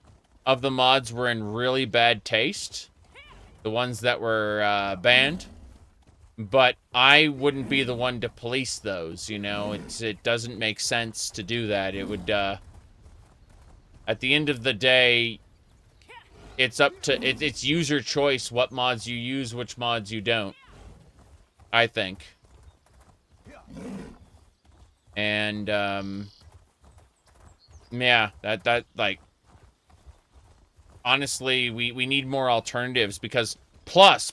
of the mods were in really bad taste, the ones that were banned, but I wouldn't be the one to police those, you know. It doesn't make sense to do that. It would, at the end of the day, it's up to, it's user choice what mods you use, which mods you don't, I think. And, yeah, that like, honestly, we need more alternatives because plus,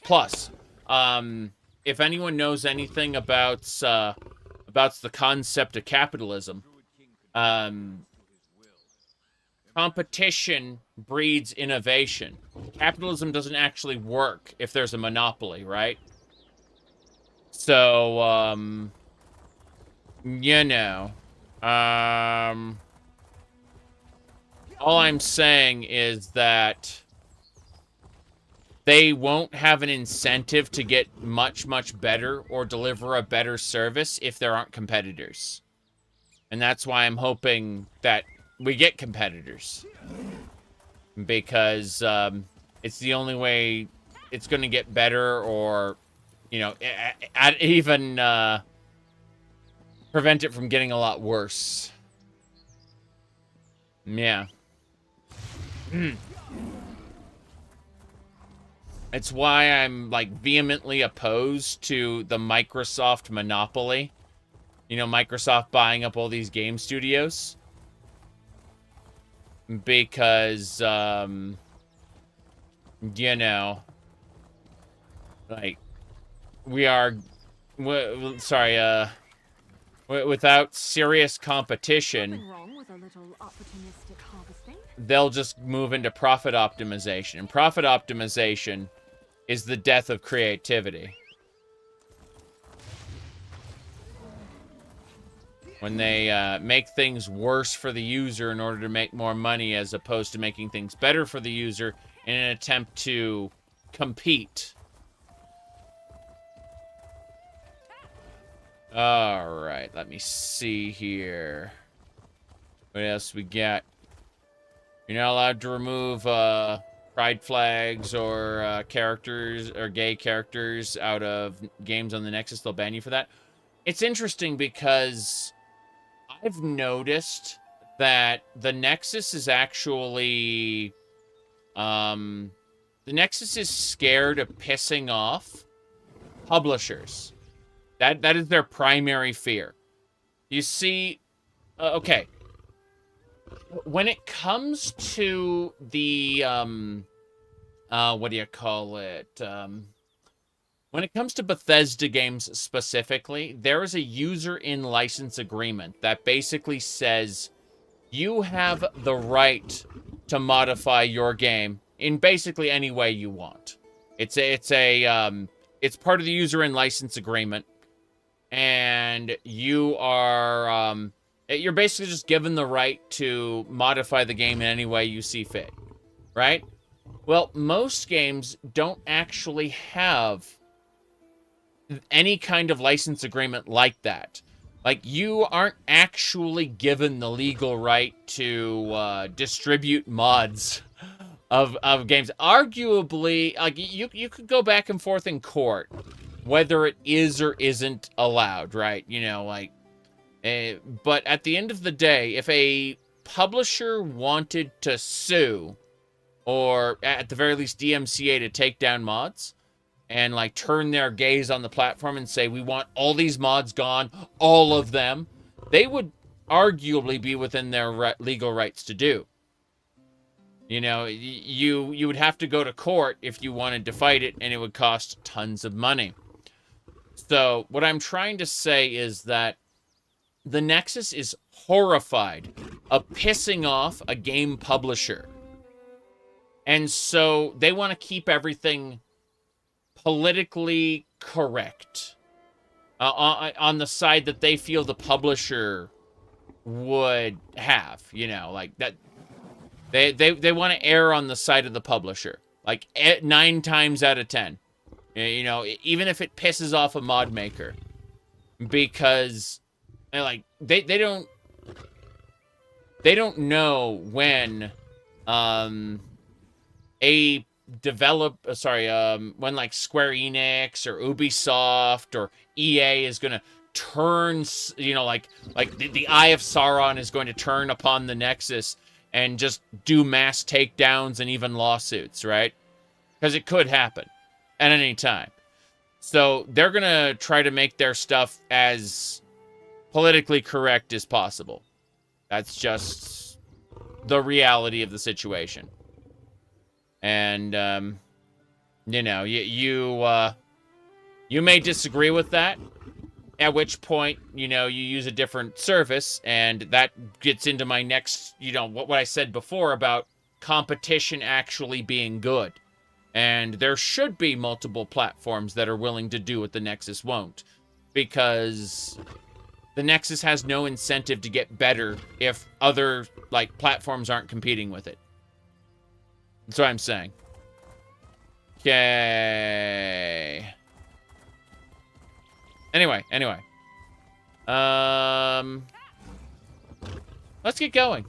if anyone knows anything about the concept of capitalism, competition breeds innovation. Capitalism doesn't actually work if there's a monopoly, right? So, you know, all I'm saying is that they won't have an incentive to get much better or deliver a better service if there aren't competitors. And that's why I'm hoping that we get competitors. Because it's the only way it's going to get better or, you know, even prevent it from getting a lot worse. Yeah. It's why I'm, like, vehemently opposed to the Microsoft monopoly. You know, Microsoft buying up all these game studios. because, you know, like, we are, without serious competition, they'll just move into profit optimization. And profit optimization is the death of creativity. When they make things worse for the user in order to make more money, as opposed to making things better for the user in an attempt to compete. Alright, let me see here. What else we got? You're not allowed to remove pride flags or characters or gay characters out of games on the Nexus. They'll ban you for that. It's interesting because I've noticed that the Nexus is actually... the Nexus is scared of pissing off publishers. That is their primary fear. You see... okay. When it comes to the... what do you call it? When it comes to Bethesda games specifically, there is a user-in-license agreement that basically says you have the right to modify your game in basically any way you want. It's part of the user-in-license agreement, and you are you're basically just given the right to modify the game in any way you see fit, right? Well, most games don't actually have any kind of license agreement like that. Like, you aren't actually given the legal right to distribute mods of games. Arguably, like, you could go back and forth in court whether it is or isn't allowed, right? You know, like, but at the end of the day, if a publisher wanted to sue, or at the very least DMCA to take down mods, and like turn their gaze on the platform and say, we want all these mods gone, all of them, they would arguably be within their legal rights to do. You know, you would have to go to court if you wanted to fight it, and it would cost tons of money. So what I'm trying to say is that the Nexus is horrified of pissing off a game publisher. And so they want to keep everything politically correct on the side that they feel the publisher would have, you know, like that. They want to err on the side of the publisher, like 9 times out of 10, you know, even if it pisses off a mod maker, because like they don't know when when like Square Enix or Ubisoft or EA is going to turn, you know, like the Eye of Sauron is going to turn upon the Nexus and just do mass takedowns and even lawsuits, right? Because it could happen at any time. So they're going to try to make their stuff as politically correct as possible. That's just the reality of the situation. And, you know, you may disagree with that, at which point, you know, you use a different service, and that gets into my next, you know, what I said before about competition actually being good. And there should be multiple platforms that are willing to do what the Nexus won't, because the Nexus has no incentive to get better if other, like, platforms aren't competing with it. That's what I'm saying. Okay. Anyway. Let's get going.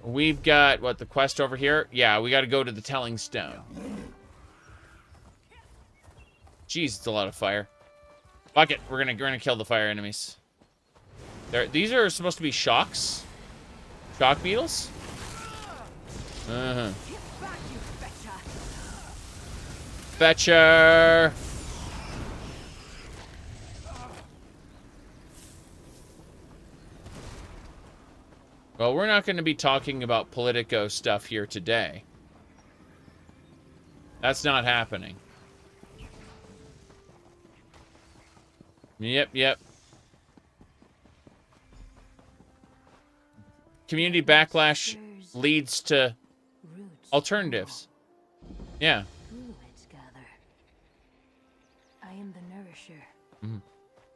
We've got, what, the quest over here? Yeah, we got to go to the Telling Stone. Jeez, it's a lot of fire. Fuck it, we're gonna kill the fire enemies. These are supposed to be shocks? Shock beetles? Fetcher! Well, we're not going to be talking about Politico stuff here today. That's not happening. Yep. Community backlash leads to alternatives. Yeah. Druids gather. I am the nourisher.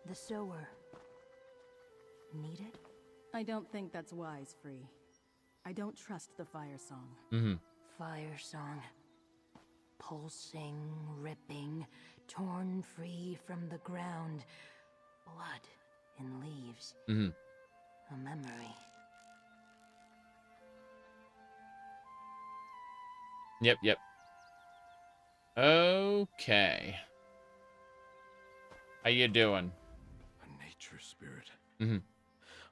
The sower. Needed? I don't think that's wise, Free. I don't trust the Firesong. Firesong. Pulsing, ripping, torn free from the ground. Blood in leaves. A memory. Yep. Okay. How you doing? A nature spirit.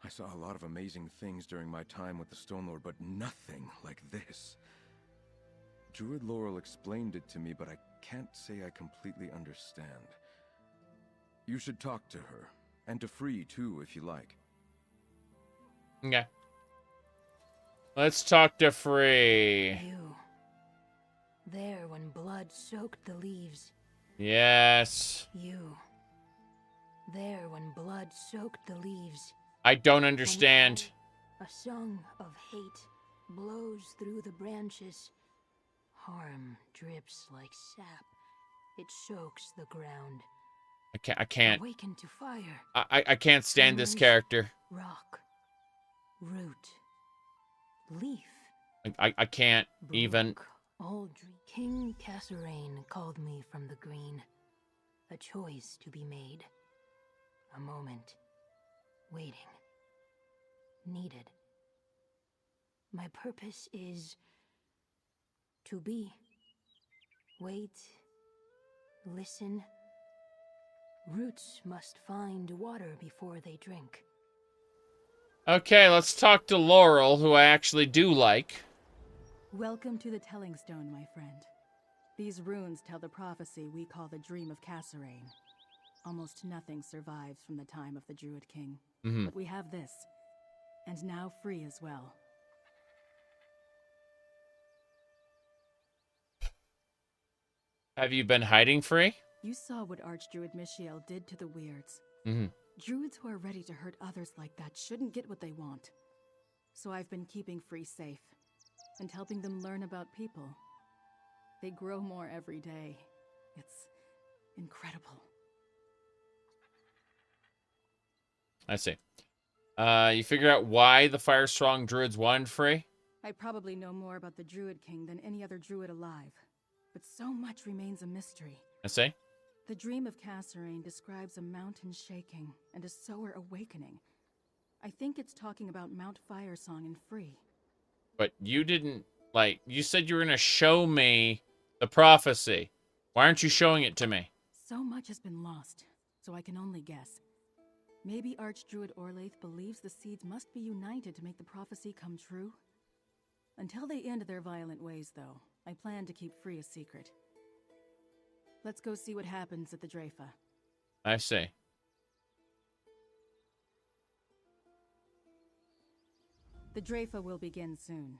I saw a lot of amazing things during my time with the Stone Lord, but nothing like this. Druid Laurel explained it to me, but I can't say I completely understand. You should talk to her, and to Free too, if you like. Okay. Let's talk to Free. You. There when blood soaked the leaves. Yes. You. There when blood soaked the leaves. I don't understand. A song of hate blows through the branches. Harm drips like sap. It soaks the ground. I can't. Awaken to fire. I can't stand this character. Rock. Root. Leaf. I can't even. Aldrich. King Cassarain called me from the green. A choice to be made. A moment. Waiting. Needed. My purpose is to be. Wait. Listen. Roots must find water before they drink. Okay, let's talk to Laurel, who I actually do like. Welcome to the Telling Stone, my friend. These runes tell the prophecy we call the Dream of Cassarain. Almost nothing survives from the time of the Druid King. But we have this. And now Free as well. Have you been hiding, Free? You saw what Archdruid Michiel did to the Weirds. Druids who are ready to hurt others like that shouldn't get what they want. So I've been keeping Free safe, and helping them learn about people. They grow more every day. It's incredible. I see. You figure out why the Firesong Druids wanted Free? I probably know more about the Druid King than any other Druid alive, but so much remains a mystery. I see. The Dream of Cassarain describes a mountain shaking and a sower awakening. I think it's talking about Mount Firesong and Free. But you didn't, you said you were going to show me the prophecy. Why aren't you showing it to me? So much has been lost, so I can only guess. Maybe Archdruid Orlaith believes the seeds must be united to make the prophecy come true? Until they end their violent ways, though, I plan to keep Free a secret. Let's go see what happens at the Drafa. I see. The Drafa will begin soon.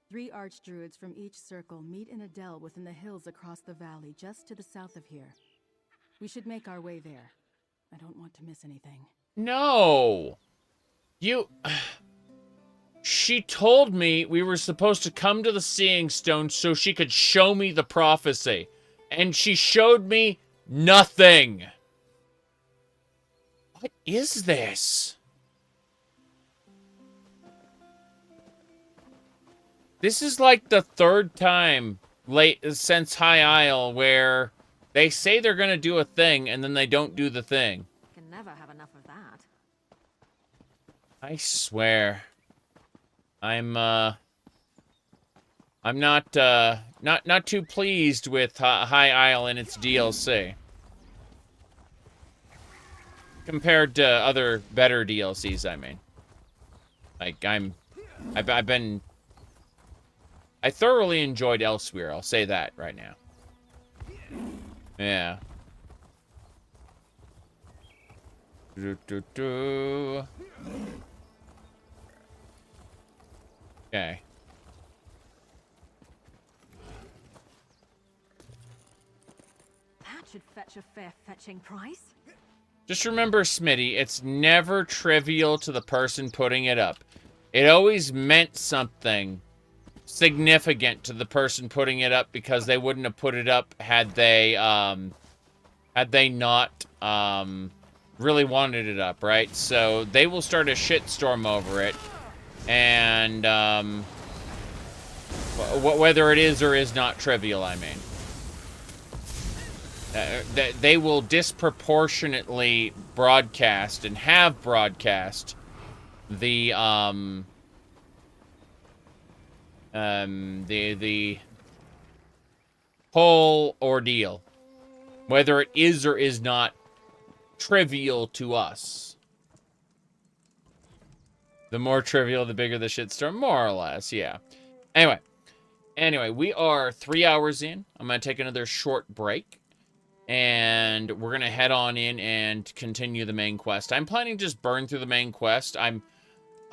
3 Archdruids from each circle meet in a dell within the hills across the valley just to the south of here. We should make our way there. I don't want to miss anything. No! She told me we were supposed to come to the Seeing Stone so she could show me the prophecy. And she showed me nothing. What is this? This is like the 3rd time since High Isle where they say they're going to do a thing and then they don't do the thing. Can never have enough of that. I swear. I'm not too pleased with High Isle and its DLC. Compared to other better DLCs, I mean. I thoroughly enjoyed Elsewhere, I'll say that right now. Yeah. Okay. That should fetch a fair fetching price. Just remember, Smitty, it's never trivial to the person putting it up. It always meant something significant to the person putting it up because they wouldn't have put it up had they not really wanted it up, right? So they will start a shitstorm over it, and whether it is or is not trivial, I mean. They will disproportionately broadcast and have broadcast the whole ordeal, whether it is or is not trivial to us. The more trivial, the bigger the shitstorm, more or less, yeah. Anyway, we are 3 hours in. I'm gonna take another short break. And we're going to head on in and continue the main quest. I'm planning to just burn through the main quest. I'm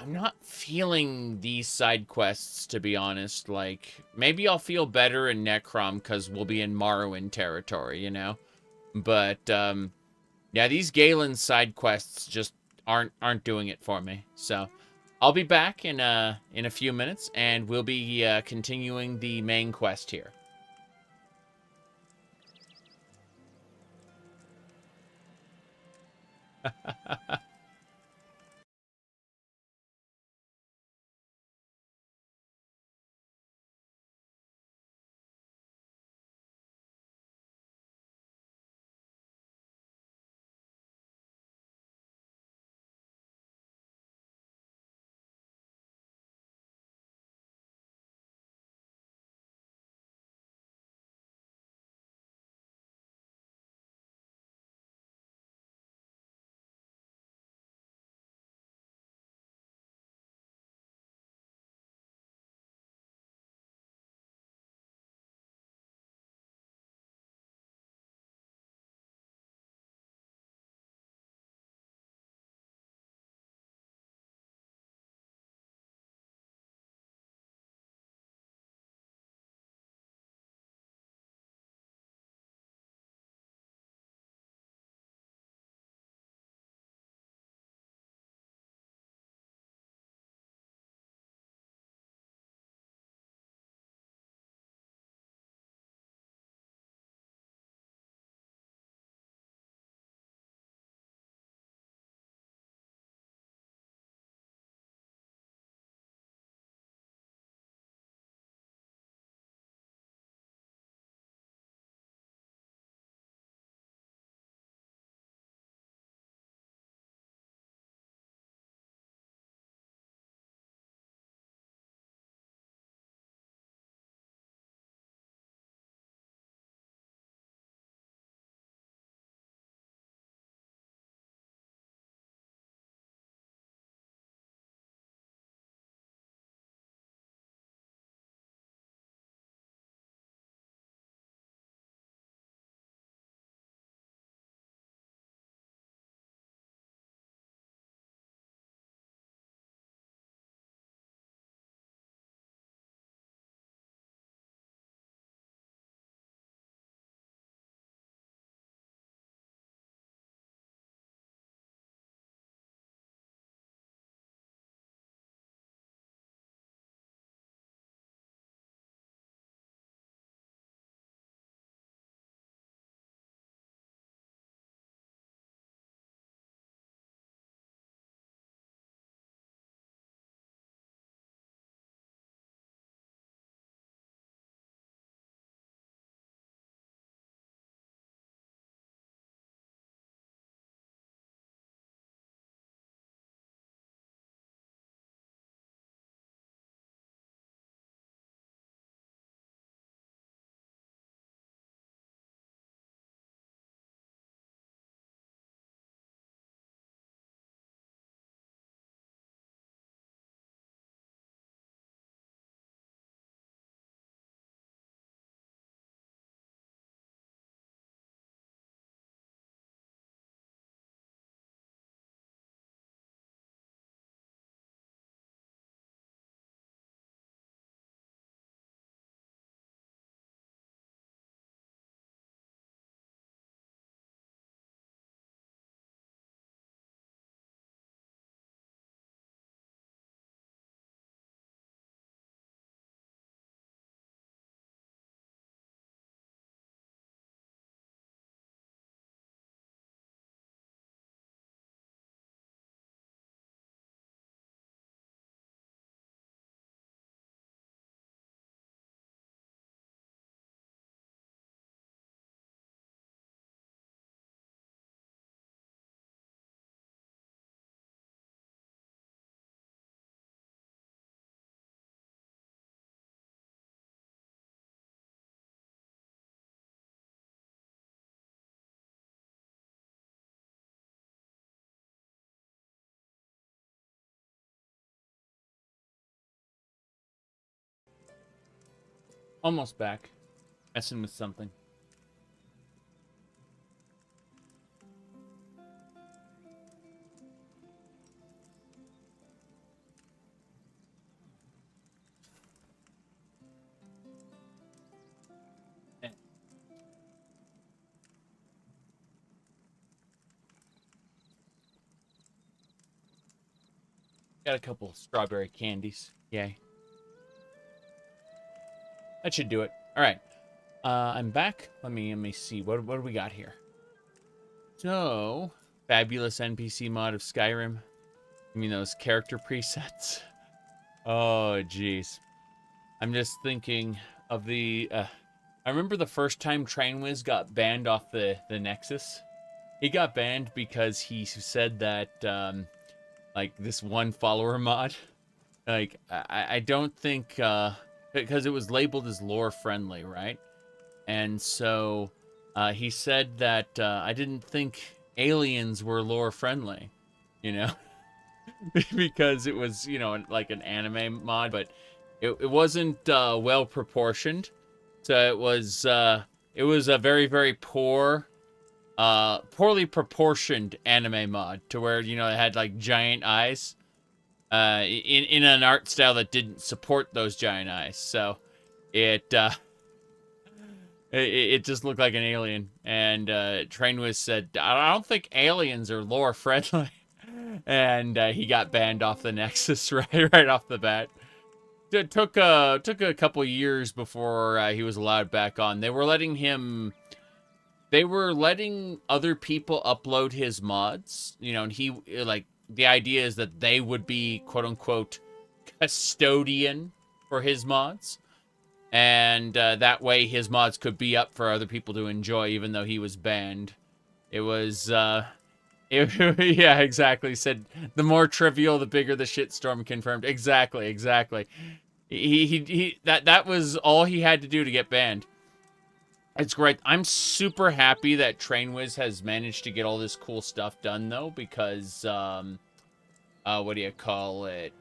not feeling these side quests, to be honest. Like, maybe I'll feel better in Necrom because we'll be in Morrowind territory, you know? But, yeah, these Galen side quests just aren't doing it for me. So, I'll be back in a few minutes, and we'll be continuing the main quest here. Almost back. Messing with something. Got a couple strawberry candies. Yay. That should do it. All right. I'm back. Let me see. What do we got here? So, fabulous NPC mod of Skyrim. I mean, those character presets. Oh, jeez. I'm just thinking of the... I remember the first time Trainwiz got banned off the Nexus. He got banned because he said that, like, this one follower mod. Like, I don't think... because it was labeled as lore-friendly, right? And so, he said that I didn't think aliens were lore-friendly, you know? Because it was, you know, like an anime mod, but it wasn't well proportioned. So it was a very, very poorly proportioned anime mod to where, you know, it had like giant eyes in an art style that didn't support those giant eyes. So it just looked like an alien. And Trainwiz said, I don't think aliens are lore friendly. And he got banned off the Nexus right off the bat. It took a couple years before he was allowed back on. They were letting other people upload his mods, you know, and he, like, the idea is that they would be quote unquote custodian for his mods, and that way his mods could be up for other people to enjoy, even though he was banned. It was yeah, exactly. Said the more trivial, the bigger the shitstorm. Confirmed. Exactly. That was all he had to do to get banned. It's great. I'm super happy that Trainwiz has managed to get all this cool stuff done, though, because what do you call it?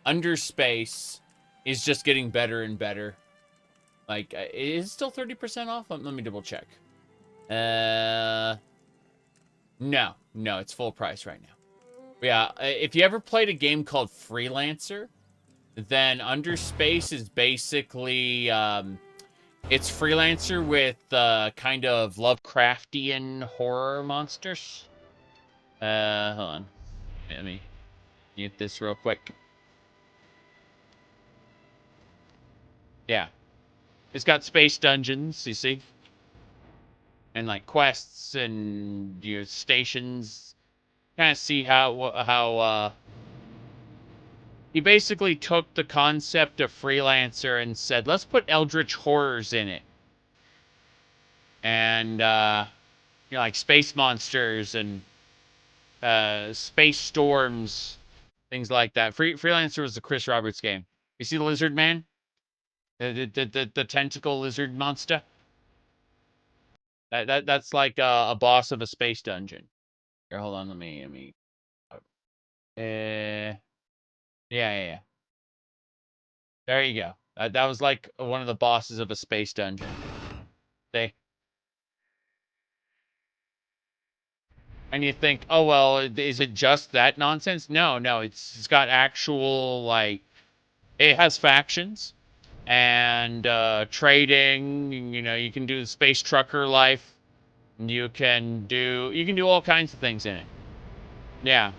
Underspace is just getting better and better. Like, is it still 30% off? Let me double check. No, it's full price right now. Yeah, if you ever played a game called Freelancer, then Underspace is basically, it's Freelancer with kind of Lovecraftian horror monsters. Hold on. Let me mute this real quick. Yeah. It's got space dungeons, you see? And like quests and your stations. Kind of see how he basically took the concept of Freelancer and said, let's put eldritch horrors in it. And you know, like space monsters and space storms, things like that. Freelancer was the Chris Roberts game. You see the lizard man? The tentacle lizard monster? That's like a boss of a space dungeon. Here, hold on, let me yeah. There you go. That was like one of the bosses of a space dungeon. See? And you think, oh well, is it just that nonsense? No, it's got actual, like, it has factions and trading. You know, you can do the space trucker life. You can do all kinds of things in it. Yeah.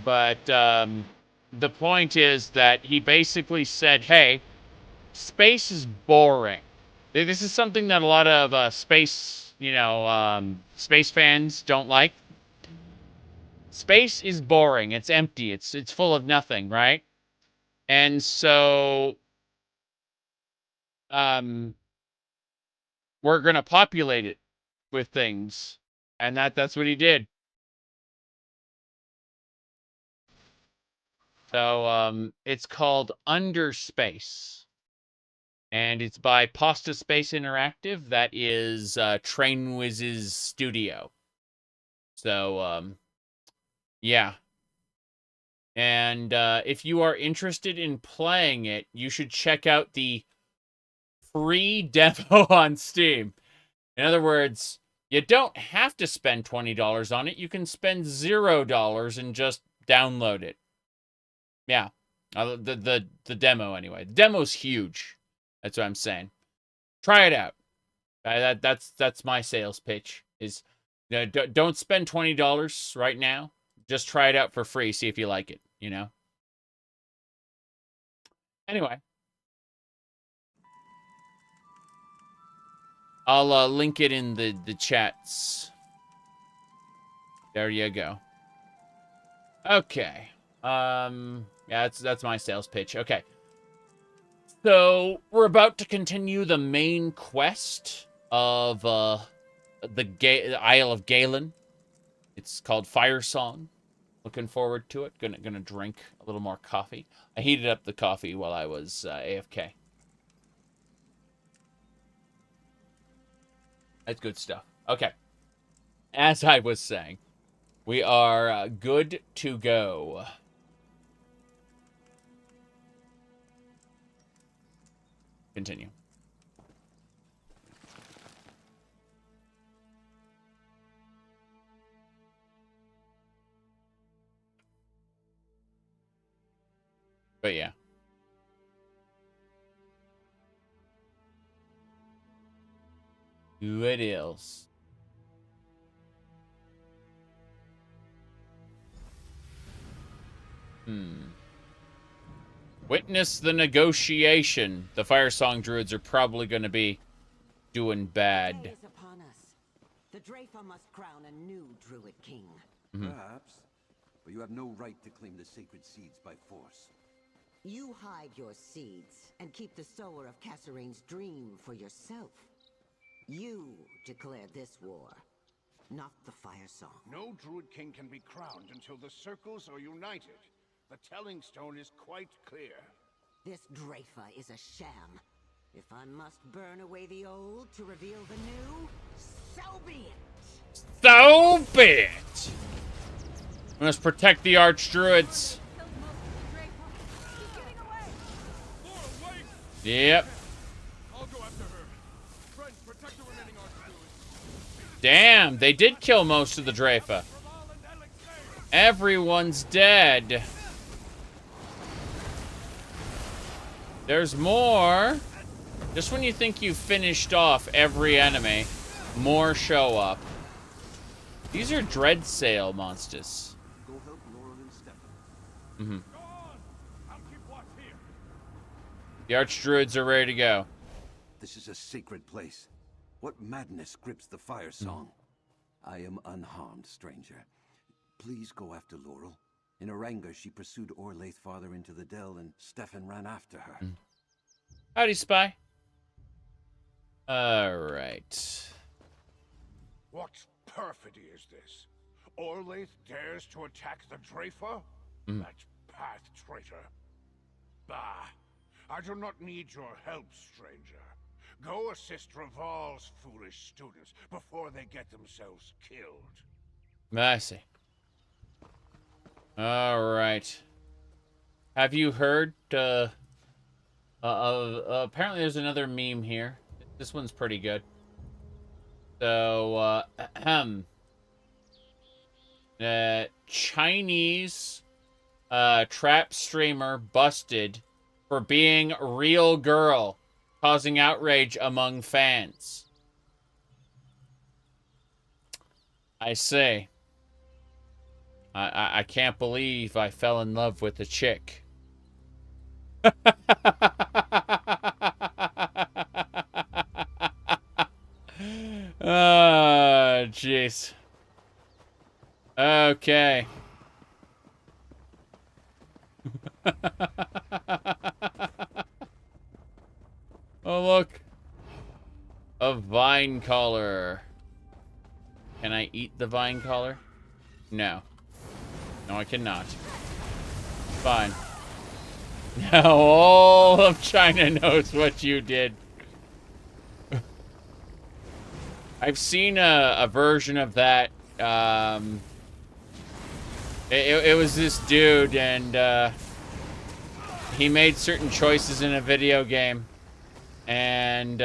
But the point is that he basically said, hey, space is boring. This is something that a lot of space, you know, space fans don't like. Space is boring. It's empty. It's full of nothing, right? And so we're gonna populate it with things. And that's what he did. So it's called Underspace. And it's by Pasta Space Interactive. That is Trainwiz's studio. So yeah. And if you are interested in playing it, you should check out the free demo on Steam. In other words, you don't have to spend $20 on it. You can spend $0 and just download it. Yeah, the demo anyway. The demo's huge. That's what I'm saying. Try it out. That's my sales pitch. Is don't spend $20 right now. Just try it out for free. See if you like it. You know. Anyway, I'll link it in the chats. There you go. Okay. Yeah, that's my sales pitch. Okay. So we're about to continue the main quest of the Isle of Galen. It's called Firesong. Looking forward to it. Gonna drink a little more coffee. I heated up the coffee while I was AFK. That's good stuff. Okay. As I was saying, we are good to go. Continue. But yeah. What else? Witness the negotiation. The Firesong Druids are probably going to be doing bad. Day is upon us. The Drafa must crown a new Druid king. Perhaps, but you have no right to claim the sacred seeds by force. You hide your seeds and keep the sower of Cassarain's dream for yourself. You declare this war, not the Firesong. No Druid king can be crowned until the circles are united. The telling stone is quite clear. This Drafa is a sham. If I must burn away the old to reveal the new, so be it. So be it. We must protect the Archdruids. Yep. I'll go after her. Friends, protect the remaining Archdruids. Damn, they did kill most of the Drafa. Everyone's dead. There's more. Just when you think you've finished off every enemy, more show up. These are Dreadsail monsters. Go help Laurel and Stefan. The Archdruids are ready to go. This is a sacred place. What madness grips the Firesong? I am unharmed, stranger. Please go after Laurel. In her anger, she pursued Orlaith farther into the dell, and Stefan ran after her. Howdy, Spy. Alright. What perfidy is this? Orlaith dares to attack the Drafa? That path traitor. Bah! I do not need your help, stranger. Go assist Raval's foolish students before they get themselves killed. I see. Alright. Have you heard, apparently there's another meme here. This one's pretty good. So, Chinese, trap streamer busted for being a real girl, causing outrage among fans. I say, I can't believe I fell in love with a chick. Oh, jeez. Okay. Oh, look. A vine collar. Can I eat the vine collar? No. No, I cannot. Fine. Now all of China knows what you did. I've seen a version of that It was this dude, and he made certain choices in a video game, and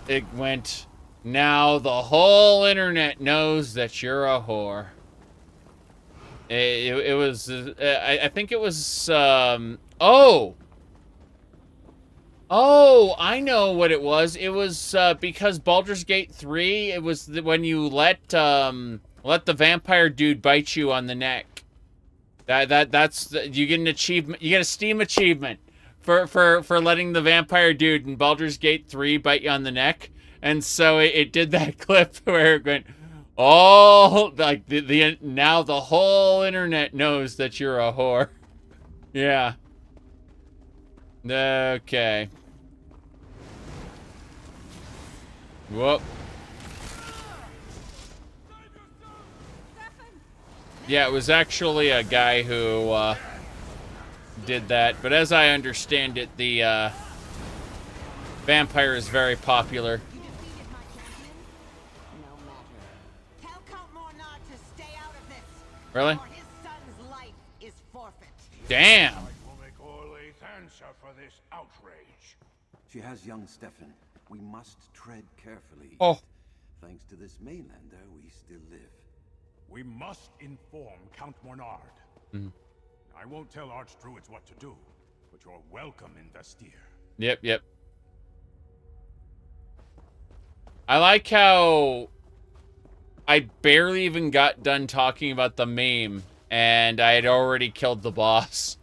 it went, now the whole internet knows that you're a whore. It was, I think it was, oh, I know what it was. It was because Baldur's Gate 3, it was when you let the vampire dude bite you on the neck. That's you get an achievement. You get a Steam achievement for letting the vampire dude in Baldur's Gate 3 bite you on the neck. And so it did that clip where it went, oh, like now the whole internet knows that you're a whore. Yeah. Okay. Whoop. Yeah, it was actually a guy who did that, but as I understand it, the vampire is very popular. Really? Damn. We'll make Orlaith answer for this outrage. She has young Stefan. We must tread carefully. Oh. Thanks to this mainlander, we still live. We must inform Count Mornard. Mhm. I won't tell Archdruids what to do, but you're welcome in Vestir. Yep. I like how I barely even got done talking about the meme, and I had already killed the boss.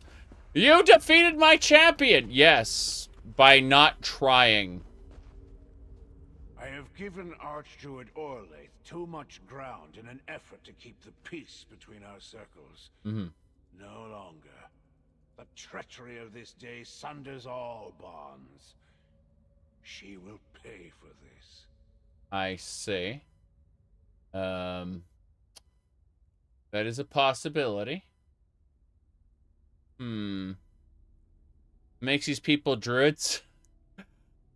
You defeated my champion! Yes, by not trying. I have given Archdruid Orlaith too much ground in an effort to keep the peace between our circles. Mm-hmm. No longer. The treachery of this day sunders all bonds. She will pay for this. I see. That is a possibility. Makes these people druids.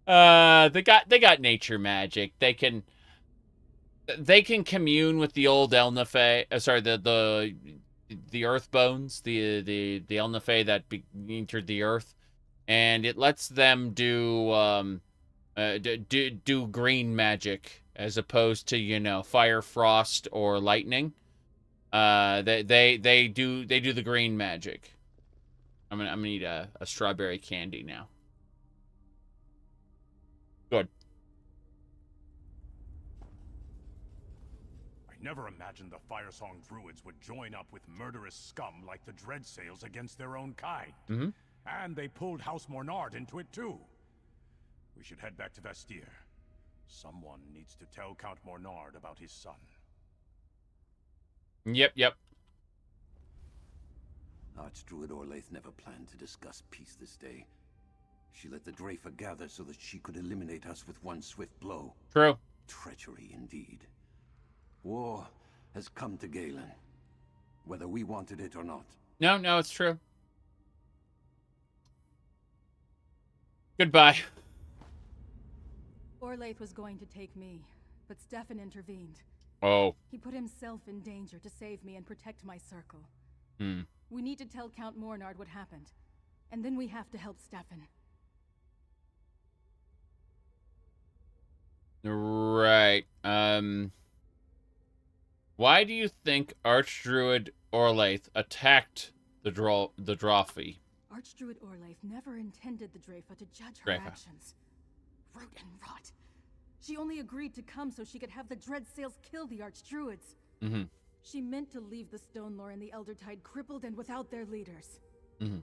They got nature magic. They can commune with the old Elnafay. Sorry, the earth bones, the Elnafay that entered the earth, and it lets them do green magic as opposed to, you know, fire, frost, or lightning. They do the green magic. I'm gonna eat a strawberry candy now. Good. I never imagined the Firesong Druids would join up with murderous scum like the Dreadsails against their own kind. Mm-hmm. And they pulled House Mornard into it too. We should head back to Vestir. Someone needs to tell Count Mornard about his son. Yep. Archdruid Orlaith never planned to discuss peace this day. She let the Drafer gather so that she could eliminate us with one swift blow. True. Treachery indeed. War has come to Galen, whether we wanted it or not. No, it's true. Goodbye. Orlaith was going to take me, but Stefan intervened. Oh. He put himself in danger to save me and protect my circle. Hmm. We need to tell Count Mornard what happened, and then we have to help Stefan. Right. Why do you think Archdruid Orlaith attacked the Drawfee? Archdruid Orlaith never intended the Drafa to judge her actions. Root and rot. She only agreed to come so she could have the Dreadsails kill the Archdruids. Mm-hmm. She meant to leave the Stone Lore and the Eldertide crippled and without their leaders. Mm-hmm.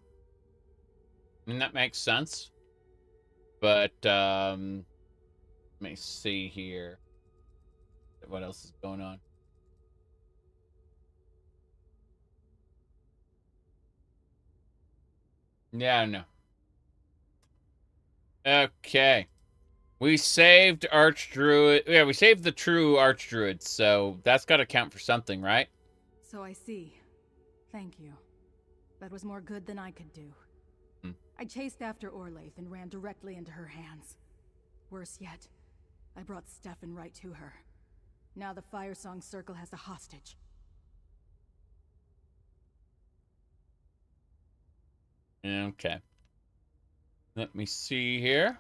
And that makes sense. But, let me see here. What else is going on? Yeah, no. Okay. We saved Archdruid. Yeah, we saved the true Archdruids, so that's got to count for something, right? So I see. Thank you. That was more good than I could do. I chased after Orlaith and ran directly into her hands. Worse yet, I brought Stefan right to her. Now the Firesong Circle has a hostage. Okay. Let me see here.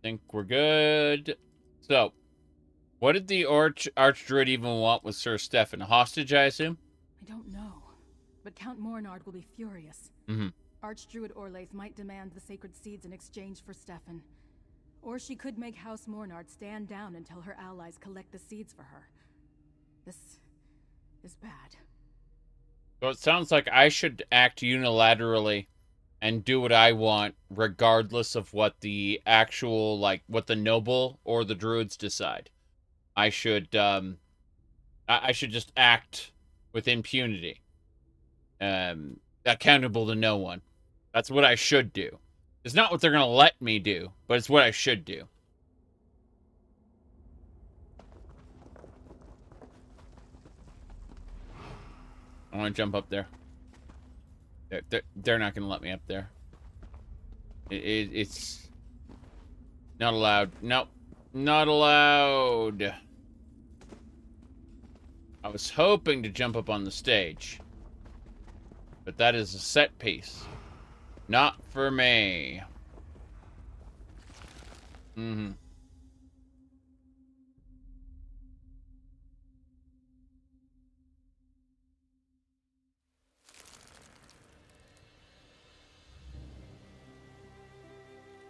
Think we're good. So, what did the Archdruid even want with Sir Stefan? Hostage, I assume? I don't know, but Count Mornard will be furious. Mm-hmm. Archdruid Orlaith might demand the sacred seeds in exchange for Stefan. Or she could make House Mornard stand down until her allies collect the seeds for her. This is bad. So it sounds like I should act unilaterally and do what I want, regardless of what the actual, like, what the noble or the druids decide. I should just act with impunity. Accountable to no one. That's what I should do. It's not what they're going to let me do, but it's what I should do. I want to jump up there. They're not going to let me up there. It's not allowed. Nope. Not allowed. I was hoping to jump up on the stage. But that is a set piece. Not for me. Mm-hmm.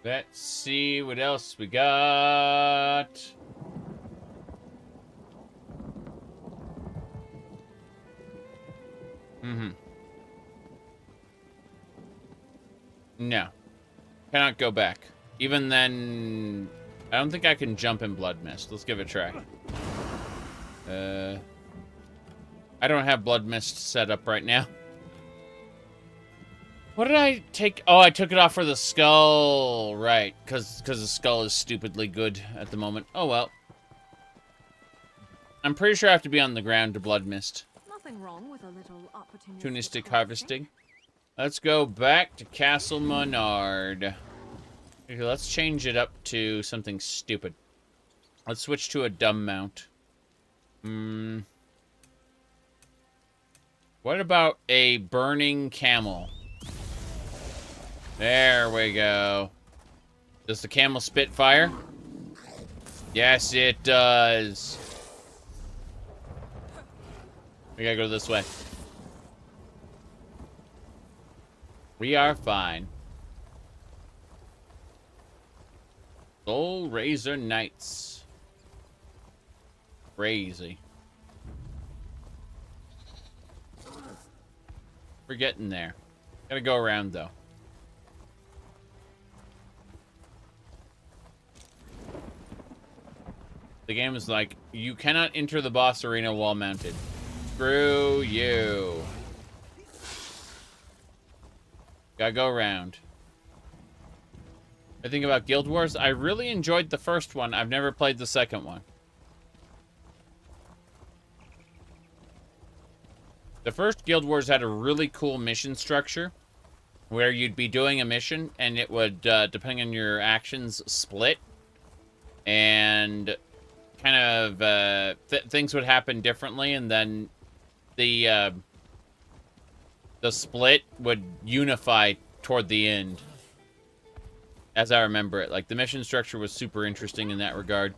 Let's see what else we got. Mm-hmm. No. Cannot go back. Even then, I don't think I can jump in Blood Mist. Let's give it a try. I don't have Blood Mist set up right now. What did I take? Oh, I took it off for the skull. Right, because the skull is stupidly good at the moment. Oh, well. I'm pretty sure I have to be on the ground to Blood Mist. Nothing wrong with a little opportunistic Tunistic harvesting. Let's go back to Castle Monard. Okay, let's change it up to something stupid. Let's switch to a dumb mount. What about a burning camel? There we go. Does the camel spit fire? Yes, it does. We gotta go this way. We are fine. Soul Razor Knights. Crazy. We're getting there. Gotta go around, though. The game is like, you cannot enter the boss arena while mounted. Screw you. Gotta go around. I think about Guild Wars. I really enjoyed the first one. I've never played the second one. The first Guild Wars had a really cool mission structure where you'd be doing a mission and it would, depending on your actions, split. And kind of, things would happen differently, and then the split would unify toward the end. As I remember it. Like, the mission structure was super interesting in that regard.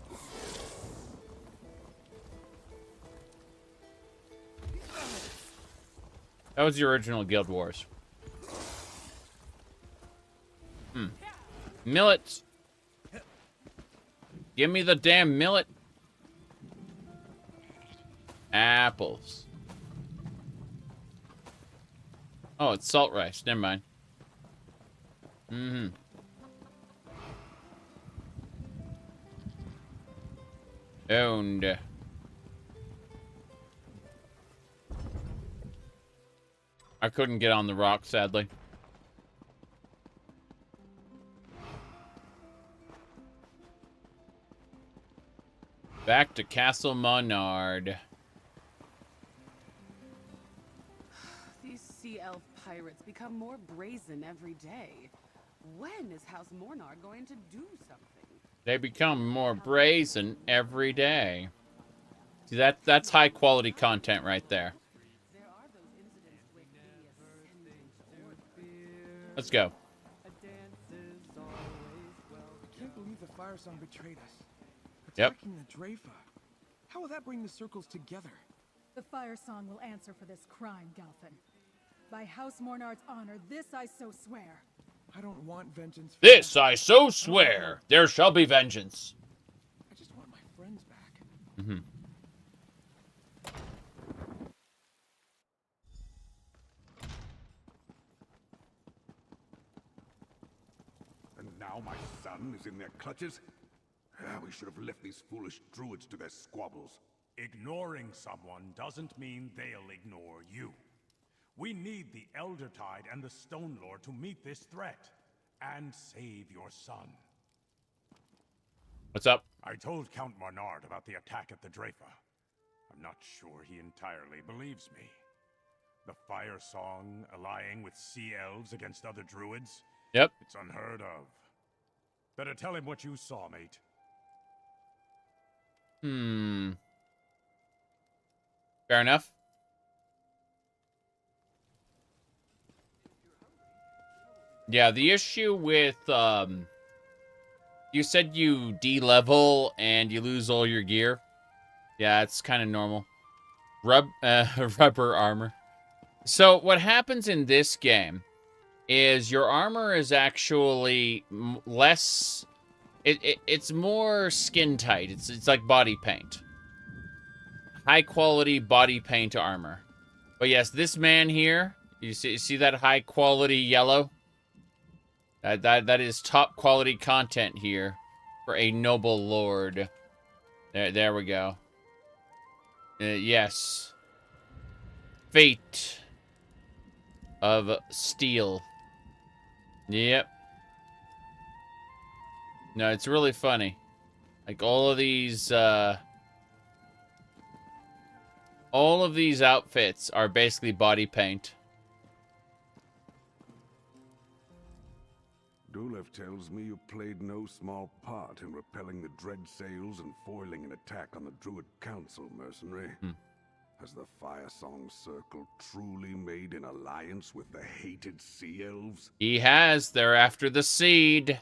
That was the original Guild Wars. Millet! Give me the damn millet! Apples. Oh, it's salt rice. Never mind. Owned. I couldn't get on the rock, sadly. Back to Castle Monard. These sea elf pirates become more brazen every day. When is House Mornard going to do something? They become more brazen every day. See, that's high quality content right there. There are Let's go. I can't believe the Firesong betrayed us. Yep. Attacking the Drafa. How will that bring the circles together? The Firesong will answer for this crime, Galfin. By House Mornard's honor, this I so swear. I don't want vengeance. This I so swear. There shall be vengeance. I just want my friends back. Mm-hmm. And now my son is in their clutches? We should have left these foolish druids to their squabbles. Ignoring someone doesn't mean they'll ignore you. We need the Eldertide and the Stone Lord to meet this threat and save your son. What's up? I told Count Mornard about the attack at the Drafa. I'm not sure he entirely believes me. The Firesong allying with sea elves against other druids? Yep. It's unheard of. Better tell him what you saw, mate. Fair enough. Yeah, the issue with, you said you de-level and you lose all your gear. Yeah, it's kind of normal. Rubber armor. So what happens in this game is your armor is actually less... It's more skin tight. It's like body paint. High quality body paint armor. But yes, this man here, you see that high quality yellow? That is top quality content here for a noble lord. There we go. Yes. Fate of Steel. Yep. No, it's really funny. Like all of these outfits are basically body paint. Dulef tells me you played no small part in repelling the dread sails and foiling an attack on the Druid Council, mercenary. Has the Firesong Circle truly made an alliance with the hated Sea Elves? He has. They're after the seed.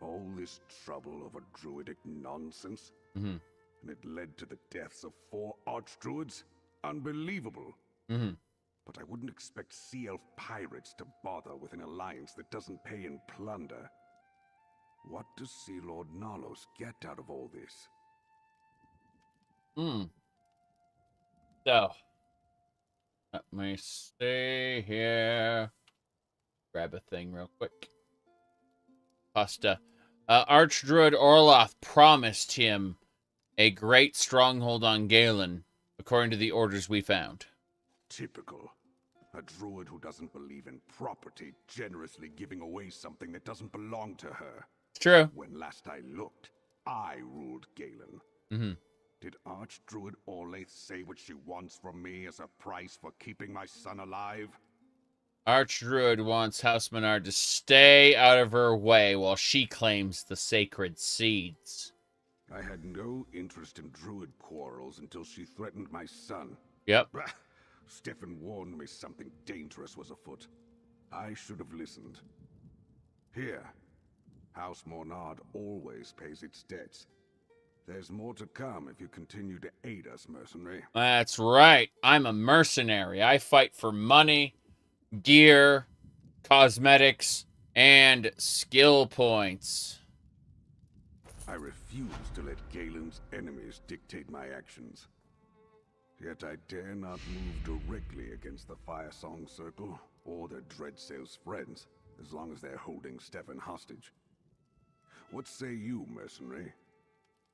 All this trouble over druidic nonsense? Mm-hmm. And it led to the deaths of 4 archdruids? Unbelievable. Mm-hmm. But I wouldn't expect Sea Elf pirates to bother with an alliance that doesn't pay in plunder. What does Sea Lord Nalos get out of all this? So, let me stay here. Grab a thing real quick. Pasta. Archdruid Orloth promised him a great stronghold on Galen, according to the orders we found. Typical. A druid who doesn't believe in property generously giving away something that doesn't belong to her. It's true. When last I looked, I ruled Galen. Mm-hmm. Did Archdruid Orlaith say what she wants from me as a price for keeping my son alive? Archdruid wants House Menard to stay out of her way while she claims the sacred seeds. I had no interest in druid quarrels until she threatened my son. Yep. Stefan warned me something dangerous was afoot. I should have listened. Here, House Mornard always pays its debts. There's more to come if you continue to aid us, mercenary. That's right. I'm a mercenary. I fight for money, gear, cosmetics, and skill points. I refuse to let Galen's enemies dictate my actions. Yet I dare not move directly against the Firesong Circle or their Dreadsail's friends, as long as they're holding Stefan hostage. What say you, mercenary?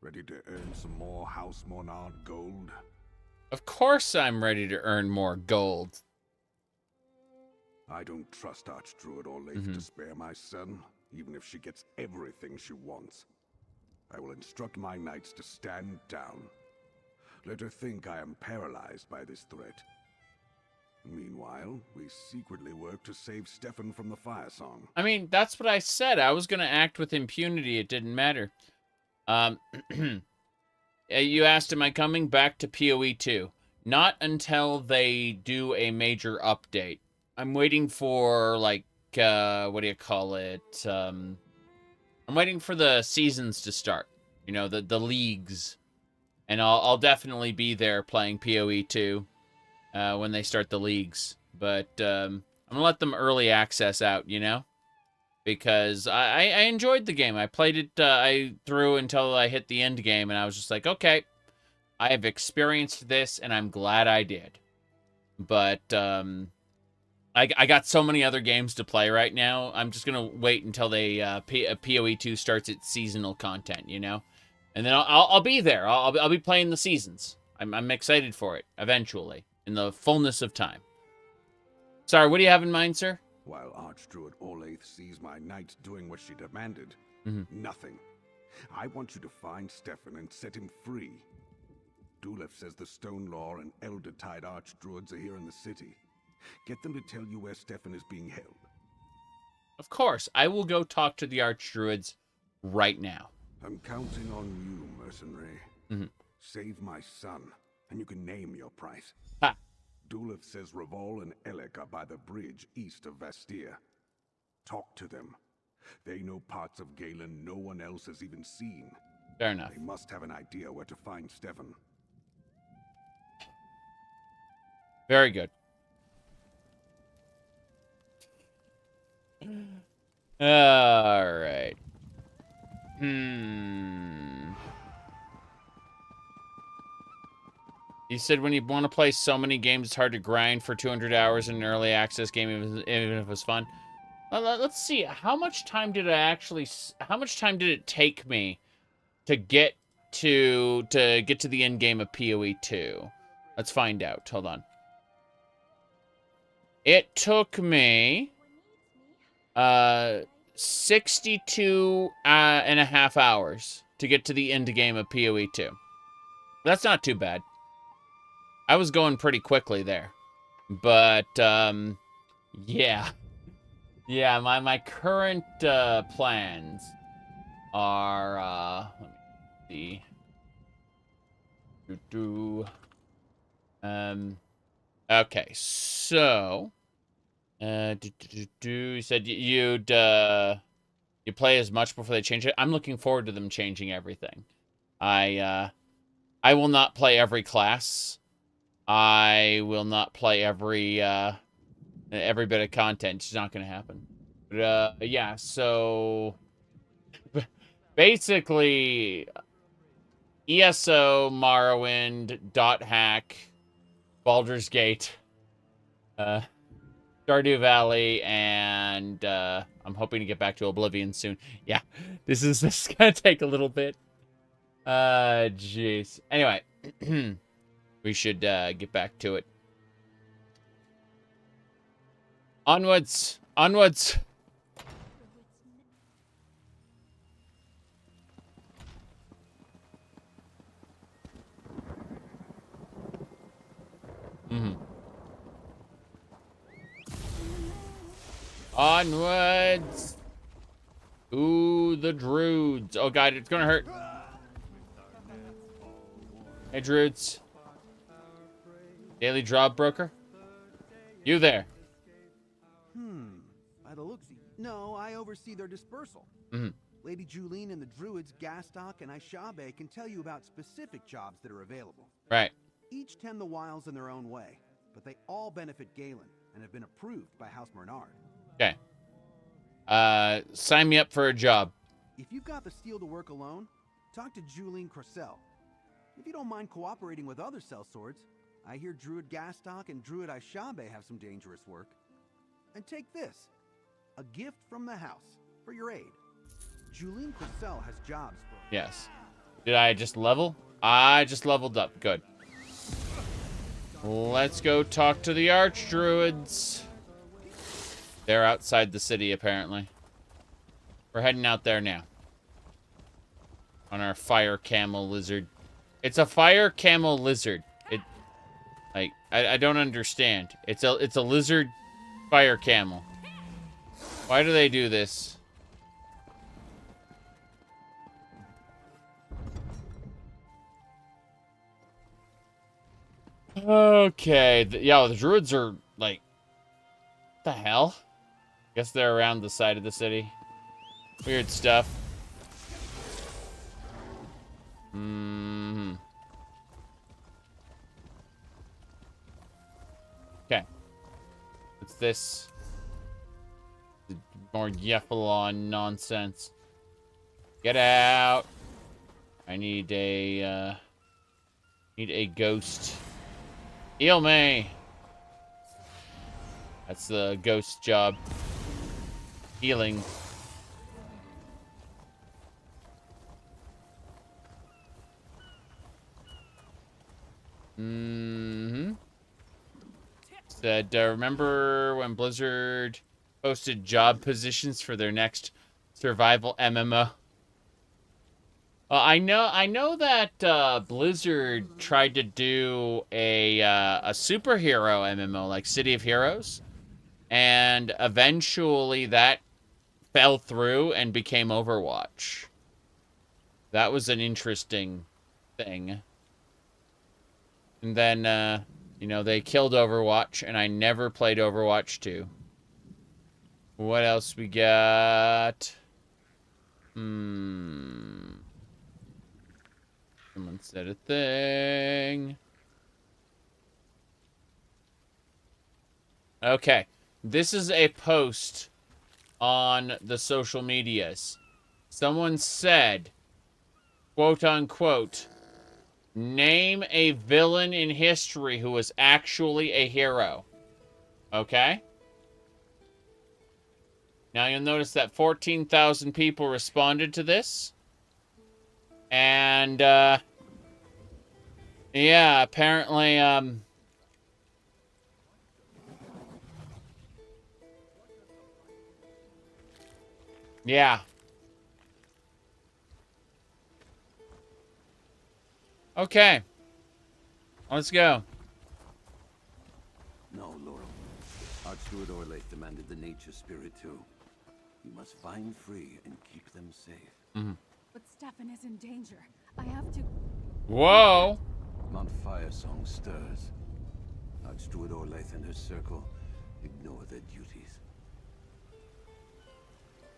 Ready to earn some more House Mornard gold? Of course I'm ready to earn more gold. I don't trust Archdruid Orlaith to spare my son, even if she gets everything she wants. I will instruct my knights to stand down. Let her think I am paralyzed by this threat. Meanwhile, we secretly work to save Stefan from the Firesong. I mean, that's what I said. I was going to act with impunity. It didn't matter. You asked, am I coming back to PoE 2? Not until they do a major update. I'm waiting for, like, what do you call it? I'm waiting for the seasons to start. You know, the leagues. And I'll definitely be there playing PoE 2 when they start the leagues. But I'm going to let them early access out, you know? Because I enjoyed the game. I played it through until I hit the end game, and I was just like, okay, I have experienced this, and I'm glad I did. But I got so many other games to play right now. I'm just going to wait until they PoE 2 starts its seasonal content, you know? And then I'll be there. I'll be playing the seasons. I'm excited for it, eventually, in the fullness of time. Sorry, what do you have in mind, sir? While Archdruid Orlaith sees my knight doing what she demanded, nothing. I want you to find Stefan and set him free. Dulef says the Stone Law and Elder-Tide Archdruids are here in the city. Get them to tell you where Stefan is being held. Of course, I will go talk to the Archdruids right now. I'm counting on you, mercenary. Save my son, and you can name your price. Ha! Dulef says Reval and Elec are by the bridge east of Vastir. Talk to them. They know parts of Galen no one else has even seen. Fair enough. They must have an idea where to find Stefan. Very good. All right. You said when you want to play so many games, it's hard to grind for 200 hours in an early access game, even if it was fun. Let's see. How much time did it take me to get to the end game of PoE 2? Let's find out. Hold on. It took me 62 and a half hours to get to the end game of PoE 2. That's not too bad. I was going pretty quickly there. But, yeah. Yeah, my current plans are, let me see. Okay, so, you said you'd play as much before they change it. I'm looking forward to them changing everything. I will not play every class. I will not play every bit of content. It's not going to happen. But, yeah, so basically ESO, Morrowind, .hack, Baldur's Gate, Stardew Valley, and I'm hoping to get back to Oblivion soon. Yeah, this is going to take a little bit. Jeez. Anyway, we should get back to it. Onwards! Onwards! Onwards! Ooh, the Druids. Oh god, it's gonna hurt. Hey, Druids. Daily job broker? You there. By the looks, no, I oversee their dispersal. Lady Julene and the Druids, Gastok and Aishabe can tell you about specific jobs that are available. Right. Each tend the wilds in their own way, but they all benefit Galen and have been approved by House Bernard. Okay. Sign me up for a job. If you've got the steel to work alone, talk to Julene Cressel. If you don't mind cooperating with other sellswords, I hear Druid Gastok and Druid Aishabe have some dangerous work. And take this, a gift from the house for your aid. Julene Cressel has jobs for... Yes. Did I just level? I just leveled up. Good. Let's go talk to the Archdruids. They're outside the city, apparently. We're heading out there now. On our fire camel lizard. It's a fire camel lizard. I don't understand. It's a lizard fire camel. Why do they do this? Okay. The Druids are like... What the hell? Guess they're around the side of the city. Weird stuff. Okay. What's this? More Yephalon nonsense. Get out. I need a ghost. Heal me. That's the ghost job. Healing. Said, remember when Blizzard posted job positions for their next survival MMO? I know that Blizzard tried to do a superhero MMO like City of Heroes, and eventually that fell through and became Overwatch. That was an interesting thing. And then, you know, they killed Overwatch, and I never played Overwatch 2. What else we got? Someone said a thing. Okay. This is a post on the social medias. Someone said, quote unquote, name a villain in history who was actually a hero. Okay? Now you'll notice that 14,000 people responded to this. And, yeah, apparently, yeah. Okay. Let's go. No, Laurel. Archdruid Orlaith demanded the nature spirit too. You must find free and keep them safe. But Stefan is in danger. I have to... Whoa! Mount Firesong stirs. Archdruid Orlaith and her circle ignore their duties.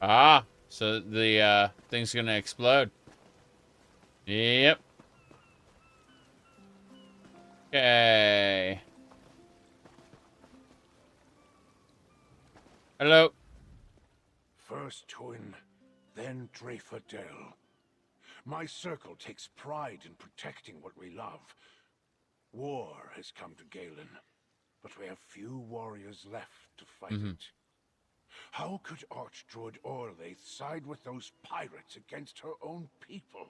Ah, so the thing's gonna explode. Yep. Okay. Hello. First Twin, then Dreyfordell. My circle takes pride in protecting what we love. War has come to Galen, but we have few warriors left to fight it. How could Archdruid Orlaith side with those pirates against her own people?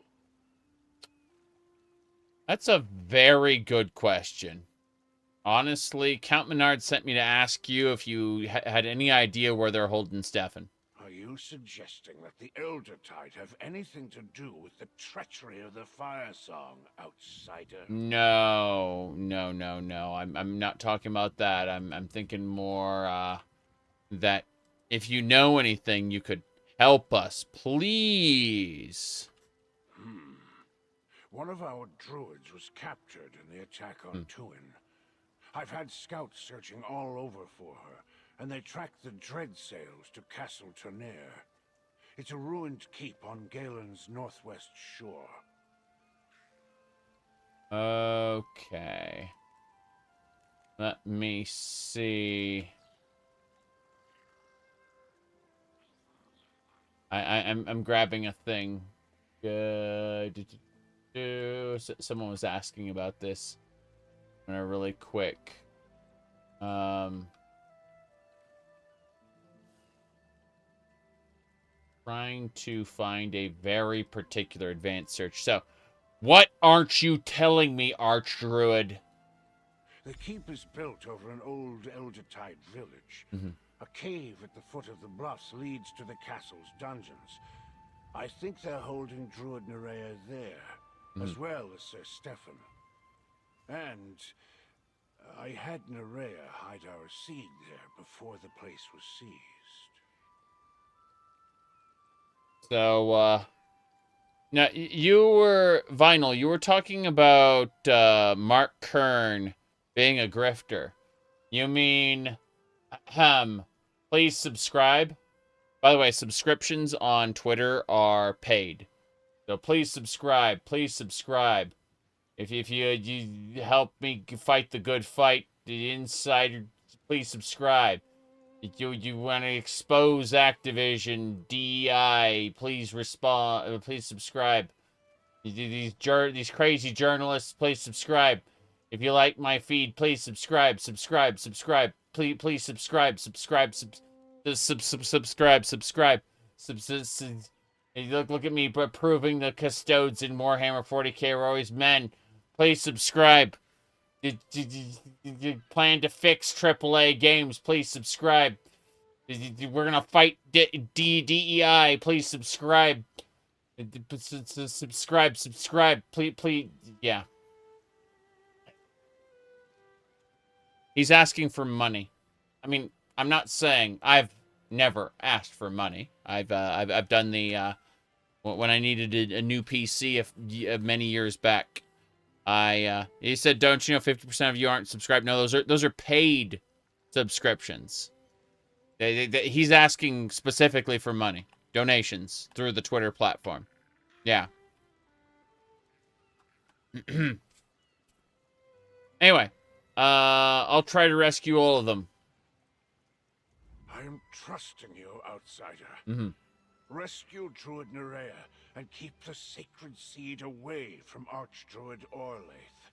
That's a very good question. Honestly, Count Menard sent me to ask you if you had any idea where they're holding Stefan. Are you suggesting that the Eldertide have anything to do with the treachery of the Firesong, outsider? No. I'm not talking about that. I'm thinking more that if you know anything, you could help us, please. One of our druids was captured in the attack on Tuin. I've had scouts searching all over for her, and they tracked the dread sails to Castle Turnier. It's a ruined keep on Galen's northwest shore. Okay. Let me see. I'm grabbing a thing. Someone was asking about this. I'm gonna really quick. Trying to find a very particular advanced search. So, what aren't you telling me, Archdruid? The keep is built over an old Eldertide village. A cave at the foot of the bluffs leads to the castle's dungeons. I think they're holding Druid Nerea there, as well as Sir Stefan. And I had Nerea hide our seed there before the place was seized. So, now, you were, Vinyl, you were talking about Mark Kern being a grifter. You mean, please subscribe. By the way, subscriptions on Twitter are paid. So please subscribe. Please subscribe. If you help me fight the good fight, the insider, please subscribe. If you want to expose Activision, DEI, please respond. Please subscribe. These crazy journalists, please subscribe. If you like my feed, please subscribe. Subscribe. Please subscribe. Subscribe. Look at me proving the custodes in Warhammer 40k are always men. Please subscribe. You plan to fix AAA games. Please subscribe. We're gonna fight DEI. Please subscribe. Subscribe. Please. Yeah. He's asking for money. I mean, I'm not saying I've never asked for money. I've done the when I needed a new PC many years back. He said, "Don't you know 50% of you aren't subscribed?" No, those are paid subscriptions. He's asking specifically for money, donations through the Twitter platform. Yeah. Anyway, I'll try to rescue all of them. I am trusting you, outsider. Mm-hmm. Rescue Druid Nerea and keep the sacred seed away from Archdruid Orlaith.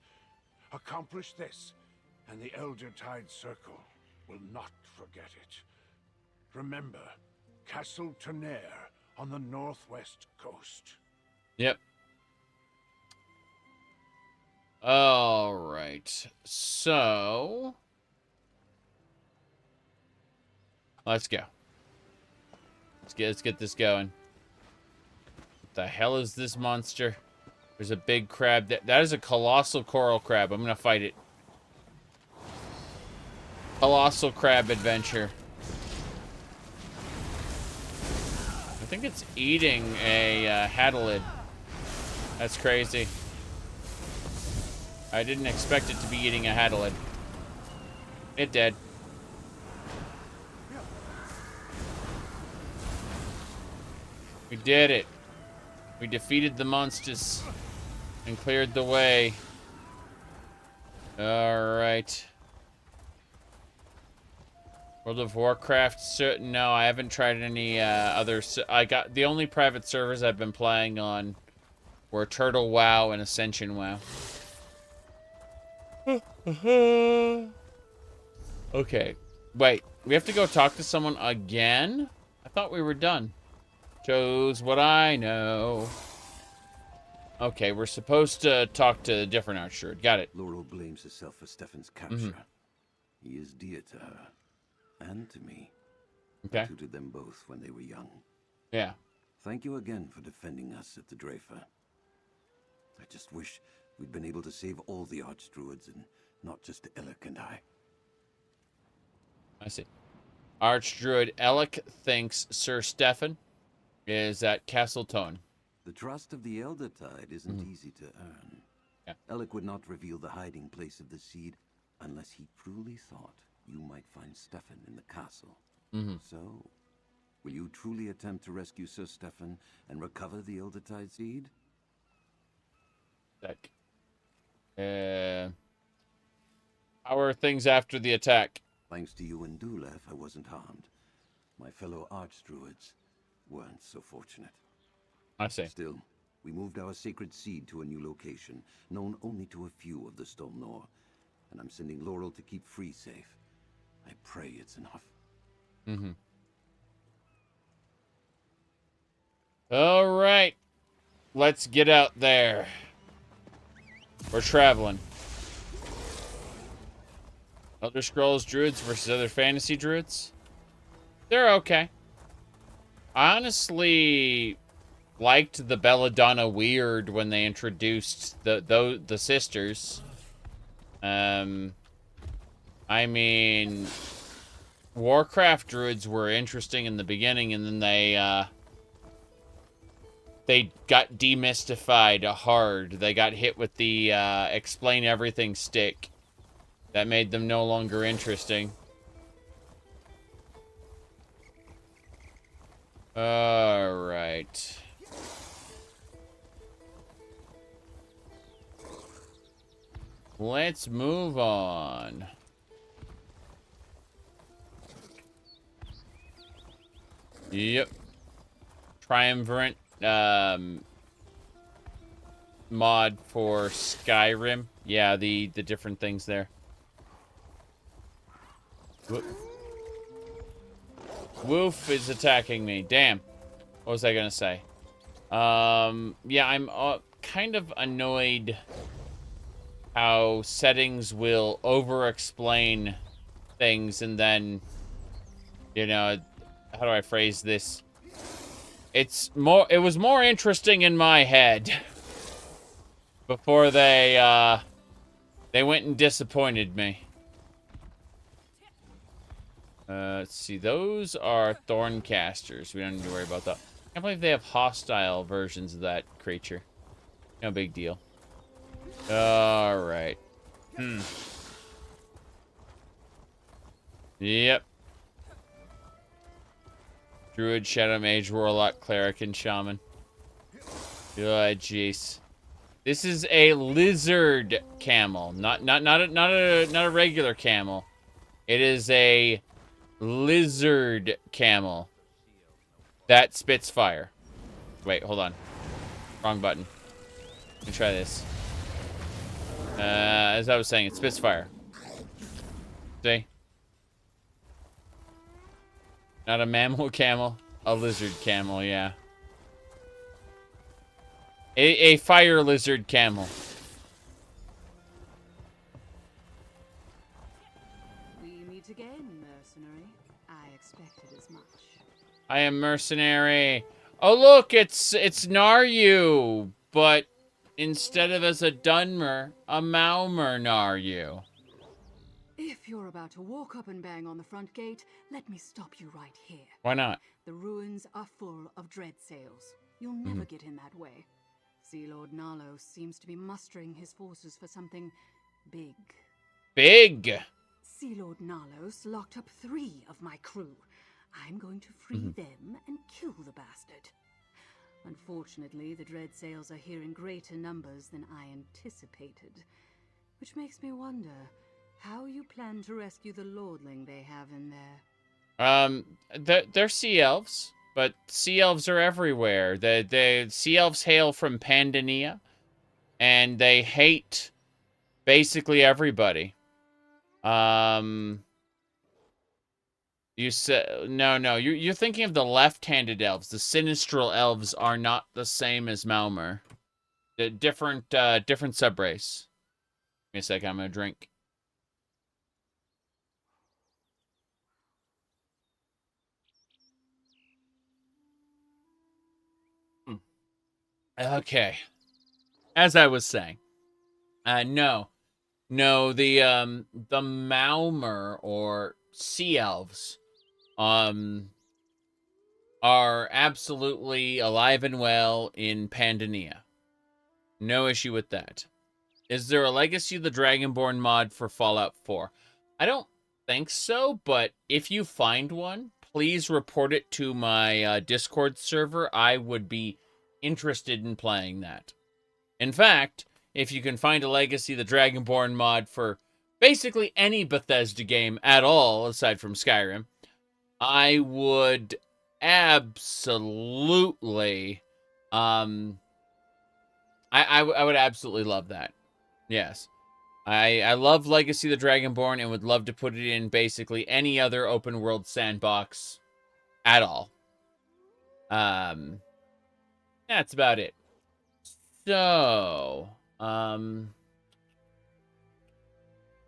Accomplish this, and the Elder Tide Circle will not forget it. Remember, Castle Tenaire on the northwest coast. Yep. All right. So let's go. Let's get this going. What the hell is this monster? There's a big crab. That is a colossal coral crab. I'm gonna fight it. Colossal crab adventure. I think it's eating a hadalid. That's crazy. I didn't expect it to be eating a hadalid. It did. We did it. We defeated the monsters and cleared the way. Alright. World of Warcraft, no, I haven't tried any other. I got the only private servers I've been playing on were Turtle WoW and Ascension WoW. Okay, wait, we have to go talk to someone again? I thought we were done. Shows what I know. Okay, we're supposed to talk to a different Archdruid. Got it. Laurel blames herself for Stefan's capture. He is dear to her. And to me. Okay. I tutored them both when they were young. Yeah. Thank you again for defending us at the Drafer. I just wish we'd been able to save all the Archdruids and not just Elec and I. I see. Archdruid Elec thinks Sir Stefan is at Castle Tone. The trust of the Elder Tide isn't easy to earn. Yeah. Elec would not reveal the hiding place of the seed unless he truly thought you might find Stefan in the castle. So, will you truly attempt to rescue Sir Stefan and recover the Elder Tide seed? How are things after the attack? Thanks to you and Dulef, I wasn't harmed. My fellow Archdruids weren't so fortunate. I see. Still, we moved our sacred seed to a new location, known only to a few of the Stormnor, and I'm sending Laurel to keep Free safe. I pray it's enough. All right. Let's get out there. We're traveling. Elder Scrolls Druids versus other fantasy Druids. They're okay. I honestly liked the Belladonna Weird when they introduced the sisters. I mean, Warcraft Druids were interesting in the beginning, and then they got demystified hard. They got hit with the explain everything stick. That made them no longer interesting. All right. Let's move on. Yep. Triumvirate mod for Skyrim. Yeah, the different things there. Woof is attacking me. Damn. What was I gonna say? Yeah, I'm kind of annoyed how settings will over-explain things and then, you know, how do I phrase this? It was more interesting in my head before they went and disappointed me. Let's see, those are Thorncasters. We don't need to worry about that. I can't believe they have hostile versions of that creature. No big deal. Alright. Yep. Druid, Shadow Mage, Warlock, Cleric, and Shaman. Oh, jeez. This is a lizard camel, not a regular camel. It is a lizard camel that spits fire. Wait, hold on. Wrong button. Let me try this. As I was saying, it spits fire. See? Not a mammal camel, a lizard camel, yeah. A fire lizard camel. We meet again, mercenary. I expected as much. I am mercenary. Oh look, it's Naryu, but instead of as a Dunmer, a Maumr Naryu. If you're about to walk up and bang on the front gate, let me stop you right here. Why not? The ruins are full of dread sails. You'll never get in that way. Sea Lord Nalos seems to be mustering his forces for something big. Big! Sea Lord Nalos locked up 3 of my crew. I'm going to free them and kill the bastard. Unfortunately, the dread sails are here in greater numbers than I anticipated. Which makes me wonder how you plan to rescue the lordling they have in there. They're sea elves, but sea elves are everywhere. The sea elves hail from Pandania, and they hate basically everybody. You said no. You're thinking of the left-handed elves. The sinistral elves are not the same as Maumr. The different subrace. Give me a second. I'm gonna drink. Okay. As I was saying, no, the Maumr or sea elves, are absolutely alive and well in Pandania. No issue with that. Is there a Legacy of the Dragonborn mod for Fallout 4? I don't think so, but if you find one, please report it to my Discord server. I would be interested in playing that. In fact, if you can find a Legacy of the Dragonborn mod for basically any Bethesda game at all, aside from Skyrim, I would absolutely, I would absolutely love that. Yes. I love Legacy of the Dragonborn and would love to put it in basically any other open world sandbox at all. That's about it. So, let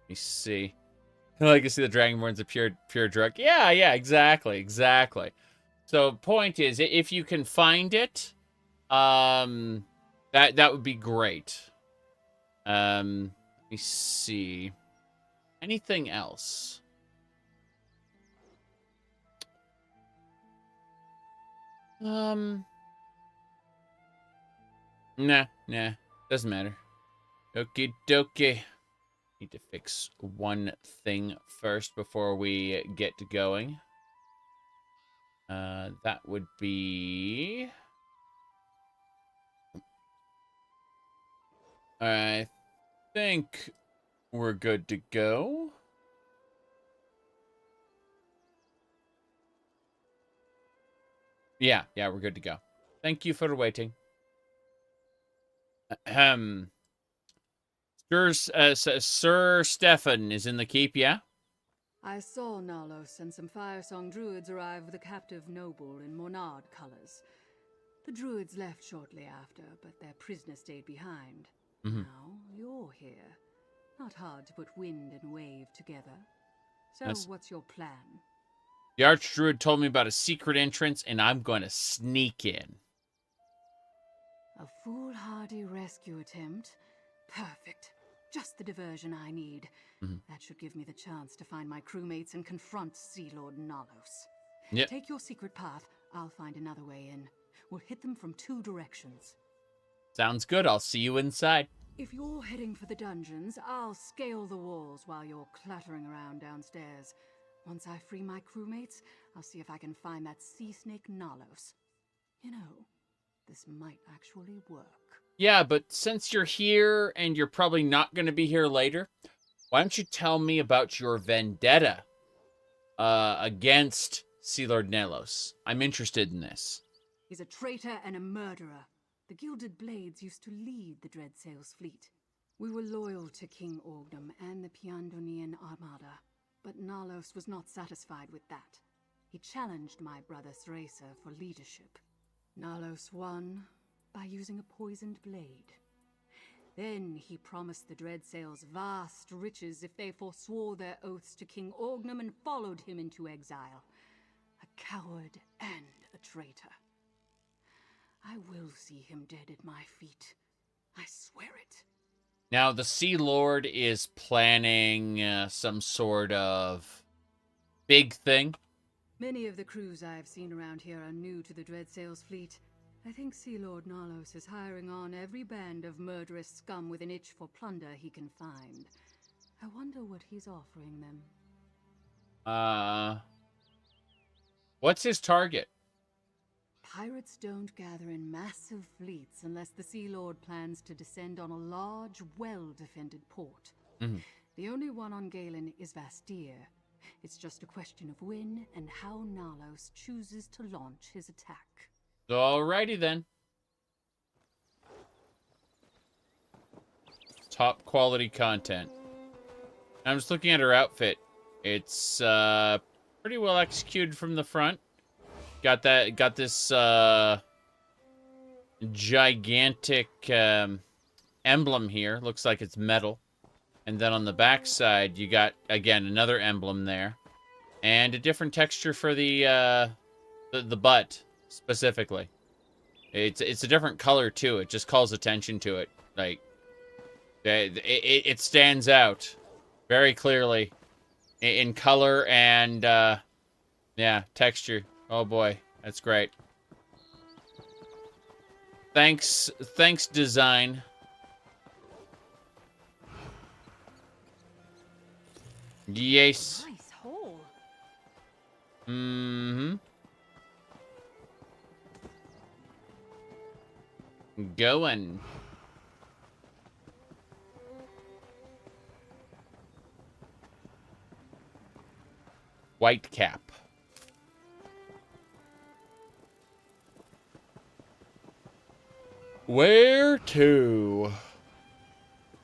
me see. Legacy of the Dragonborn's a pure drug. Yeah, exactly. So, point is, if you can find it, that would be great. Let me see. Anything else? Nah. Doesn't matter. Okie dokie. Need to fix one thing first before we get to going. That would be... I think we're good to go. Yeah, we're good to go. Thank you for waiting. Sir Stefan is in the keep, yeah? I saw Nalos and some Firesong Druids arrive with a captive noble in Monard colors. The Druids left shortly after, but their prisoner stayed behind. Now you're here. Not hard to put wind and wave together. So what's your plan? The Archdruid told me about a secret entrance, and I'm going to sneak in. A foolhardy rescue attempt? Perfect. Just the diversion I need. That should give me the chance to find my crewmates and confront Sea Lord Nalos. Yep. Take your secret path. I'll find another way in. We'll hit them from 2 directions. Sounds good. I'll see you inside. If you're heading for the dungeons, I'll scale the walls while you're clattering around downstairs. Once I free my crewmates, I'll see if I can find that sea snake Nalos. You know, this might actually work. Yeah, but since you're here and you're probably not going to be here later, why don't you tell me about your vendetta against Sea Lord Nalos? I'm interested in this. He's a traitor and a murderer. The Gilded Blades used to lead the Dreadsails fleet. We were loyal to King Orgnum and the Piandonian Armada, but Nalos was not satisfied with that. He challenged my brother Ceresa for leadership. Nalos won by using a poisoned blade. Then he promised the Dreadsails vast riches if they forswore their oaths to King Orgnum and followed him into exile. A coward and a traitor. I will see him dead at my feet. I swear it. Now, the Sea Lord is planning some sort of big thing. Many of the crews I've seen around here are new to the Dreadsails fleet. I think Sea Lord Nalos is hiring on every band of murderous scum with an itch for plunder he can find. I wonder what he's offering them. What's his target? Pirates don't gather in massive fleets unless the Sea Lord plans to descend on a large, well-defended port. The only one on Galen is Vastir. It's just a question of when and how Nalos chooses to launch his attack. Alrighty then. Top quality content. I'm just looking at her outfit. It's pretty well executed from the front. Got this gigantic emblem here. Looks like it's metal. And then on the back side, you got, again, another emblem there. And a different texture for the butt, specifically. It's a different color, too. It just calls attention to it. Like, it stands out very clearly in color and, yeah, texture. Oh, boy. That's great. Thanks, design. Yes. Nice hole. Going. White cap. Where to?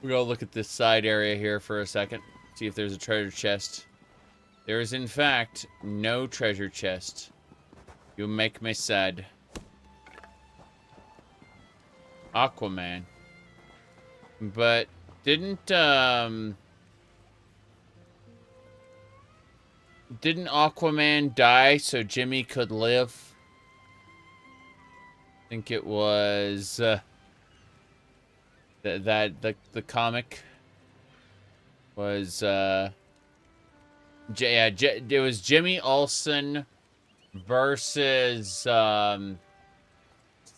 We're gonna look at this side area here for a second. See if there's a treasure chest. There is, in fact, no treasure chest. You make me sad. Aquaman. But didn't Aquaman die so Jimmy could live? I think it was the comic was it was Jimmy Olsen versus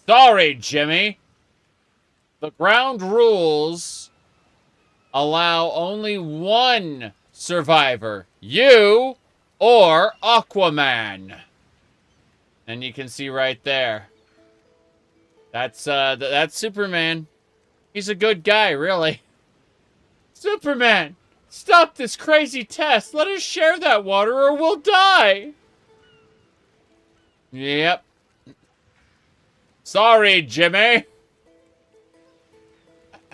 sorry, Jimmy. The ground rules allow only one survivor, you or Aquaman. And you can see right there. That's Superman. He's a good guy, really. Superman, stop this crazy test. Let us share that water or we'll die. Yep. Sorry, Jimmy.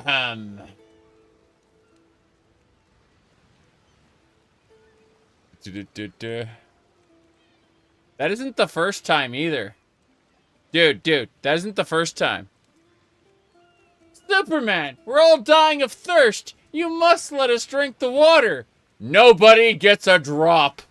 That isn't the first time either. Dude, that isn't the first time. Superman, we're all dying of thirst. You must let us drink the water. Nobody gets a drop.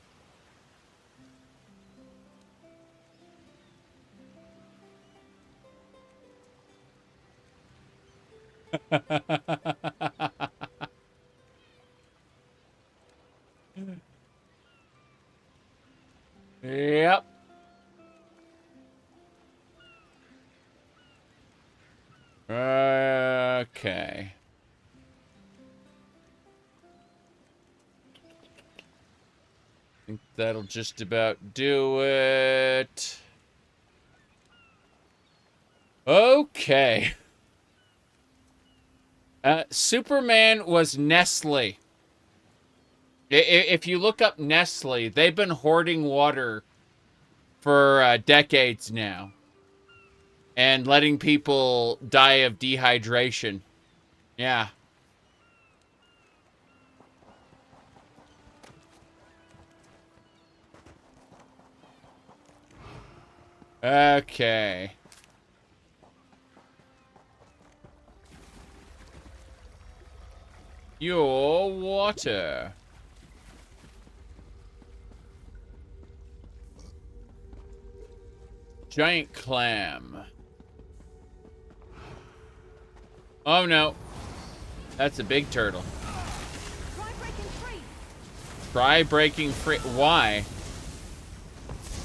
Yep. Okay. I think that'll just about do it. Okay. Superman was Nestle. If you look up Nestle, they've been hoarding water for decades now. And letting people die of dehydration. Yeah. Okay. Your water. Giant clam. Oh no. That's a big turtle. Try breaking free. Why?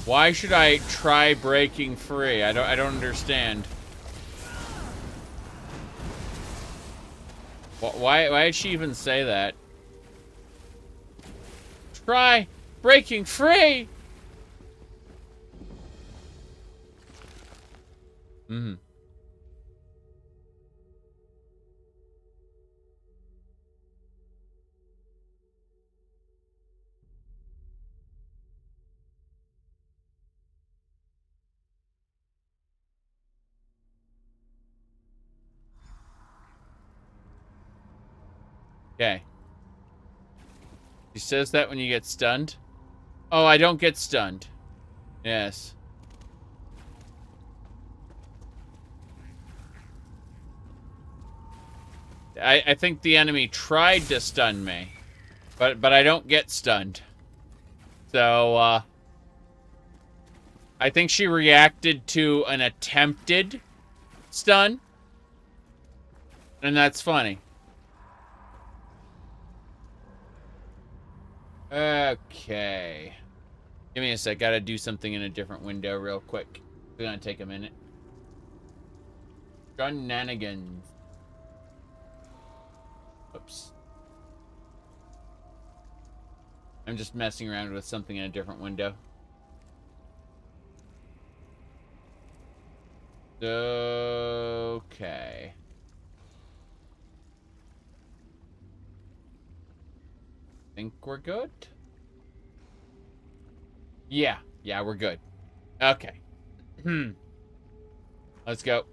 Why should I try breaking free? I don't understand. Why did she even say that? Try breaking free. Mm-hmm. Okay. She says that when you get stunned. Oh, I don't get stunned. Yes. I think the enemy tried to stun me, but I don't get stunned. So, I think she reacted to an attempted stun, and that's funny. Okay. Give me a sec. Gotta do something in a different window real quick. It's gonna take a minute. Shenanigans. Oops. I'm just messing around with something in a different window. Okay. Think we're good? Yeah, we're good. Okay. Let's go.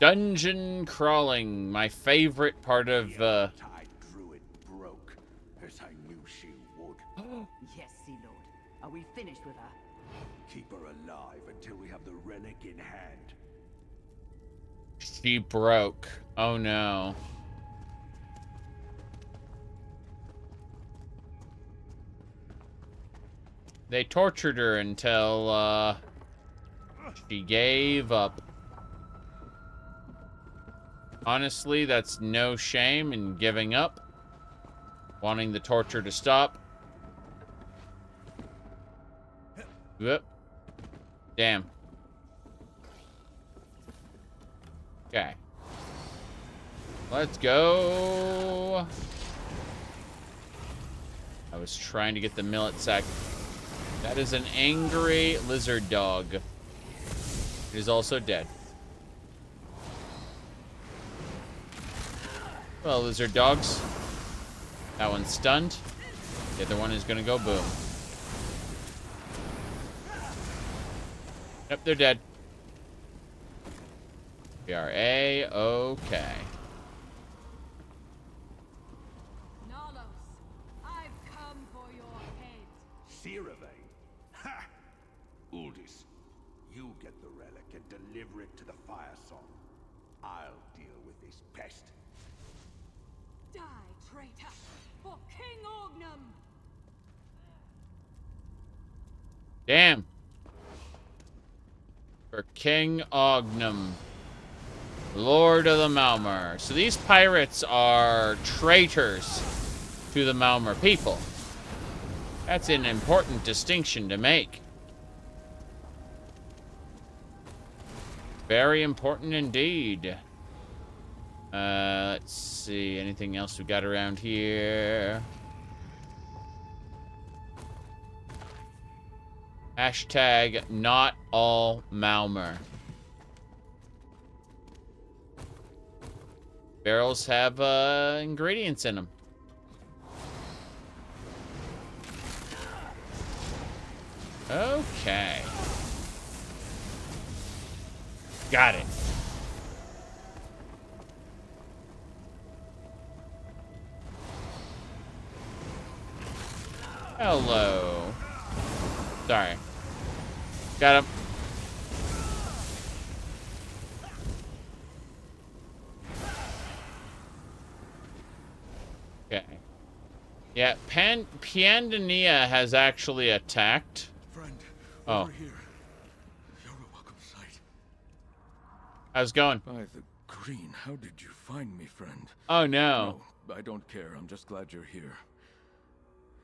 Dungeon crawling, my favorite part of Druid broke, as I knew she would. Yes, Sea Lord. Are we finished with her? Keep her alive until we have the relic in hand. She broke. Oh no. They tortured her until she gave up. Honestly, that's no shame in giving up. Wanting the torture to stop. Whoop. Damn. Okay. Let's go. I was trying to get the millet sack. That is an angry lizard dog. It is also dead. Well, lizard dogs. That one's stunned. The other one is gonna go boom. Yep, they're dead. We are A-okay. Seravane? Ha! Uldis, you get the relic and deliver it to the Firesong. I'll deal with this pest. Die, traitor, for King Ognum! Damn. For King Ognum, Lord of the Malmer. So these pirates are traitors to the Malmer people. That's an important distinction to make. Very important indeed. Let's see. Anything else we got around here? Hashtag not all Malmer. Barrels have ingredients in them. Okay. Got it. Hello. Sorry. Got him. Okay. Yeah, Pandania has actually attacked. Friend, oh. over here. You're a welcome sight. How's it going? By the green, how did you find me, friend? Oh, no. No, I don't care. I'm just glad you're here.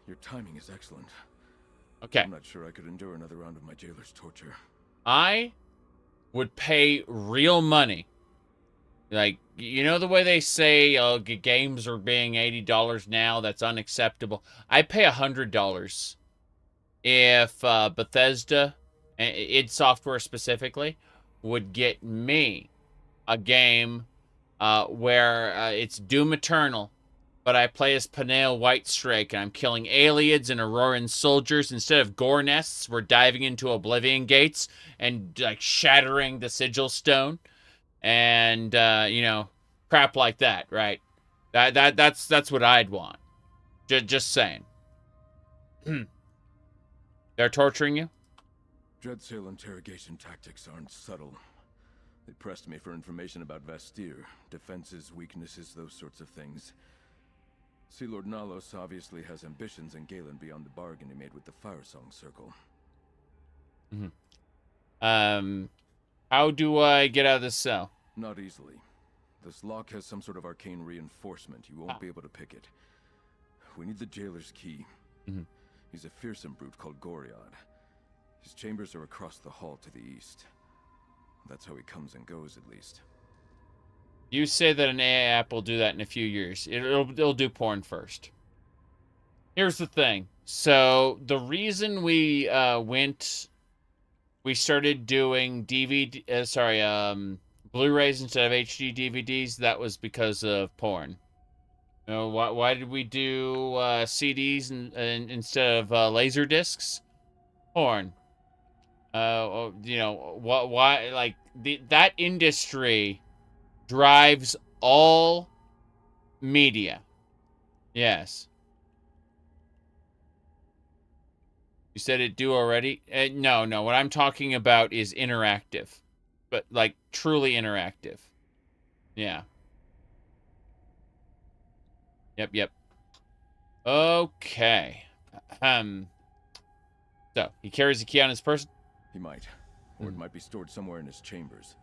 Your timing is excellent. Okay. I'm not sure I could endure another round of my jailer's torture. I would pay real money. Like, you know the way they say games are being $80 now? That's unacceptable. I pay $100 if Bethesda, id Software specifically, would get me a game where it's Doom Eternal, but I play as Panael Whitestrake, and I'm killing aliens and Auroran soldiers. Instead of gore nests, we're diving into Oblivion Gates and, like, shattering the Sigil Stone. And, you know, crap like that, right? That's what I'd want. Just saying. They're torturing you? Dreadsail interrogation tactics aren't subtle. They pressed me for information about Vastir, defenses, weaknesses, those sorts of things. Sea Lord Nalos obviously has ambitions in Galen beyond the bargain he made with the Firesong Circle. How do I get out of this cell? Not easily. This lock has some sort of arcane reinforcement. You won't be able to pick it. We need the jailer's key. He's a fearsome brute called Goriad. His chambers are across the hall to the east. That's how he comes and goes, at least. You say that an AI app will do that in a few years. It'll do porn first. Here's the thing. So the reason we started doing Blu-rays instead of HD DVDs. That was because of porn. You know, why did we do CDs instead of laser discs? Porn. You know, why? Like that industry drives all media. Yes. You said it do already? No. What I'm talking about is interactive. But, like, truly interactive. Yeah. Yep. Okay. So, he carries the key on his person? He might. Or it might be stored somewhere in his chambers.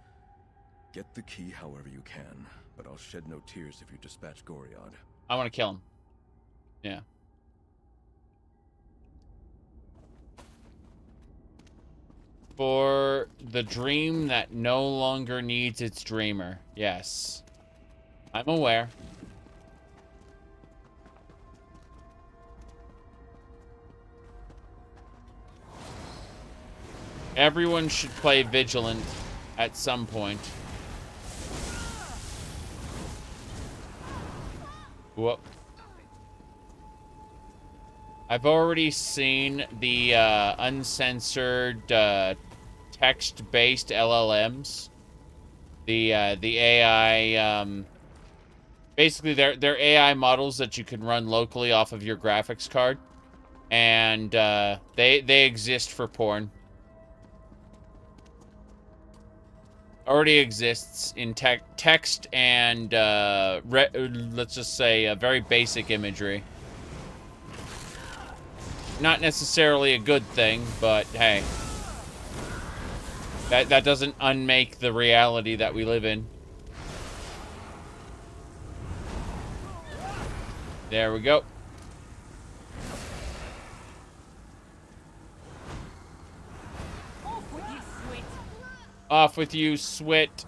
Get the key however you can, but I'll shed no tears if you dispatch Goriad. I want to kill him. Yeah. For the dream that no longer needs its dreamer. Yes. I'm aware. Everyone should play Vigilant at some point. Whoop. I've already seen the uncensored text-based LLMs. The AI, basically they're AI models that you can run locally off of your graphics card, and they exist for porn. Already exists in text and let's just say a very basic imagery. Not necessarily a good thing, but hey, that doesn't unmake the reality that we live in. There we go. Off with you, Swit.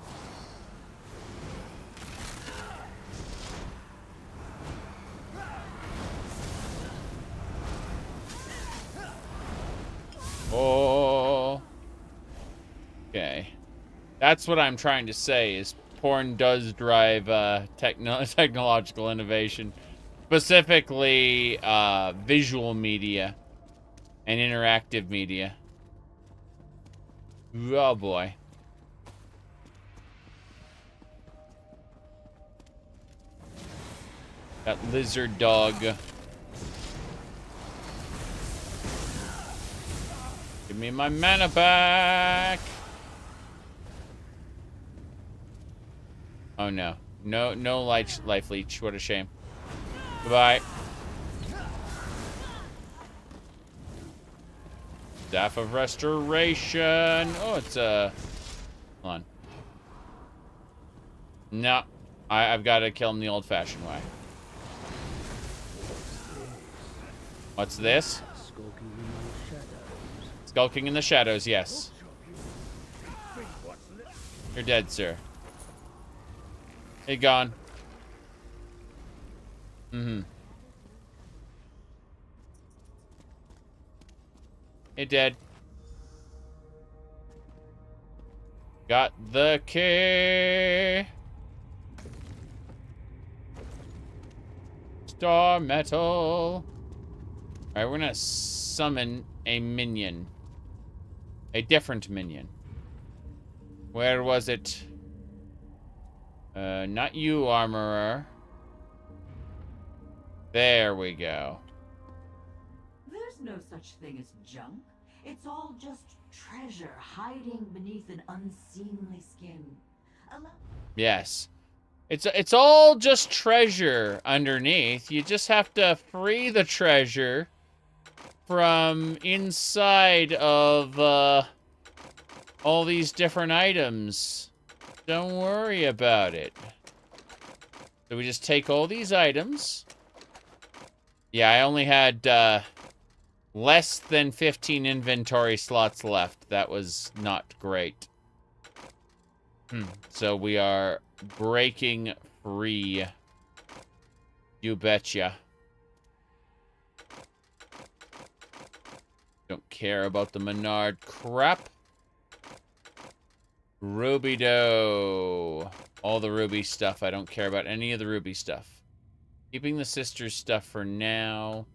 Oh. Okay. That's what I'm trying to say, is porn does drive technological innovation. Specifically, visual media and interactive media. Oh, boy. That lizard dog. Give me my mana back. Oh no. No life leech. What a shame. Goodbye. Staff of Restoration. Oh, it's hold on. No. I've got to kill him the old-fashioned way. What's this? Skulking in the shadows, yes. You're dead, sir. Hey, gone. Mm-hmm. Hey, dead. Got the key. Star metal. Alright, we're gonna summon a minion. A different minion. Where was it? Not you, Armorer. There we go. There's no such thing as junk. It's all just treasure hiding beneath an unseemly skin. Yes. It's all just treasure underneath. You just have to free the treasure from inside of all these different items. Don't worry about it. So we just take all these items. Yeah, I only had less than 15 inventory slots left. That was not great. So we are breaking free. You betcha. Don't care about the Menard crap. Ruby dough. All the ruby stuff. I don't care about any of the ruby stuff. Keeping the sisters stuff for now.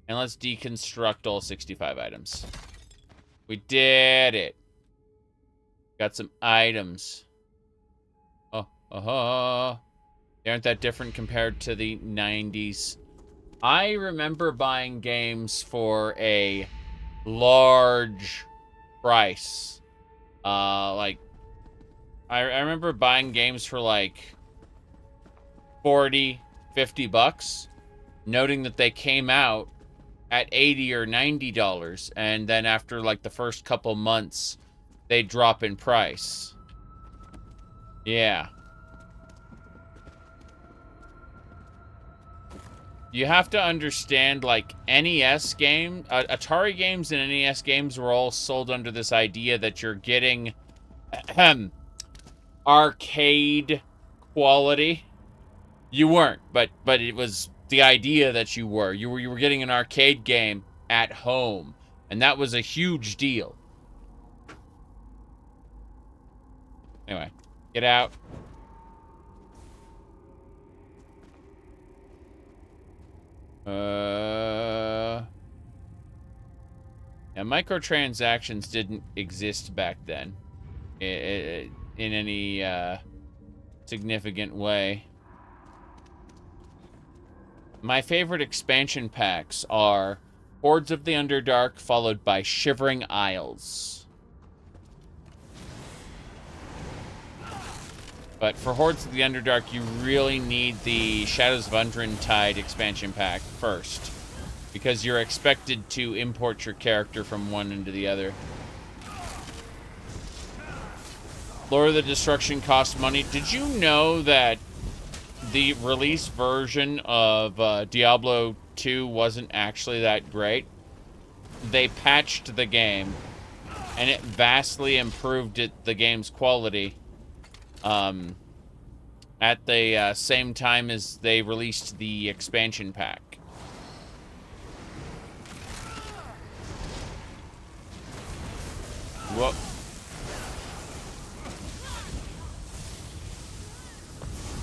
And let's deconstruct all 65 items. We did it. Got some items. They aren't that different compared to the 90s. I remember buying games for a large price. Like, I remember buying games for like 40, 50 bucks, noting that they came out at $80 or $90, and then after like the first couple months, they drop in price. Yeah. You have to understand, like, NES game, Atari games and NES games were all sold under this idea that you're getting arcade quality. You weren't, but it was the idea that you were. You were getting an arcade game at home, and that was a huge deal. Anyway, get out. Yeah, microtransactions didn't exist back then in any significant way. My favorite expansion packs are Hordes of the Underdark, followed by Shivering Isles. But for Hordes of the Underdark, you really need the Shadows of Undrentide expansion pack first, because you're expected to import your character from one into the other. Lord of the Destruction costs money. Did you know that the release version of Diablo 2 wasn't actually that great? They patched the game, and it vastly improved the game's quality. At the same time as they released the expansion pack. Whoa.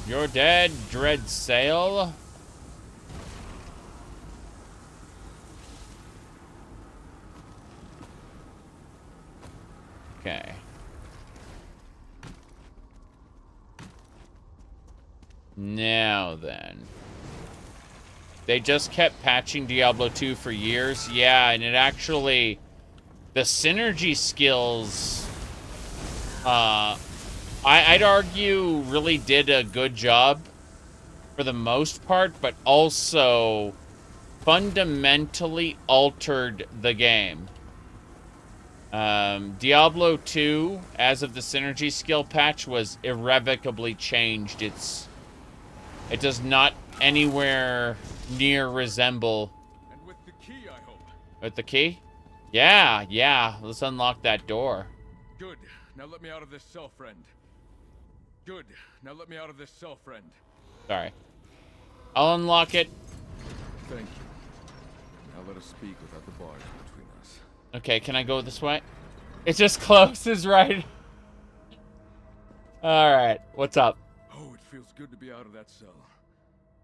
You're dead, Dread Sail. Okay. Now then. They just kept patching Diablo 2 for years. Yeah, and it actually... The synergy skills... I'd argue really did a good job for the most part, but also fundamentally altered the game. Diablo 2, as of the synergy skill patch, was irrevocably changed. It does not anywhere near resemble... And with the key, I hope. With the key? Yeah. Let's unlock that door. Good. Now let me out of this cell, friend. Good. Now let me out of this cell, friend. Sorry. I'll unlock it. Thank you. Now let us speak without the bars between us. Okay, can I go this way? It just closes, right? Alright, what's up? Oh, it feels good to be out of that cell.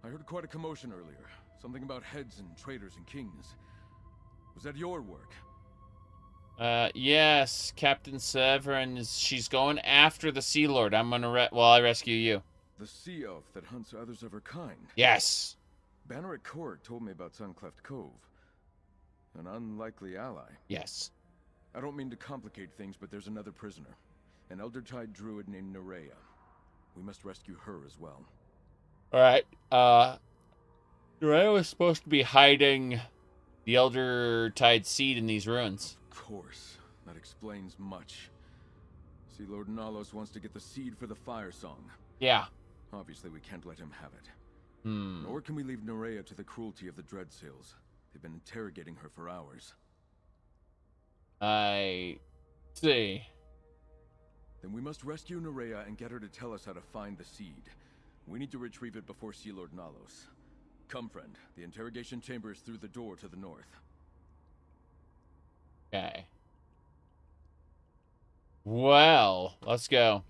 I heard quite a commotion earlier. Something about heads and traitors and kings. Was that your work? Yes, Captain Severin she's going after the Sea Lord. I'm gonna I rescue you. The sea elf that hunts others of her kind. Yes. Banneret Court told me about Suncleft Cove. An unlikely ally. Yes. I don't mean to complicate things, but there's another prisoner. An Eldertide Druid named Nerea. We must rescue her as well. Alright, Nerea was supposed to be hiding the Eldertide seed in these ruins. Of course. That explains much. Sea Lord Nalos wants to get the seed for the Firesong. Yeah. Obviously, we can't let him have it. Hmm. Nor can we leave Nerea to the cruelty of the Dreadsails. They've been interrogating her for hours. I see. Then we must rescue Nerea and get her to tell us how to find the seed. We need to retrieve it before Sea Lord Nalos. Come, friend. The interrogation chamber is through the door to the north. Okay. Well, let's go.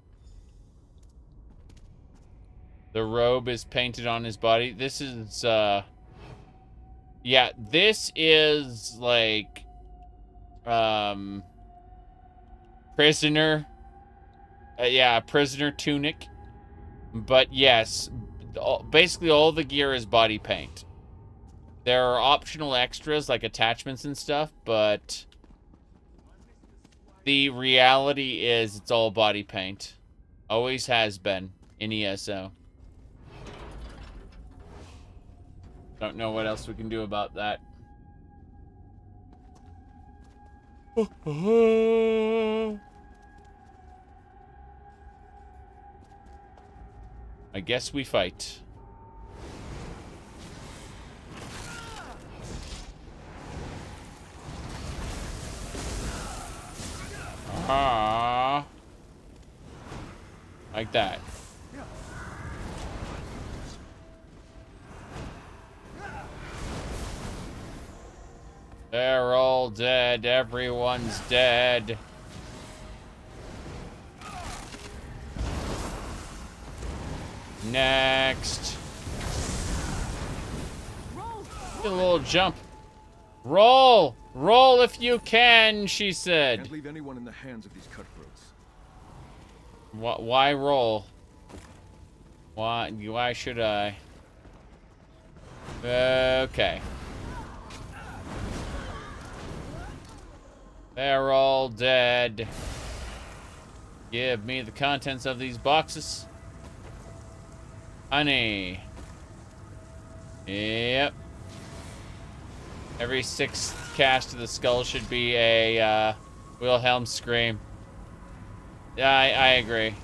The robe is painted on his body. This is, yeah, this is, like, prisoner. Yeah, prisoner tunic. But, yes, basically all the gear is body paint. There are optional extras, like attachments and stuff, but the reality is it's all body paint. Always has been in ESO. Don't know what else we can do about that. I guess we fight. Like that. They're all dead. Everyone's dead. Next. Get a little jump. Roll! Roll if you can, she said. Can't leave anyone in the hands of these cutthroats. Why roll? Why should I? Okay. They're all dead. Give me the contents of these boxes. Honey. Yep. Every 6th cast of the skull should be a Wilhelm scream. Yeah, I agree.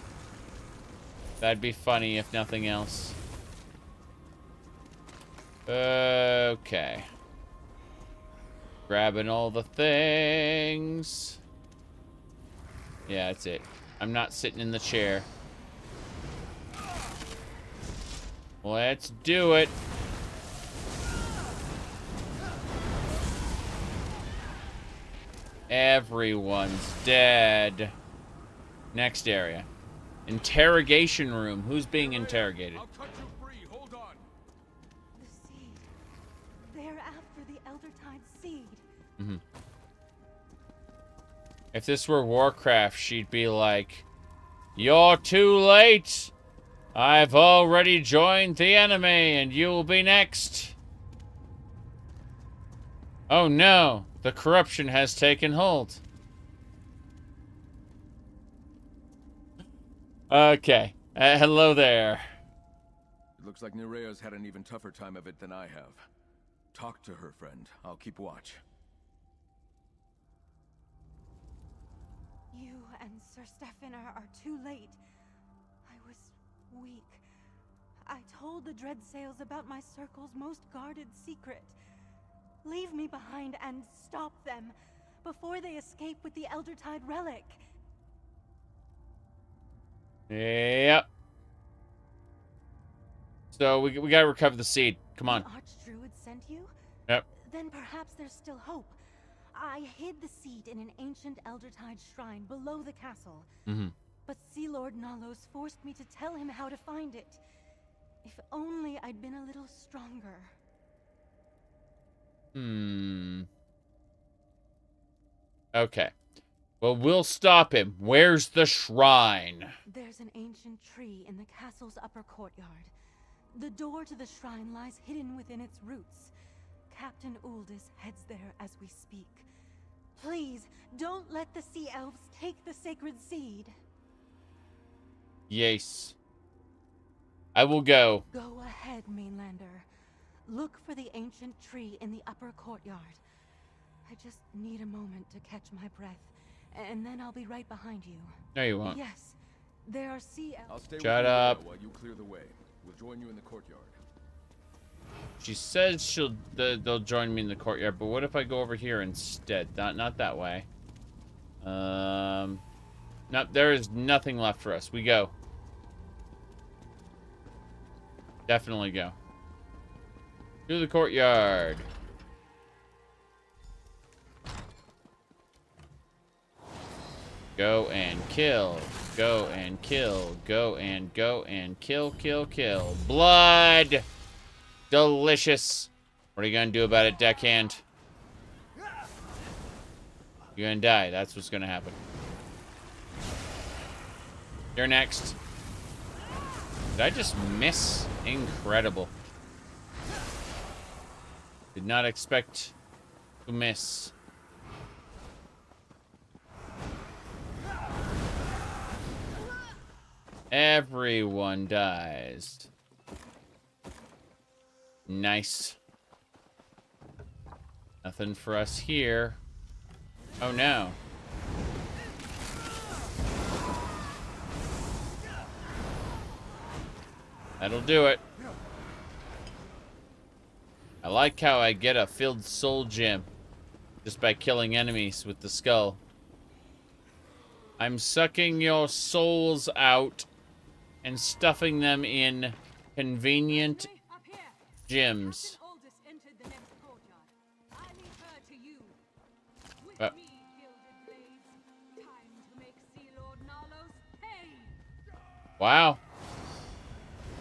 That'd be funny if nothing else. Okay. Grabbing all the things. Yeah, that's it. I'm not sitting in the chair. Let's do it. Everyone's dead. Next area. Interrogation room. Who's being interrogated? The seed. They're after the Eldertide seed. Mm-hmm. If this were Warcraft, she'd be like, "You're too late. I've already joined the enemy, and you will be next." Oh no, the corruption has taken hold. Okay. Hello there. It looks like Nerea's had an even tougher time of it than I have. Talk to her, friend. I'll keep watch. You and Sir Stefan are too late. I was weak. I told the Dreadsails about my circle's most guarded secret. Leave me behind and stop them before they escape with the Eldertide relic. Yep. So we gotta recover the seed. Come on. The Archdruid sent you? Yep. Then perhaps there's still hope. I hid the seed in an ancient Eldertide shrine below the castle. Mm-hmm. But Sea Lord Nalos forced me to tell him how to find it. If only I'd been a little stronger. Okay. Well, we'll stop him. Where's the shrine? There's an ancient tree in the castle's upper courtyard. The door to the shrine lies hidden within its roots. Captain Uldis heads there as we speak. Please, don't let the Sea Elves take the sacred seed. Yes. I will go. Go ahead, Mainlander. Look for the ancient tree in the upper courtyard. I just need a moment to catch my breath, and then I'll be right behind you. No, you won't. Yes, there are Sea Elves. I'll stay Shut with you up. while you clear the way. We'll join you in the courtyard. She says they'll join me in the courtyard, but what if I go over here instead? Not that way. No, there is nothing left for us. We go. Definitely go. To the courtyard. Go and kill. Go and kill. Go and kill, kill, kill. Blood! Delicious. What are you gonna do about it, deckhand? You're gonna die. That's what's gonna happen. You're next. Did I just miss? Incredible. Did not expect to miss. Everyone dies. Nice. Nothing for us here. Oh no. That'll do it. I like how I get a filled soul gem just by killing enemies with the skull. I'm sucking your souls out and stuffing them in convenient gems. Wow.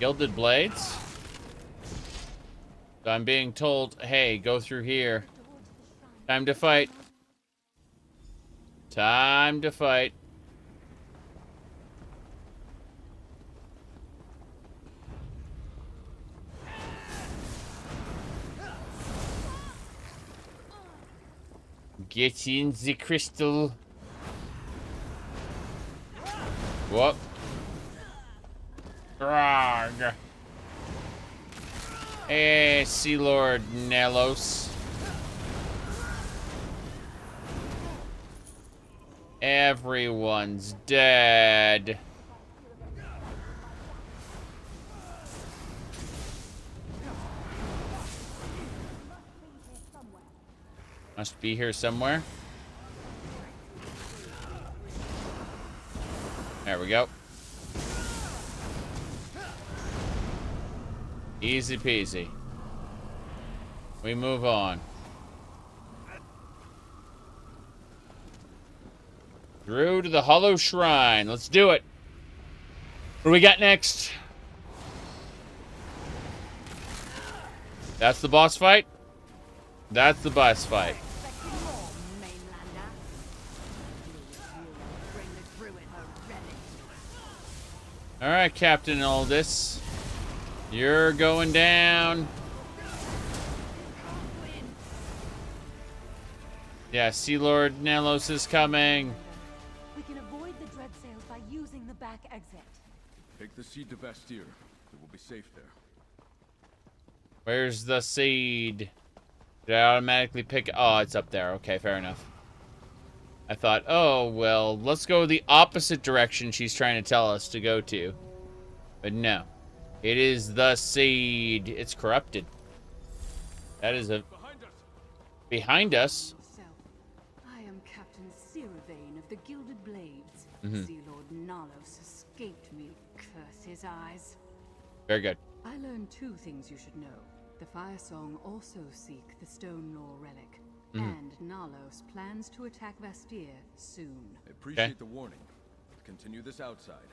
Gilded blades. So I'm being told, hey, go through here. Time to fight. Time to fight. Get in the crystal. Whoop. Grog. Hey, Sea Lord Nelos. Everyone's dead. Must be here somewhere. There we go. Easy peasy. We move on. Through to the Hollow Shrine. Let's do it. What do we got next? That's the boss fight? That's the boss fight. Alright, Captain Aldous. You're going down. Yeah, Sea Lord Nelos is coming. We can avoid the dread sails by using the back exit. Take the seed to Bastille. It will be safe there. Where's the seed? Did I automatically pick it? Oh, it's up there. Okay, fair enough. I thought, oh, well, let's go the opposite direction she's trying to tell us to go to. But no. It is the seed. It's corrupted. That is a... Behind us? I am Captain Siravain of the Gilded Blades. Mm-hmm. Sea Lord Nalos escaped me. Curse his eyes. Very good. I learned two things you should know. The Firesong also seek the Stone Lore relic, and Nalos plans to attack Bastille soon. I appreciate the warning. Continue this outside.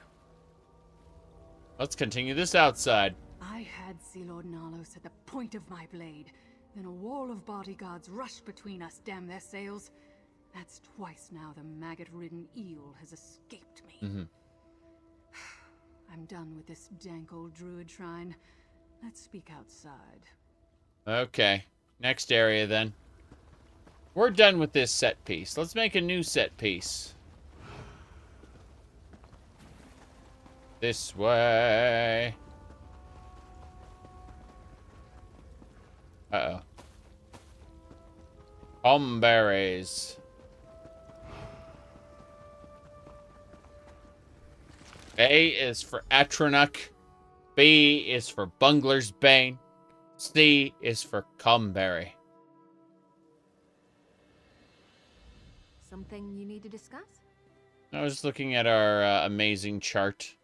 Let's continue this outside. I had Sea Lord Nalos at the point of my blade. Then a wall of bodyguards rushed between us, damn their sails. That's twice now the maggot-ridden eel has escaped me. I'm done with this dank old Druid shrine. Let's speak outside. Okay. Next area, then. We're done with this set piece. Let's make a new set piece. This way. Uh-oh. Berries. A is for Atronach. B is for Bungler's Bane. C is for Comberry. Something you need to discuss? I was looking at our amazing chart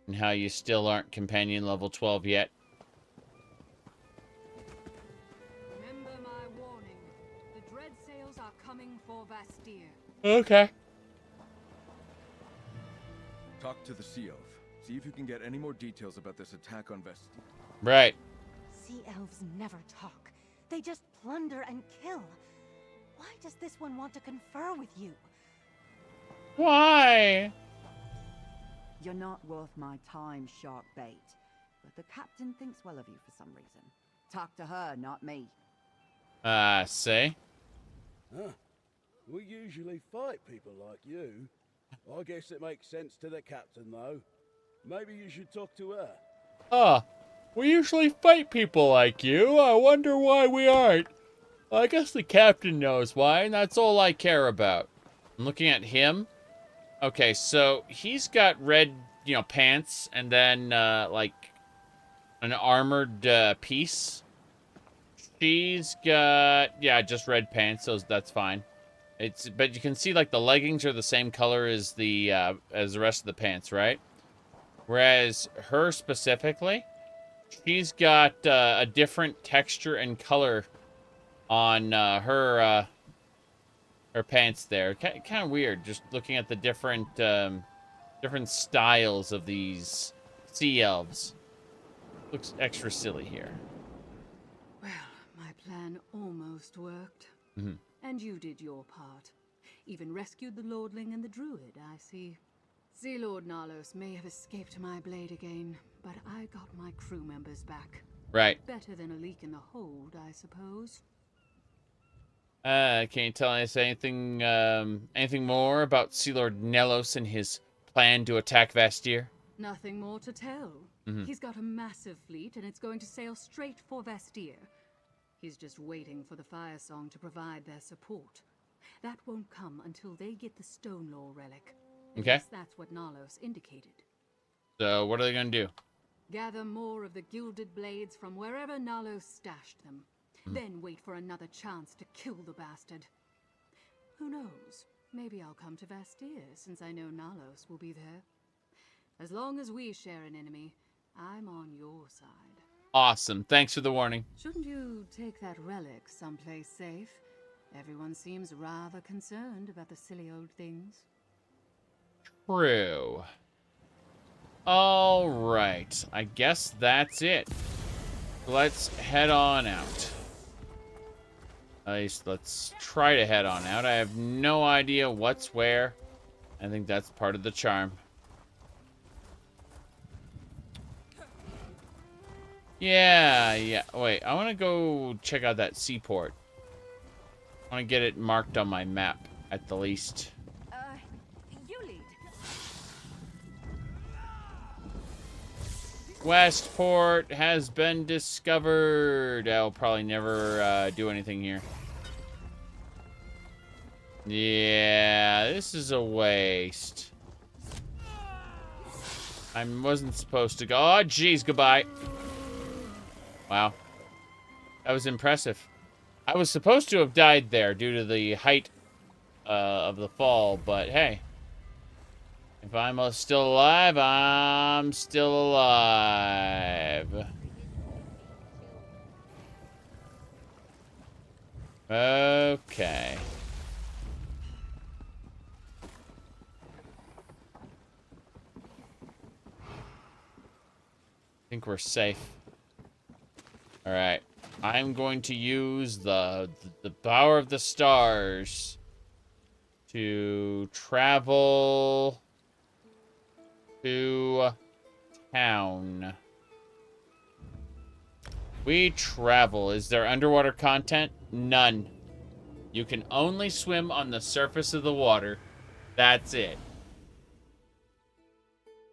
and how you still aren't companion level 12 yet. Remember my warning. The dread sails are coming for Bastille. Okay. Talk to the Sea Elf. See if you can get any more details about this attack on Bastille. Right. Sea elves never talk. They just plunder and kill. Why does this one want to confer with you? Why? You're not worth my time, shark bait. But the captain thinks well of you for some reason. Talk to her, not me. Say? Huh. We usually fight people like you. I guess it makes sense to the captain, though. Maybe you should talk to her. Ah, we usually fight people like you. I wonder why we aren't. I guess the captain knows why, and that's all I care about. I'm looking at him. Okay, so he's got red, pants, and then, like, an armored, piece. She's got, just red pants, so that's fine. But you can see, like, the leggings are the same color as the rest of the pants, right? Whereas her specifically, she's got a different texture and color on her pants there. Kind of weird, just looking at the different styles of these sea elves. looks extra silly here. Well, my plan almost worked. Mm-hmm. And you did your part. Even rescued the Lordling and the Druid, I see. Sea Lord Nalos may have escaped my blade again, but I got my crew members back. Right. Better than a leak in the hold, I suppose. Can you tell us anything more about Sea Lord Nalos and his plan to attack Vastir? Nothing more to tell. Mm-hmm. He's got a massive fleet and it's going to sail straight for Vastir. He's just waiting for the Firesong to provide their support. That won't come until they get the Stone Law relic. Okay. Yes, that's what Nalos indicated. So what are they gonna do? Gather more of the gilded blades from wherever Nalos stashed them. Then wait for another chance to kill the bastard. Who knows? Maybe I'll come to Vastir, since I know Nalos will be there. As long as we share an enemy, I'm on your side. Awesome. Thanks for the warning. Shouldn't you take that relic someplace safe? Everyone seems rather concerned about the silly old things. True. All right. I guess that's it. Let's head on out. At least let's try to head on out. I have no idea what's where. I think that's part of the charm. Yeah. Wait, I want to go check out that seaport. I want to get it marked on my map, at the least. You lead. Westport has been discovered. I'll probably never do anything here. Yeah, this is a waste. I wasn't supposed to go. Oh, jeez, goodbye. Wow. That was impressive. I was supposed to have died there due to the height of the fall, but hey. If I'm still alive, I'm still alive. Okay. I think we're safe. All right. I'm going to use the power of the stars to travel to town. We travel. Is there underwater content? None. You can only swim on the surface of the water. That's it.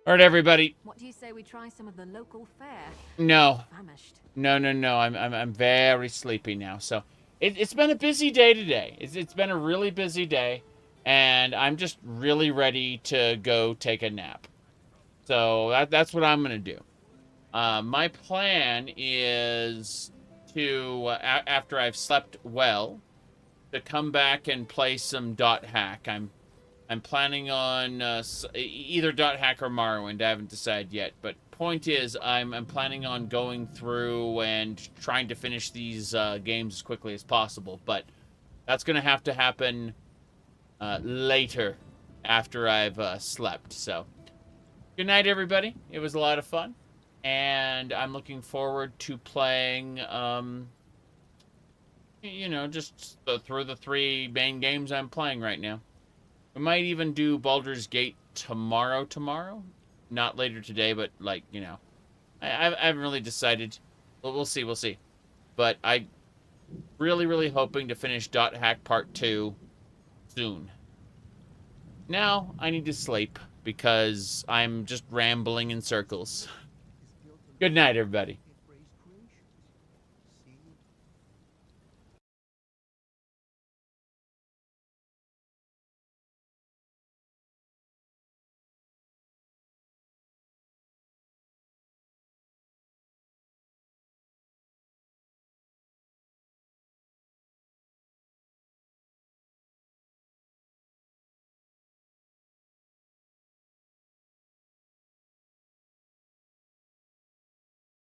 All right, everybody. What do you say we try some of the local fare? No. Famished. No. I'm very sleepy now. So it's been a busy day today. It's been a really busy day, and I'm just really ready to go take a nap. So that's what I'm gonna do. My plan is to after I've slept well, to come back and play some dot hack. I'm planning on either dot hack or Morrowind. I haven't decided yet, but point is I'm planning on going through and trying to finish these games as quickly as possible. But that's gonna have to happen later after I've slept. So good night, everybody. It was a lot of fun, and I'm looking forward to playing. You know, just through the 3 main games I'm playing right now. We might even do Baldur's Gate tomorrow. Not later today, but, like, you know. I haven't really decided. We'll see. But I really hoping to finish Dot Hack Part 2 soon. Now, I need to sleep because I'm just rambling in circles. Good night, everybody.